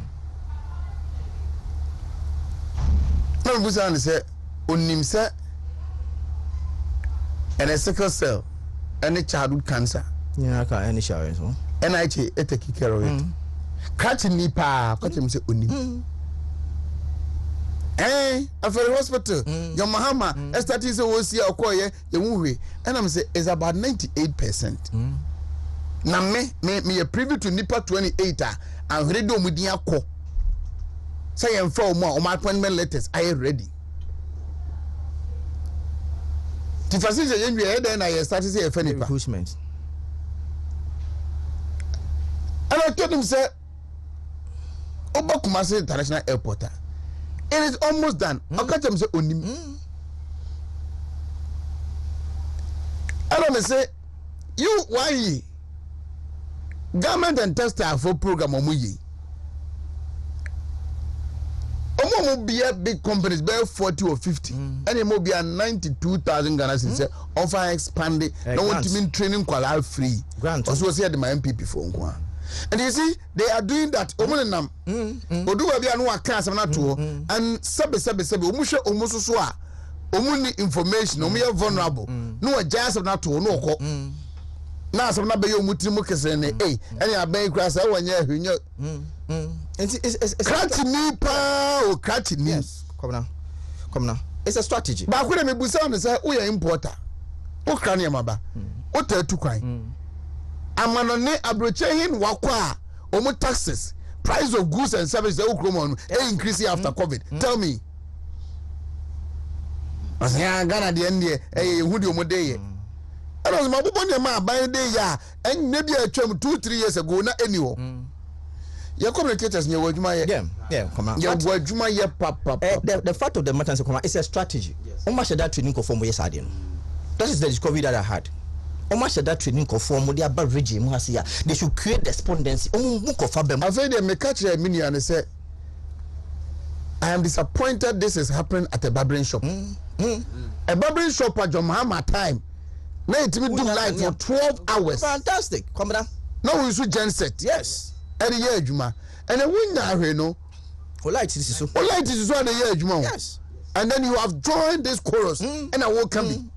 we say, "Unimse, and a sickle cell, and a childhood cancer." Yeah, I can't any showers. And I take care of it. Catching me, pa, catch him say, "Unim." After the hospital, your Mahama, estatis was here, or quiet, the movie, and I'm say it's about 98%. Na me a privy to nipa 28 and ready do mudia ko say em for more my appointment letters I ready the facility you then I start to say a funny recruitment and I told him say Oba Kumasi International Airport it is almost done I catch him say onim I don't say you why government and tester for program omuyi omo be big companies be 40 or 50 and it mo be 92,000 Ghana cedis offer expanding no want to mean training kwala free grant also say the my MPP for nko and you see they are doing that omo nam oduwa bia no aka asem na to and sebe omo hwe omo so a omo ni information omo ye vulnerable no agya asem na to no okọ na asem na be yo mutiri mu kese ne any aban kura say wanya ahunyo It's Kratini o kratini. Yes, come now. It's a strategy. Ba ko me busa on say we importer. O krania maba. O tatu kwan. Amanone abroche hin wakwa omo taxes, price of goods and services e ukromo increase after COVID. Tell me. Asya Ghana de ende hudi omo dey. And as my bobo ma ban dey ya en maybe atwam 2-3 years ago na anywo. Your communicators near Wajuma. Yeah, come on. Your Wajuma, papa. The fact of the matter is, it's a strategy. How much of that training conform with Sadian? That is the discovery that I had. How much of that training conform with the above regime? They should create despondency. I've heard them catch a mini and say, I am disappointed this is happening at a barbering shop. A barbering shop at your Mahama time. Now it will do live for 12 hours. Fantastic. Come down. Now we should genset. Yes. Every year, Juma. And then we know. Light is so. Light is one a year, Juma. Yes. And then you have joined this chorus, and I will come.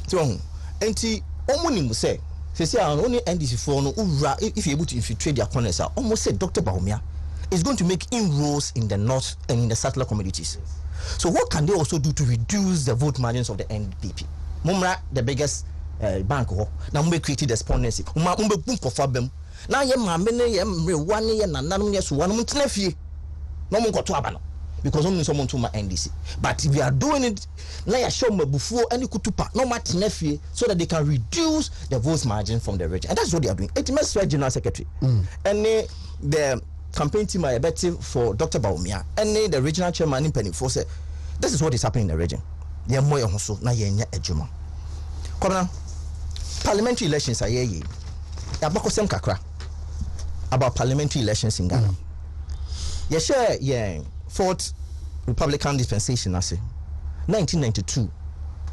So, enti omuni say, say only NDC for no if you're able to infiltrate their corners, almost said Dr. Baumia is going to make inroads in the north and in the settler communities. So, what can they also do to reduce the vote margins of the NDP? Mumra, the biggest bank, now we created despondency. Umbe boom for Fabem. Now ye mamene ye one year and none years one month nephew. No one got to abano because only someone to my NDC. But if we are doing it, now you show me before any kutupa, no much nephew, so that they can reduce the vote margin from the region. And that's what they are doing. It must be General Secretary. And the campaign team are effective for Dr. Baumia. And the regional chairman in Pennyford said, this is what is happening in the region. Ye more also na ye nya ejuma. Come now. Parliamentary elections are ye. Abakosem kakra about parliamentary elections in Ghana. You share fourth Republican dispensation as 1992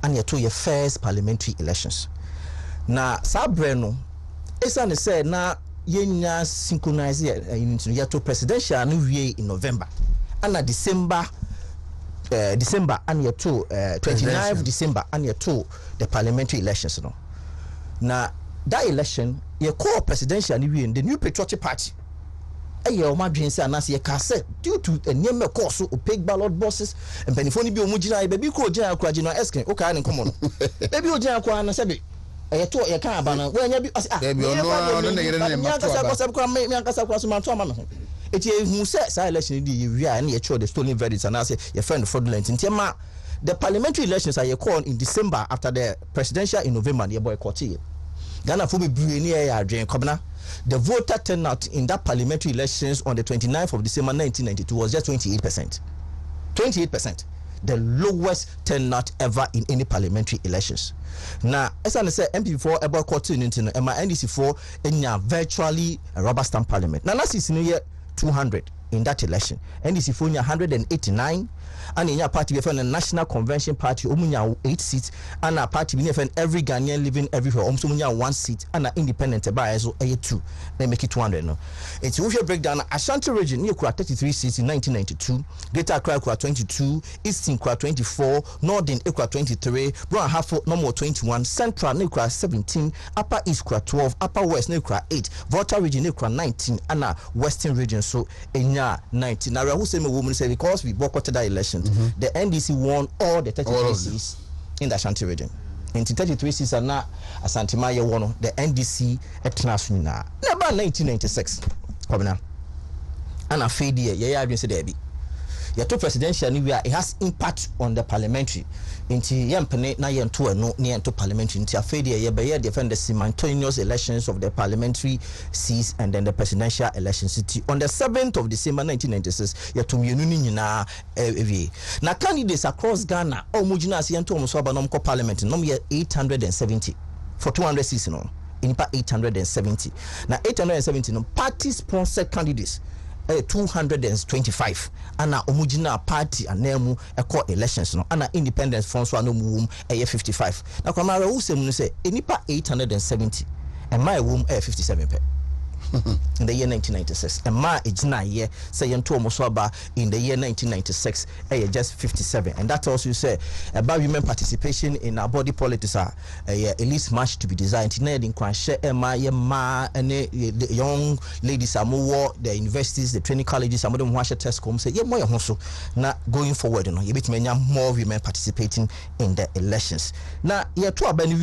and you to your first parliamentary elections. Na Sabreno Esan said na yenya synchronize you to presidential in November and December and you to 29th December and you to the parliamentary elections no. Na that election your core presidential the new patriotic party your madrin say anase your cassette due to a name course opaque ballot boxes and penifoni bi omugina baby ko gina kwa gina esken o ka na nkomo no baby o gina kwa na sebe to your can abana when you be baby no na yere na me akasa kwa so man to ama me ho eti hu say sa election di we and you the stolen verdicts and say your friend fraudulent ntiema the parliamentary elections are called in December after the presidential in November your boycott here Ghana for be the voter turnout in that parliamentary elections on the 29th of December 1992 was just 28%. 28%. The lowest turnout ever in any parliamentary elections. Now, as I said, MP4 boycott in NDC4 in virtually a rubber stamp parliament. Now, that's in year 200 in that election. NDC4 in 189. And in your party, we have a National Convention Party, 8 seats, and a party, we have every Ghanaian living everywhere, almost 1 seat, and an independent by so 2. They make it 200. No, it's if you break down Ashanti region, you 33 seats in 1992, Greater Accra 22, Eastern 24, Northern 23, Brown Half no more 21, Central 17, Upper East 12, Upper West 8, Volta region 19, and Western region so in 19. Now, who say me woman say because we boycotted that election. The NDC won all the 33 seats in the Ashanti region. In 33 seats are now Asante Maya won the NDC international. Never 1996. Come now. And a fade year, yeah, been said there be. Your two presidential anywhere it has impact on the parliamentary. Into Yampene na yentu no near to parliamentary into a fade year by defend the simultaneous elections of the parliamentary seats and then the presidential elections. On the 7th of December 1996, you to me na now candidates across Ghana or Mujina Siento Musabanomco Parliament, no 870 for 200 seats no. In 870. Now 870 no party sponsored candidates. 225 and omugina party and nemu eco elections no and independent from so no mum 55 na kwamara who say enipa 870 and my womb 57 pe in the year 1996. And ma ejina ye say yento omosoaba in the year 1996 just 57. And that also say about women participation in our body politics at least much to be designed. In share ma and the young ladies are more the universities, the training colleges, some of them wash test come say yeah more also now going forward, you know, you bit more women participating in the elections. Now yeah to abani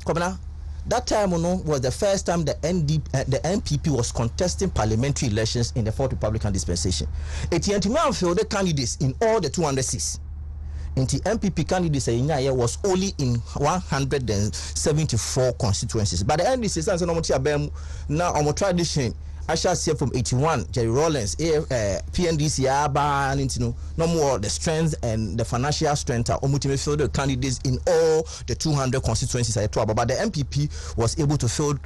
come now. That time was the first time the NPP was contesting parliamentary elections in the Fourth Republican dispensation. Etiantima filled the candidates in all the 200 seats. The NPP candidates was only in 174 constituencies. But the NDC now on tradition. I shall say from 81, Jerry Rawlings, PNDC, no more the strength and the financial strength are ultimately fill the candidates in all the 200 constituencies. But the MPP was able to fill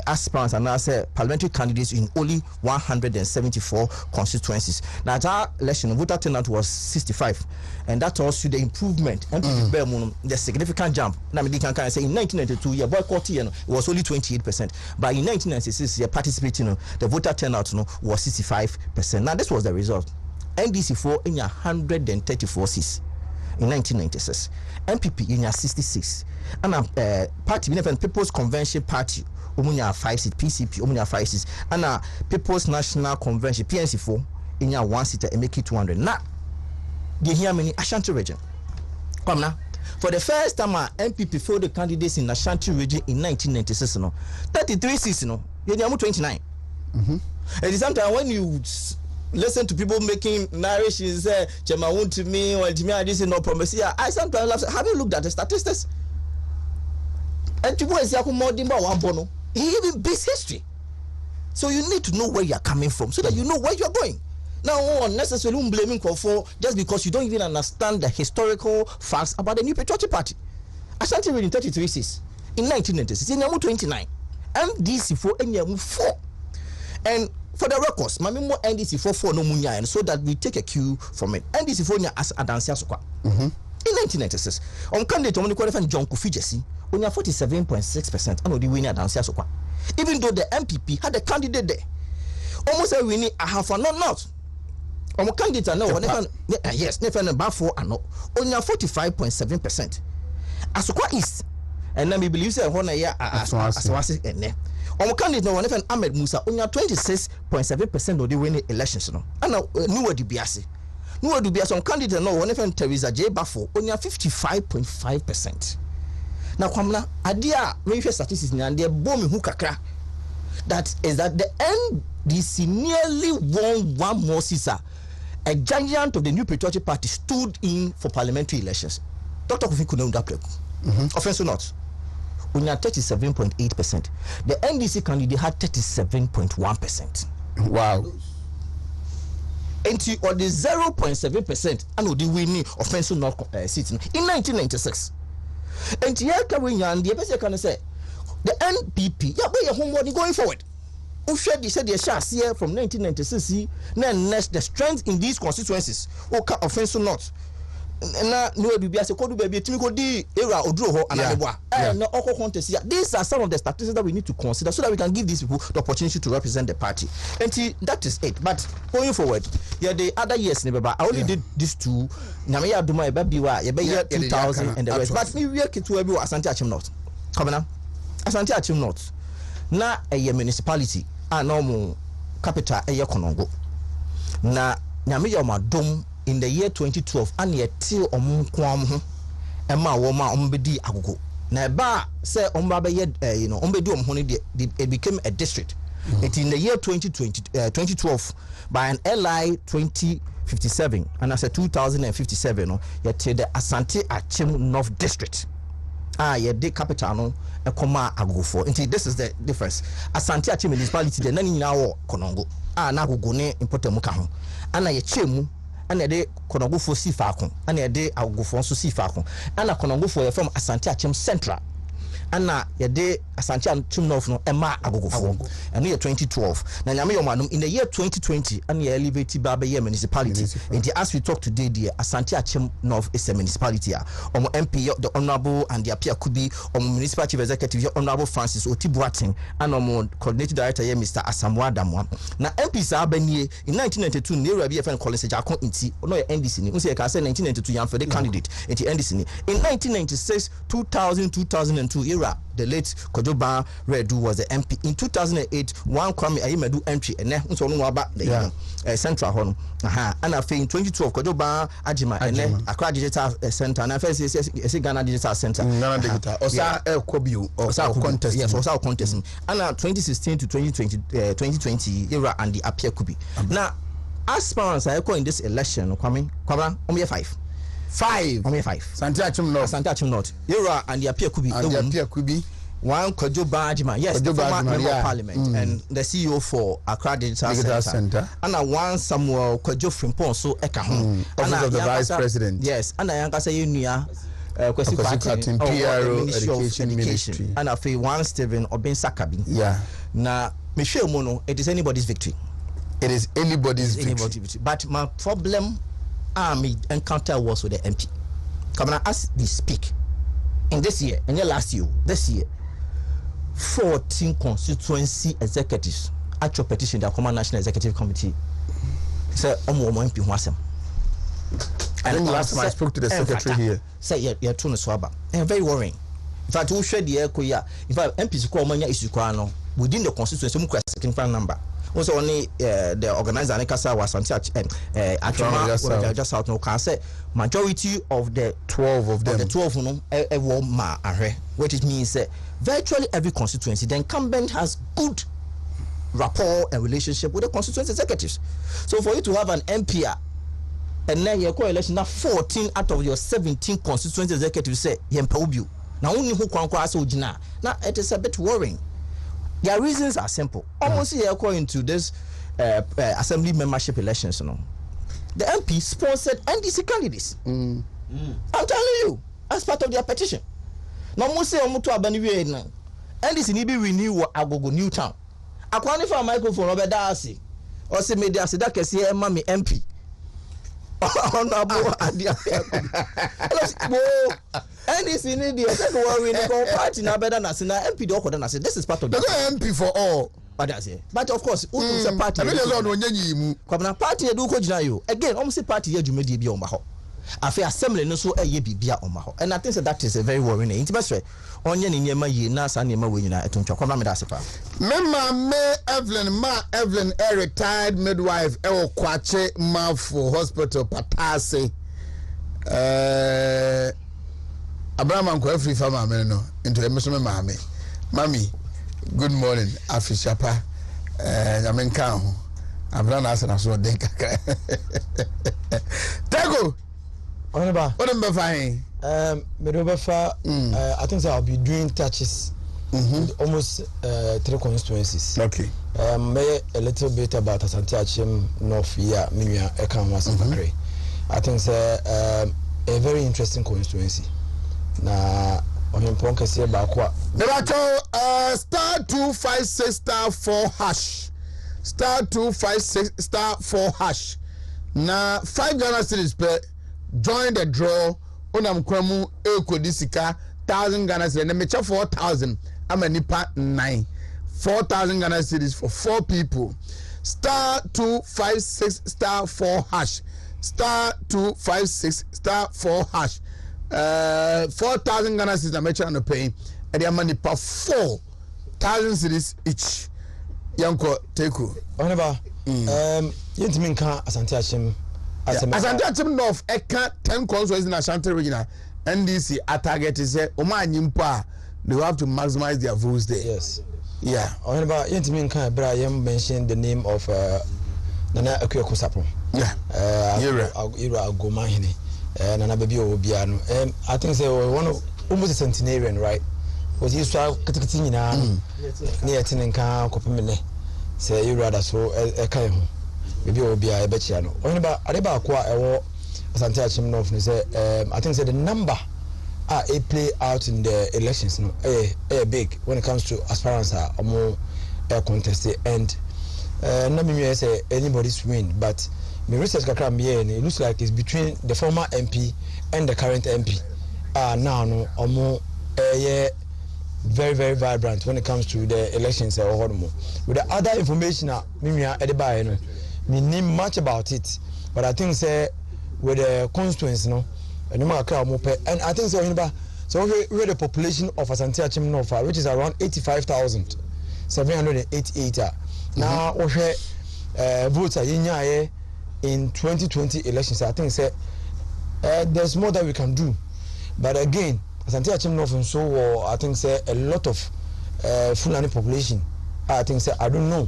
aspirants and now say parliamentary candidates in only 174 constituencies. Now that election, voter turnout was 65, and that also the improvement. MPP the significant jump. Now we can say in 1992, boycott it was only 28%, but in 1996. Participating, the voter turnout was 65%. Now this was the result. NDC4 in 134 seats in 1996, MPP in 66, and party People's Convention Party 5 seats, PCP 5 seats, and People's National Convention PNC4 in 1 seat and make it 200. Now they hear many Ashanti region. Come now. For the first time, MPP filled the candidates in Ashanti region in 1996. 33 seats, you 29. At the same time, when you listen to people making narrations, Chema Wontumi or this is no promise. Yeah, I sometimes laugh. Have you looked at the statistics? And people say, he even beats history. So you need to know where you are coming from so that you know where you are going. Now, unnecessarily blaming for just because you don't even understand the historical facts about the New Patriotic Party. Ashanti region 33 seats in 1996, in 29, NDC4 and 4. And for the records, my more NDC4 no munya, and so that we take a cue from it. NDC4 as Adansia Sokwa. In 1996, on candidate only qualified John Kofi Jesse, only 47.6%, and the winner Adansia Sokwa. Even though the MPP had a candidate there, almost a winning a half and not. Our candidate now, yes, never about 4 and no, only 45.7%. Asokwa East, and then we believe that one year Aswasi and ne. Our candidate now, never Ahmed Musa, only 26.7% of the winning elections. No, and now Nuwa Dubiasi. Nuwa Dubiasi, on candidate now, never Teresa J. Bafo, only 55.5%. Now, Kwamna, Adia, refer statistics, and they're bombing Hukakra. That is that the NDC nearly won one more seat. A giant of the New Patriotic Party stood in for parliamentary elections. Dr. Kofi Kuno Ndaplek. Offense or not. We had 37.8%. The NDC candidate had 37.1%. Wow. And on the 0.7%, I know the winning offense or not seat in 1996. And here, the person can say the NPP, yeah, homework going forward. They said they shall see from 1996. Then next the strength in these constituencies. Okay, offense or not. Na no be as a code baby timiko di era oduro and aneboa. No oko contest here. These are some of the statistics that we need to consider so that we can give these people the opportunity to represent the party. And that is it. But going forward, the other years I only did these two. Nyame Aduma ebabiwa year 2000 and the rest. But we work to every Asante Achim North. Come on. Asante Achim North. Na a municipality normal capital Konongo. Na nyame yomadom in the year 2012 and yet till kwam ema woma ombedi agogo na ba say omba be ombedu omhone it became a district. It in the year 2012 by an LI 2057 and as a 2057 yet the Asante Achim North district. Ye de capital no e koma agogo for. This is the difference. Asante Achim municipality the nani nyina wo Konongo na agogo ne important mu ka ho ana ye chemu ana de Konongo for sifa ko ana de agogo for so sifa ko ana Konongo for from Asante Achim Central ana yɛde Asante Achim North no ɛma agogofo ɛno yɛ 2012 na nyame yɛ manum in the year 2020 ana yɛ elevate ba bɛyɛ municipality and as we talk today dear Asante Achim North is a municipality omo MP the honorable and the Apia Kubi omo municipal chief executive honorable Francis Otibuatin and omo coordinating director here Mr. Asamoah Damwa na MP sa abanie in 1992 ne ewura bi yɛ friend Collins Jakon inti no yɛ NDC ni unse ka say 1992 yam for the candidate inti NDC ni in 1996 2002 era the late Kojoba Redu was the MP in 2008 one Kwame Ayemedu entry ene nso no aba the central hon and after in 2012 Kojoba Ajima ene Accra Digital Center and first is Ghana Digital Center Ghana Digital osa ekobio osa contest yes osa contest and 2016 to 2020 era and the Apia Kubi now as far as I call in this election Kwame only 5 Asante Achim North era and the Apia Kubi one Kojoba Ajima, yes, the former member of parliament and the CEO for Accra Digital Center. And one Samuel Kojo Frimpong so Ekahon, office of the vice president. Yes, and I am say Unia PRO Education and I feel one Stephen Obin Sakabi. Yeah. Now, Michelle Mono, it is anybody's victory. It is anybody's victory. But my problem I encounter was with the MP. Come on, as we speak, in this year, and last year, this year, 14 constituency executives actual petition the Common National Executive Committee say MP wasem. And last time I spoke to the secretary here, say you're too swaba. And very worrying. In fact, we share the echo here. In fact, MPs call mania issue within the constituency, we second fan number. Also only the organizer Anikasa was actually just out no can say majority of the 12 of them the 12 which means virtually every constituency the incumbent has good rapport and relationship with the constituency executives. So for you to have an MP and then your coalition now 14 out of your 17 constituency executives say yempaubu now only who kwankwa so jina now it is a bit worrying. Their reasons are simple. Almost according to this assembly membership elections, you know, the MP sponsored NDC candidates. I'm telling you, as part of their petition. Now, most say Omutu Abaniwe na NDC ni be renew Agogo Newtown. Akwani for microphone obedasi. Or say media say that kesi e mami MP. Honorable Adia. NDC need the second worry the party na better na say na MP do okoda na say this is part of the MP for all. But of course, who's a party? Kwabena party edu ko gina yo. Again, almost party ye dwumadi bi o ma ho. Afi assembly no so eye bibia o ma ho. And I think that is a very worrying. Intimate onye ni nyema ye na sa nyema we nyina etonchwa kwabena me da sepa. Evelyn a retired midwife e wo kwache Mafo Hospital Patase. Abraham Anko free farmer me no into emeso me maame. Mami, good morning. Afishapa. Nyamenka ho. Abraham asana so den kakra. Tego. Oneba. Odem fine. Me do befa I think I'll be doing touches with almost 3 constituencies. Okay. May a little bit about Asante Achim North here, Minya Ekam was I think a very interesting constituency. Na on ponka say ba kwa star 256 star 4 hash star 256 star 4 hash na 5 Ghana cedis per join the draw onam kwamu ekodisika 1000 Ghana cedis na mecha 4000 ama nipa 9 4000 Ghana cedis for 4 people star 256 star 4 hash star 256 star 4 hash 4,000 Ghana cedis na mecha no pay and the money per 4,000 cedis each. Yanko Teku. Oneba yentimi nka Asante Achim Asante Achim North eka 10 constituencies in Ashanti region NDC a target is Oma Nyimpa they have to maximize their votes there. Yes. Yeah. Oneba yentimi nka bra yem mention the name of Nana Akuyoko Sapon. Yeah. Ira Agoma hini. Nana baby obia no. I think say one of almost a centenarian, right? Was you saw kitikiti nyina ne yetine nka kopemene say you rather so kai ho baby obia e bechia no only ba ade ba ko a ewo Asante Achim North say I think say the number it play out in the elections no big when it comes to aspirants are more contested and not me say anybody's win but my research kakra me it looks like it's between the former MP and the current MP now no very very vibrant when it comes to the elections with the other information me know much about it but I think say with the constituents no and I think so we the population of Asante Achim North which is around 85,788 now votes in 2020 elections I think say there's more that we can do but again Asante Achim North and so I think say a lot of Fulani population I think say I don't know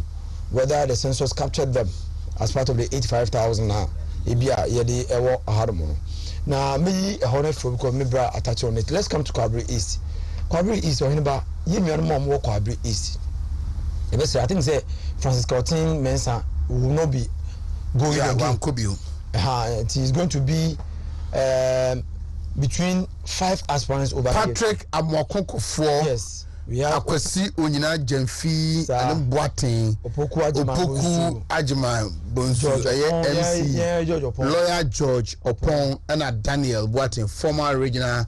whether the census captured them as part of the 85,000 now ebia yedi ewo ahadomo na me honor for because me bra attach on it. Let's come to Kwabri East. Kwabri East ohinba ye nuanu mo Kwabri East. I think say Francis Cotton Mensa will not be going again. It is going to be between 5 aspirants over Patrick Amokoko for yes. We have Akwesi Onyina Jemfi and Boatin Opoku Ajima Bonsu MC Lawyer George Opon and Daniel Boatin former regional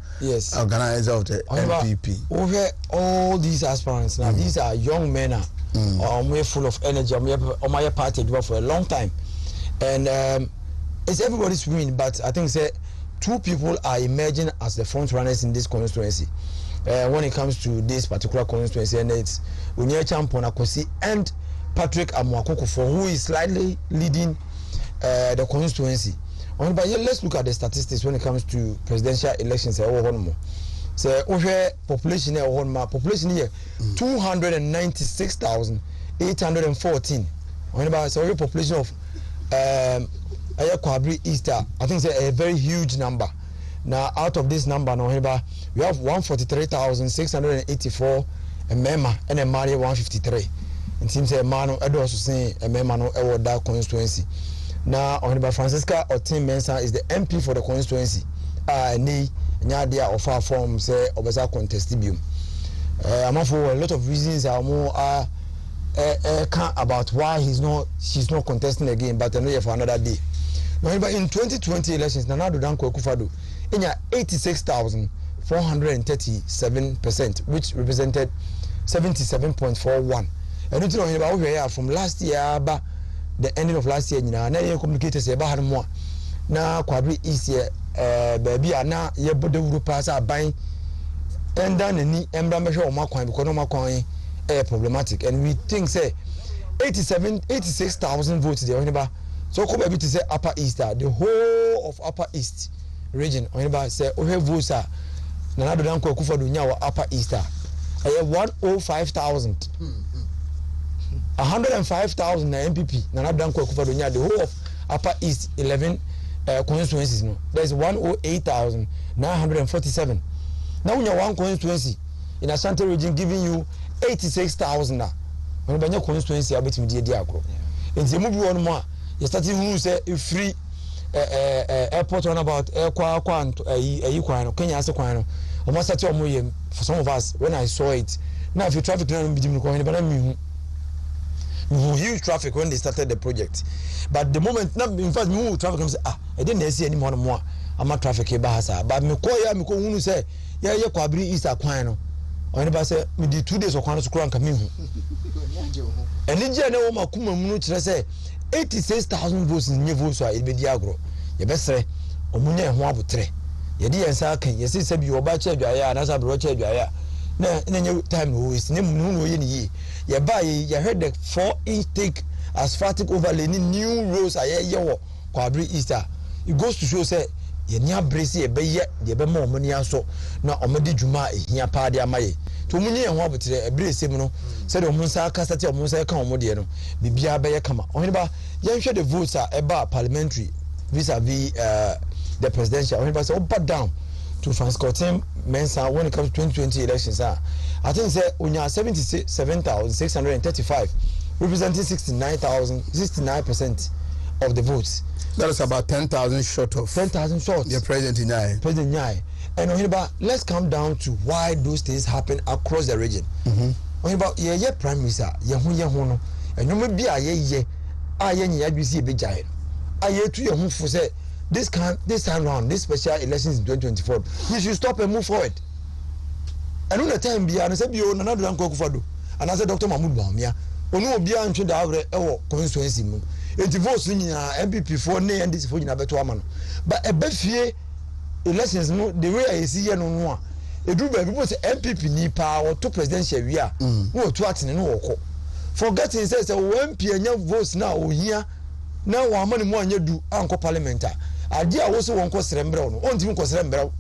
organizer of the MPP. Over all these aspirants now these are young men we're full of energy on my party for a long time and it's everybody's win but I think say 2 people are emerging as the front runners in this constituency. When it comes to this particular constituency, and it's Unye Champon Akwesi and Patrick Amwakoko who is slightly leading the constituency. But let's look at the statistics when it comes to presidential elections. So, population here 296,814. So, population of Kwabri East, I think it's a very huge number. Now, out of this number, we have 143,684 and Mema and a Maria 153. It seems a man also saying a Mema no that constituency. Now, on Francisca or Tim Mensa is the MP for the constituency. Ni Nyadia of our form say Obasa contestibium. I'm for a lot of reasons are more about why she's not contesting again, but another for another day. Now, in 2020 elections, Nanado Danko Kufado. In 86,437%, which represented 77.41. And you know about where from last year, but the ending of last year, now you communicate say about more. Now Kwabri East here, baby, now you put the group pass are buying, and then any embryo or more coin because no more coin problematic. And we think say 86,000 votes there. So come baby to say Upper East, the whole of Upper East region only say ohe votes are Nana Danko Akufo-Addo nyawa Upper East 105,000 105,000 na MPP Nana Danko Akufo-Addo nya the whole of Upper East 11 constituencies no there's 108,947 now we one constituency in Ashanti region giving you 86,000 na when banya constituency abetimi die agro nti mu bi won mo a you starting who say free airport runabout Kenya Kwan almost at for some of us when I saw it. Now if you traffic huge traffic when they started the project. But the moment now in fact move traffic comes I didn't see any more. I'm not traffic bahasa. But me ko say yeah Kwabri East Akwan. Only say me the 2 days of Kwan Sukran Kamihu. And Nigeria na wo makuma mu no say 86,000 votes in new votes it be diagro. You best say omunya ho abotre. Ye di yensa kan ye se bi oba cha adwaya na sa bro cha adwaya. Na time no is ne mu no ye ni ye ba ye heard the 4-inch thick asphaltic overlay ni new roads aye wo Kwabri Easter. It goes to show say ye nya brace ye be ma omani aso na omadi djuma ehia pa de amaye. To omunya ho abotre brace mu no say the omunsa kasa te omunsa kan omode no bibia be ye kama. Ohiniba ye hwe the votes eba parliamentary vis-a-vis the presidential. When say up down to Francis Cotton Mensa when it comes to 2020 elections, I think say unya 77,635, representing 69% of the votes. That is about 10,000 short of 10,000 short. The President Nyai. President Nyai. And Ohinba, let's come down to why those things happen across the region. Ohinba, ye prime minister, ye no, and you may be a ye you see a big giant. To your home for say this time round, this special elections in 2024, we should stop and move forward. And when the time be, and I said, you another uncle Fado, and I said, Dr. Mahmoud Baumia, ono be an to the constituency. It votes in MPP for nay and this for you better man. But a befie elections, no, the way I see no more. A group of people say MPP ni power to presidential we are who to act in no forgetting says a one PNF votes now here. Now one money more you do uncle parliamentar. Idea also one cost rembro, on team cost rembro.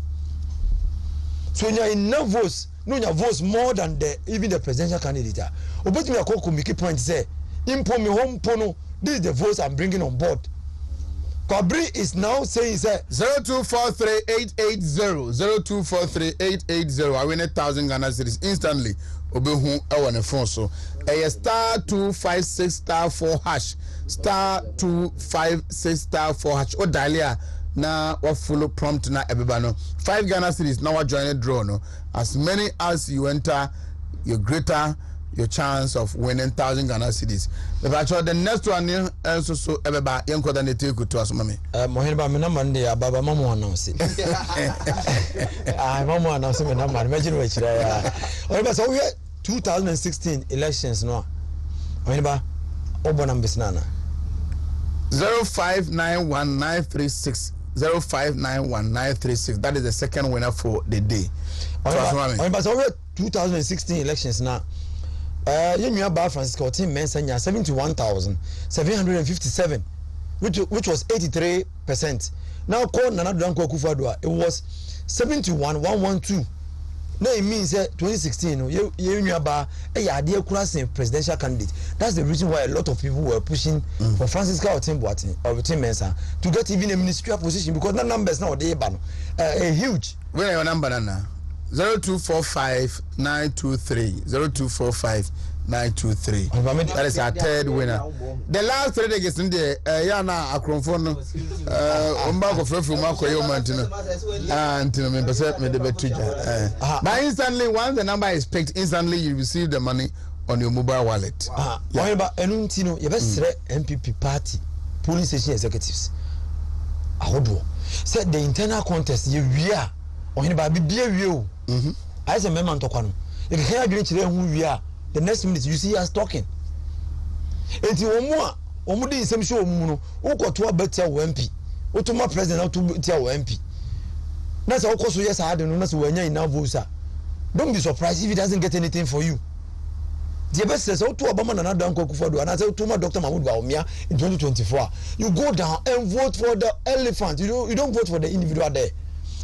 So you are enough votes, no your votes more than even the presidential candidate. But me a call make point say, import me home pono. This is the votes I'm bringing on board. Kabri is now saying say 0243-880. I win 1,000 Ghana cedis instantly. Obehu ewa phone so. Star 256*4#. Star 256*4#. O dalia na wa follow prompt na ebeba 5 Ghana cedis now join a draw no. As many as you enter, your greater your chance of winning 1,000 Ghana cedis. The next one also so ebeba yenko da nete kuto asomame. Mohinba me na mande ababa mamu announce. Mamu announce me na man imagine we chira ya. Mohinba so we 2016 elections no. Mohinba obo numbers nana. 0591936 0591936. That is the second winner for the day. Mohinba so we 2016 elections now. You about Francisco team men 71,757, which was 83%. Now call Nana Danko Akufo-Addo, it was 71,112. Now it means 2016. You about a dear crossing presidential candidate. That's the reason why a lot of people were pushing for Francisco or Tim Boateng or Tim Mensah to get even a ministerial position because that numbers now they ban huge. Where are your number now? 0245-923 0245-923. That is our third winner. The last 3 days in the Yana Akronfono Umbako Frefu Marco Yomantino and me percent me the better. But instantly, once the number is picked, instantly you receive the money on your mobile wallet. However, Enuntino, you best MPP party polling station executives. Ahodo said the internal contest you are on about be you. I say member Tokwano. If you can't agree who we are, the next minute you see us talking. Enti omu di nsem show omu no, ukoto betia wo MP. Utuma president out to betia wo MP. Na say ukoso yes I don't know na say wanya enough votes. Don't be surprised if he doesn't get anything for you. The best says to Obama and another Uncle Akufo-Addo and I say to Dr. Mahmoud Baumia in 2024. You go down and vote for the elephant. You don't vote for the individual there.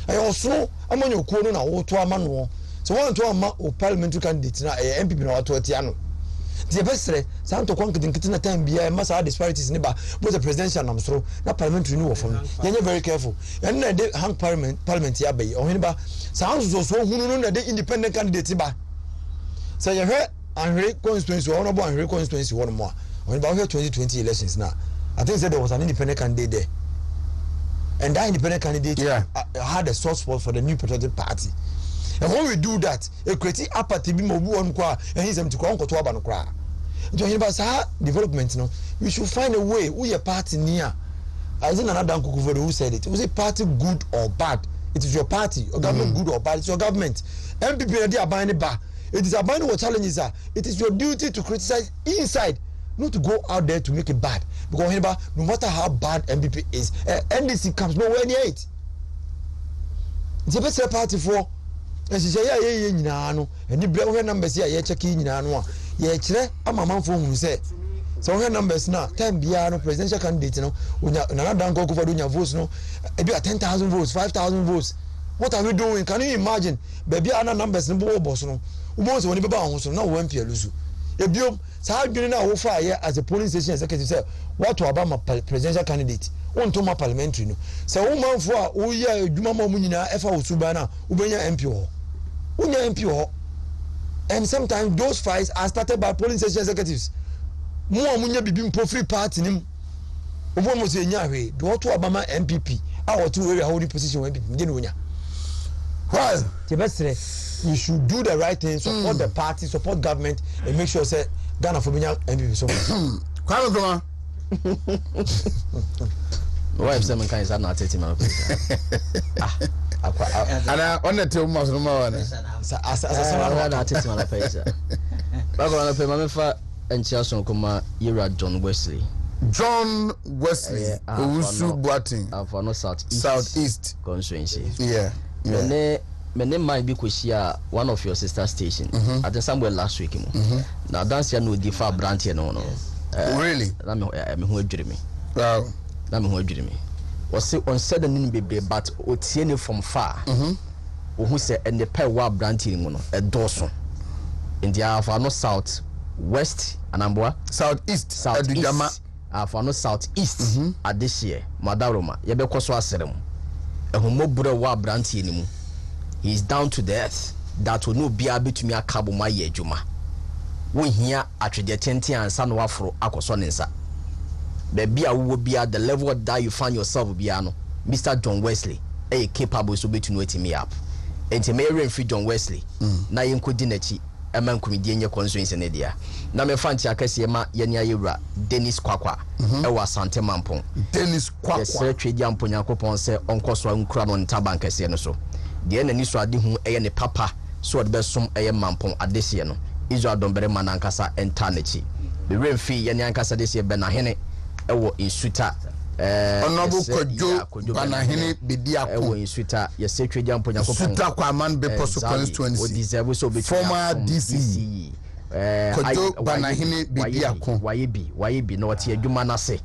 I also am on your corner now to a man. So one to a parliamentary candidate na MPP na watu atiano. The best say Santo Kwankitin kitina time be must have disparities in both the presidential and so na parliamentary no for me. You're very careful. And na dey hang parliament ya be o hiniba sounds so hunu na dey independent candidate ba. So you heard Henry constituency or no Henry constituency one more. On about 2020 elections now. I think there was an independent candidate there. And that independent candidate had a soft spot for the new patriotic party. And when we do that, a creative apathy be mobu on kwa and he's to go to Abano Kra. Development, no, we should find a way. We a party near. I think another Kukuvo who said it. Was a party good or bad? It is your party. Your government good or bad? It's your government. MPP they are buying a bar. It is about what challenges are. It is your duty to criticize inside, not to go out there to make it bad. Because no matter how bad MPP is, NDC comes nowhere near it. It's the best party for. And she say, yeah, no, and the brother numbers here, yeah, checking no, yeah, I'm a man for who said. So her numbers now, 10 no presidential candidate, no, another don't go for doing your votes, no, maybe 10,000 votes, 5,000 votes. What are we doing? Can you imagine? Baby, other numbers, no, boss, no, most when you bounce, no, one peer lose. If you say, you know, fire as a polling station executive say, what to about my presidential candidate? On to my parliamentary, no. So, woman for, oh, yeah, you mamma munina, F. Subana, Ubenya MPO. And sometimes those fights are started by polling station executives. More munya be being free party nim. Do to Obama MPP. Our 2 area holding position when people Well, we should do the right thing, support the party, support government, and make sure say Ghana for being MPP so much. Kwame Wife seven kinds are not taking my place. and I on the two months no more. As I not taking my place. Back on the payment and Chelsea Kuma Ira John Wesley. John Wesley, Owusu Boating, for no Southeast constituency. Yeah. My name might be Kushia, one of your sister station. I think somewhere last week. Now dance here no differ brand here no. Really? I'm who dream me. Wow. I'm who dream me. Was say on said the baby, but otiene from far. Who say and the pair wa brand here no a Dawson. In the Alpha no South West Anambra Southeast for no Southeast at this year. Madaroma yebe so aserem. Ehumo bure wa brand here ni mu. He is down to the earth. That will no be able to me a cabo my yejuma. We here at the tenti and san wafro akosonensa. Baby, I will be at the level that you find yourself, Biano. Mr. John Wesley, a capable to be to know me up. And to marry and free John Wesley. Na yinko dinechi, a man comedian your constraints in India. Na me fancy akasiema yenya yura Dennis Kwakwa. Ewa Sante Mampong. Dennis Kwakwa. Yes, sir, trade yam ponyako ponse onko so nkura no ntaban kase no so. De na ni so ade hu eye ne papa so de besom eye mampong adese no. Izo adombere manankasa entanechi. The remfi yenya ankasa dese be na hene ewo insuta honorable Kojo Banahini Bidiako ewo insuta ye secretary jampo nyakopon suta kwa man be poso constituency o deserve so be former DC Kojo Banahini Bidiako wayebi no what adwuma na se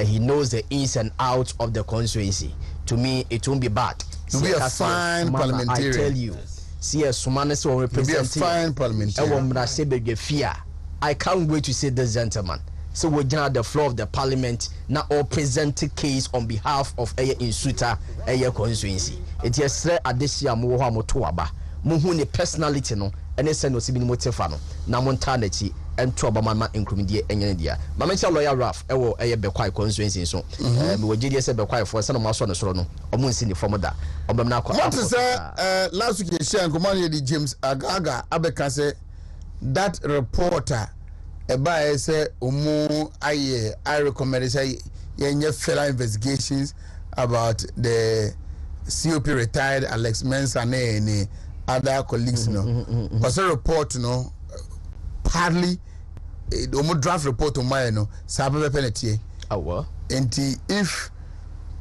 he knows the ins and outs of the constituency. To me it won't be bad to be a fine parliamentarian. I tell you, see a sumane so representing to be a fine parliamentarian. Ewo mra se be fear. I can't wait to see this gentleman. So we join the floor of the parliament now all present a case on behalf of Eye Insuta Eye constituency. It is addition mo ho amotoaba. Mo hu ne personality no ene se no sibi ni motifano. Na montanechi ento obama inkrumidie enye dia. Mama cha lawyer Raf ewo Eye Bekwai constituency so. Me wogide se Bekwai for se no maso no soro no. Omo nsi ni form da. Obam na kwa. What is last week you share Komani James Agaga abeka say that reporter I say I recommend say further investigations about the COP retired Alex Mensah and any other colleagues but a report partly draft report on my sabe penalty and if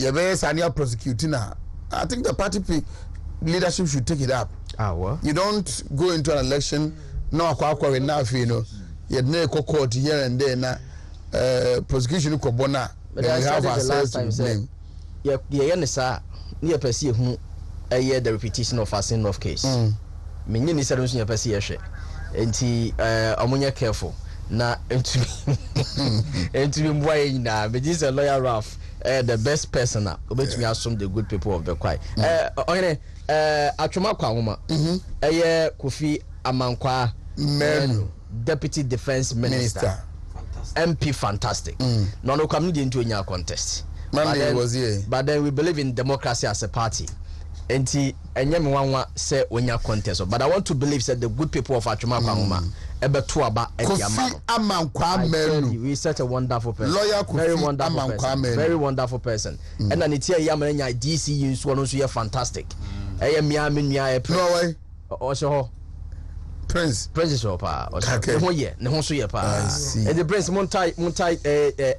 you be senior prosecuting I think the party leadership should take it up. You don't go into an election no akwa enough you know court here and there na prosecution ko bona we have ourselves to blame. Yeah sir near person who the repetition of a sin of case me ni say don't you person hwe enti omunya careful na enti me boy na me this a lawyer Ralph the best person na obetumi assume the good people of the kwai oyene atwoma kwa nwoma Kofi Amankwa Menu Deputy Defense Minister. MP fantastic. No come into a contest. But then we believe in democracy as a party. And anyone say when you contest. But I want to believe that the good people of Achuma Kwanguma Kofi Amankwa Menu. He's such a wonderful person. Lawyer very Kofi wonderful person. Very wonderful person. And then it's here Yamanya DCU so one so fantastic. No way. Also Prince opa ho ye ne ho so ye pa e the Prince montai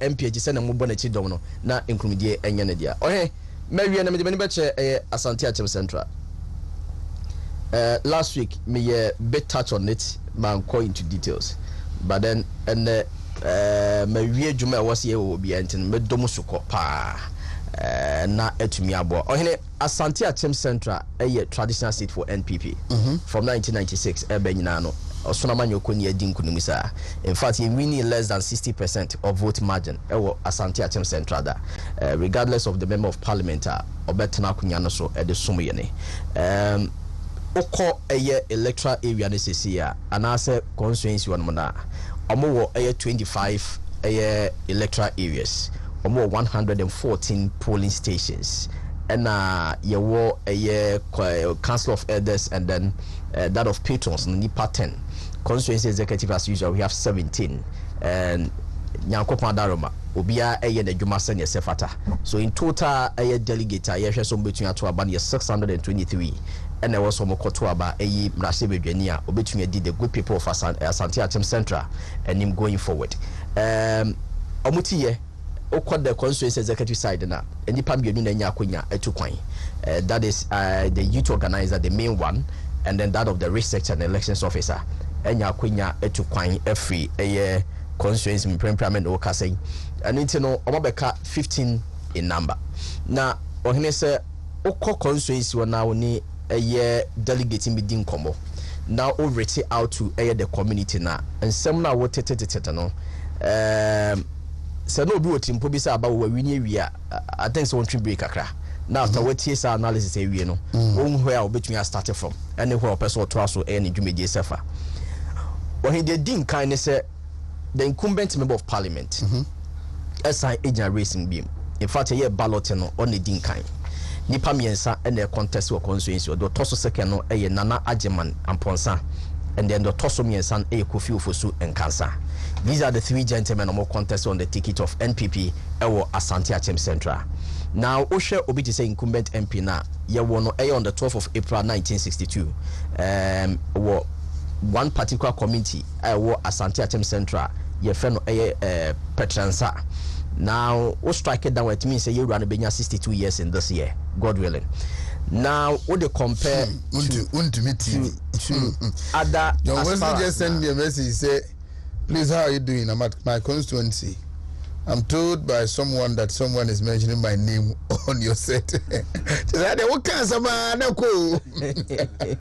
MPG se na mo bona chi dom no na enkrumidie enye ne dia ohe mawie na me de bani beche Asante Achem Central last week me bit touch on it man go into details but then and mawie djuma e was ye obi entin me dom so ko pa na etumi abo ohene Asante Achem Central traditional seat for NPP from 1996 nyina no osonama nyoko ni adi nkunim sa in fact he winning less than 60% of vote margin Asante Achem Central da regardless of the member of parliament obetena akunya no so e de somoye ne okọ electoral area ne sesia anase constituency one na omo wo 25 electoral areas. 114 polling stations ɛna yɛwɔ ɛyɛ council of elders and then that of patrons nipa 10 constituency executive as usual we have 17 and nyankopɔn adaroma obia ɛyɛ n'adwuma sɛnea ɛsɛ fata so in total ɛyɛ delegate a yɛhwɛ so mbɛtumi ato aba no yɛ 623 ɛna ɛwɔ so mɔkɔto aba ɛyi mmarahyɛ badwani a obɛtumi adi the good people of Asante Atem Central and him going forward ɔmotiyɛ okɔ the constituency executive side na nipa mmienu na nya akonya etu kwan that is the youth organizer the main one and then that of the research and elections officer enya akonya etu kwan every constituency mprempramen o kasai and nti no obabeka 15 in number na ohene se okɔ constituency wona woni delegate meeting komo now o reach out to the community na nsem na wo tetetete no se no bi otimpo bi sa aba wo wini ewia I think so one trip break akra now after what TSA analysis ewie no won where obetumi start from anywhere person to aso any dwumedi sefa when they din kan ne se the incumbent member of parliament SI agent racing beam in fact a ballot no on the din kan nipa miensa and contest or constituency the toso second no Nana Ajeman and Ponsa and then the toso miensa Kofi Ofosu and Kansa. These are the three gentlemen on more contest on the ticket of NPP or Asante Atem Central. Now Oshe Obi to say incumbent MP na ye won on the 12th of April 1962 one particular community or Asante Atem Central ye friend Petransa. Now we strike it down it means you run a 62 years in this year, God willing. Now what they compare to other John Wesley just send me a message say, please, how are you doing? I'm at my constituency. I'm told by someone that someone is mentioning my name on your set. What kind of man?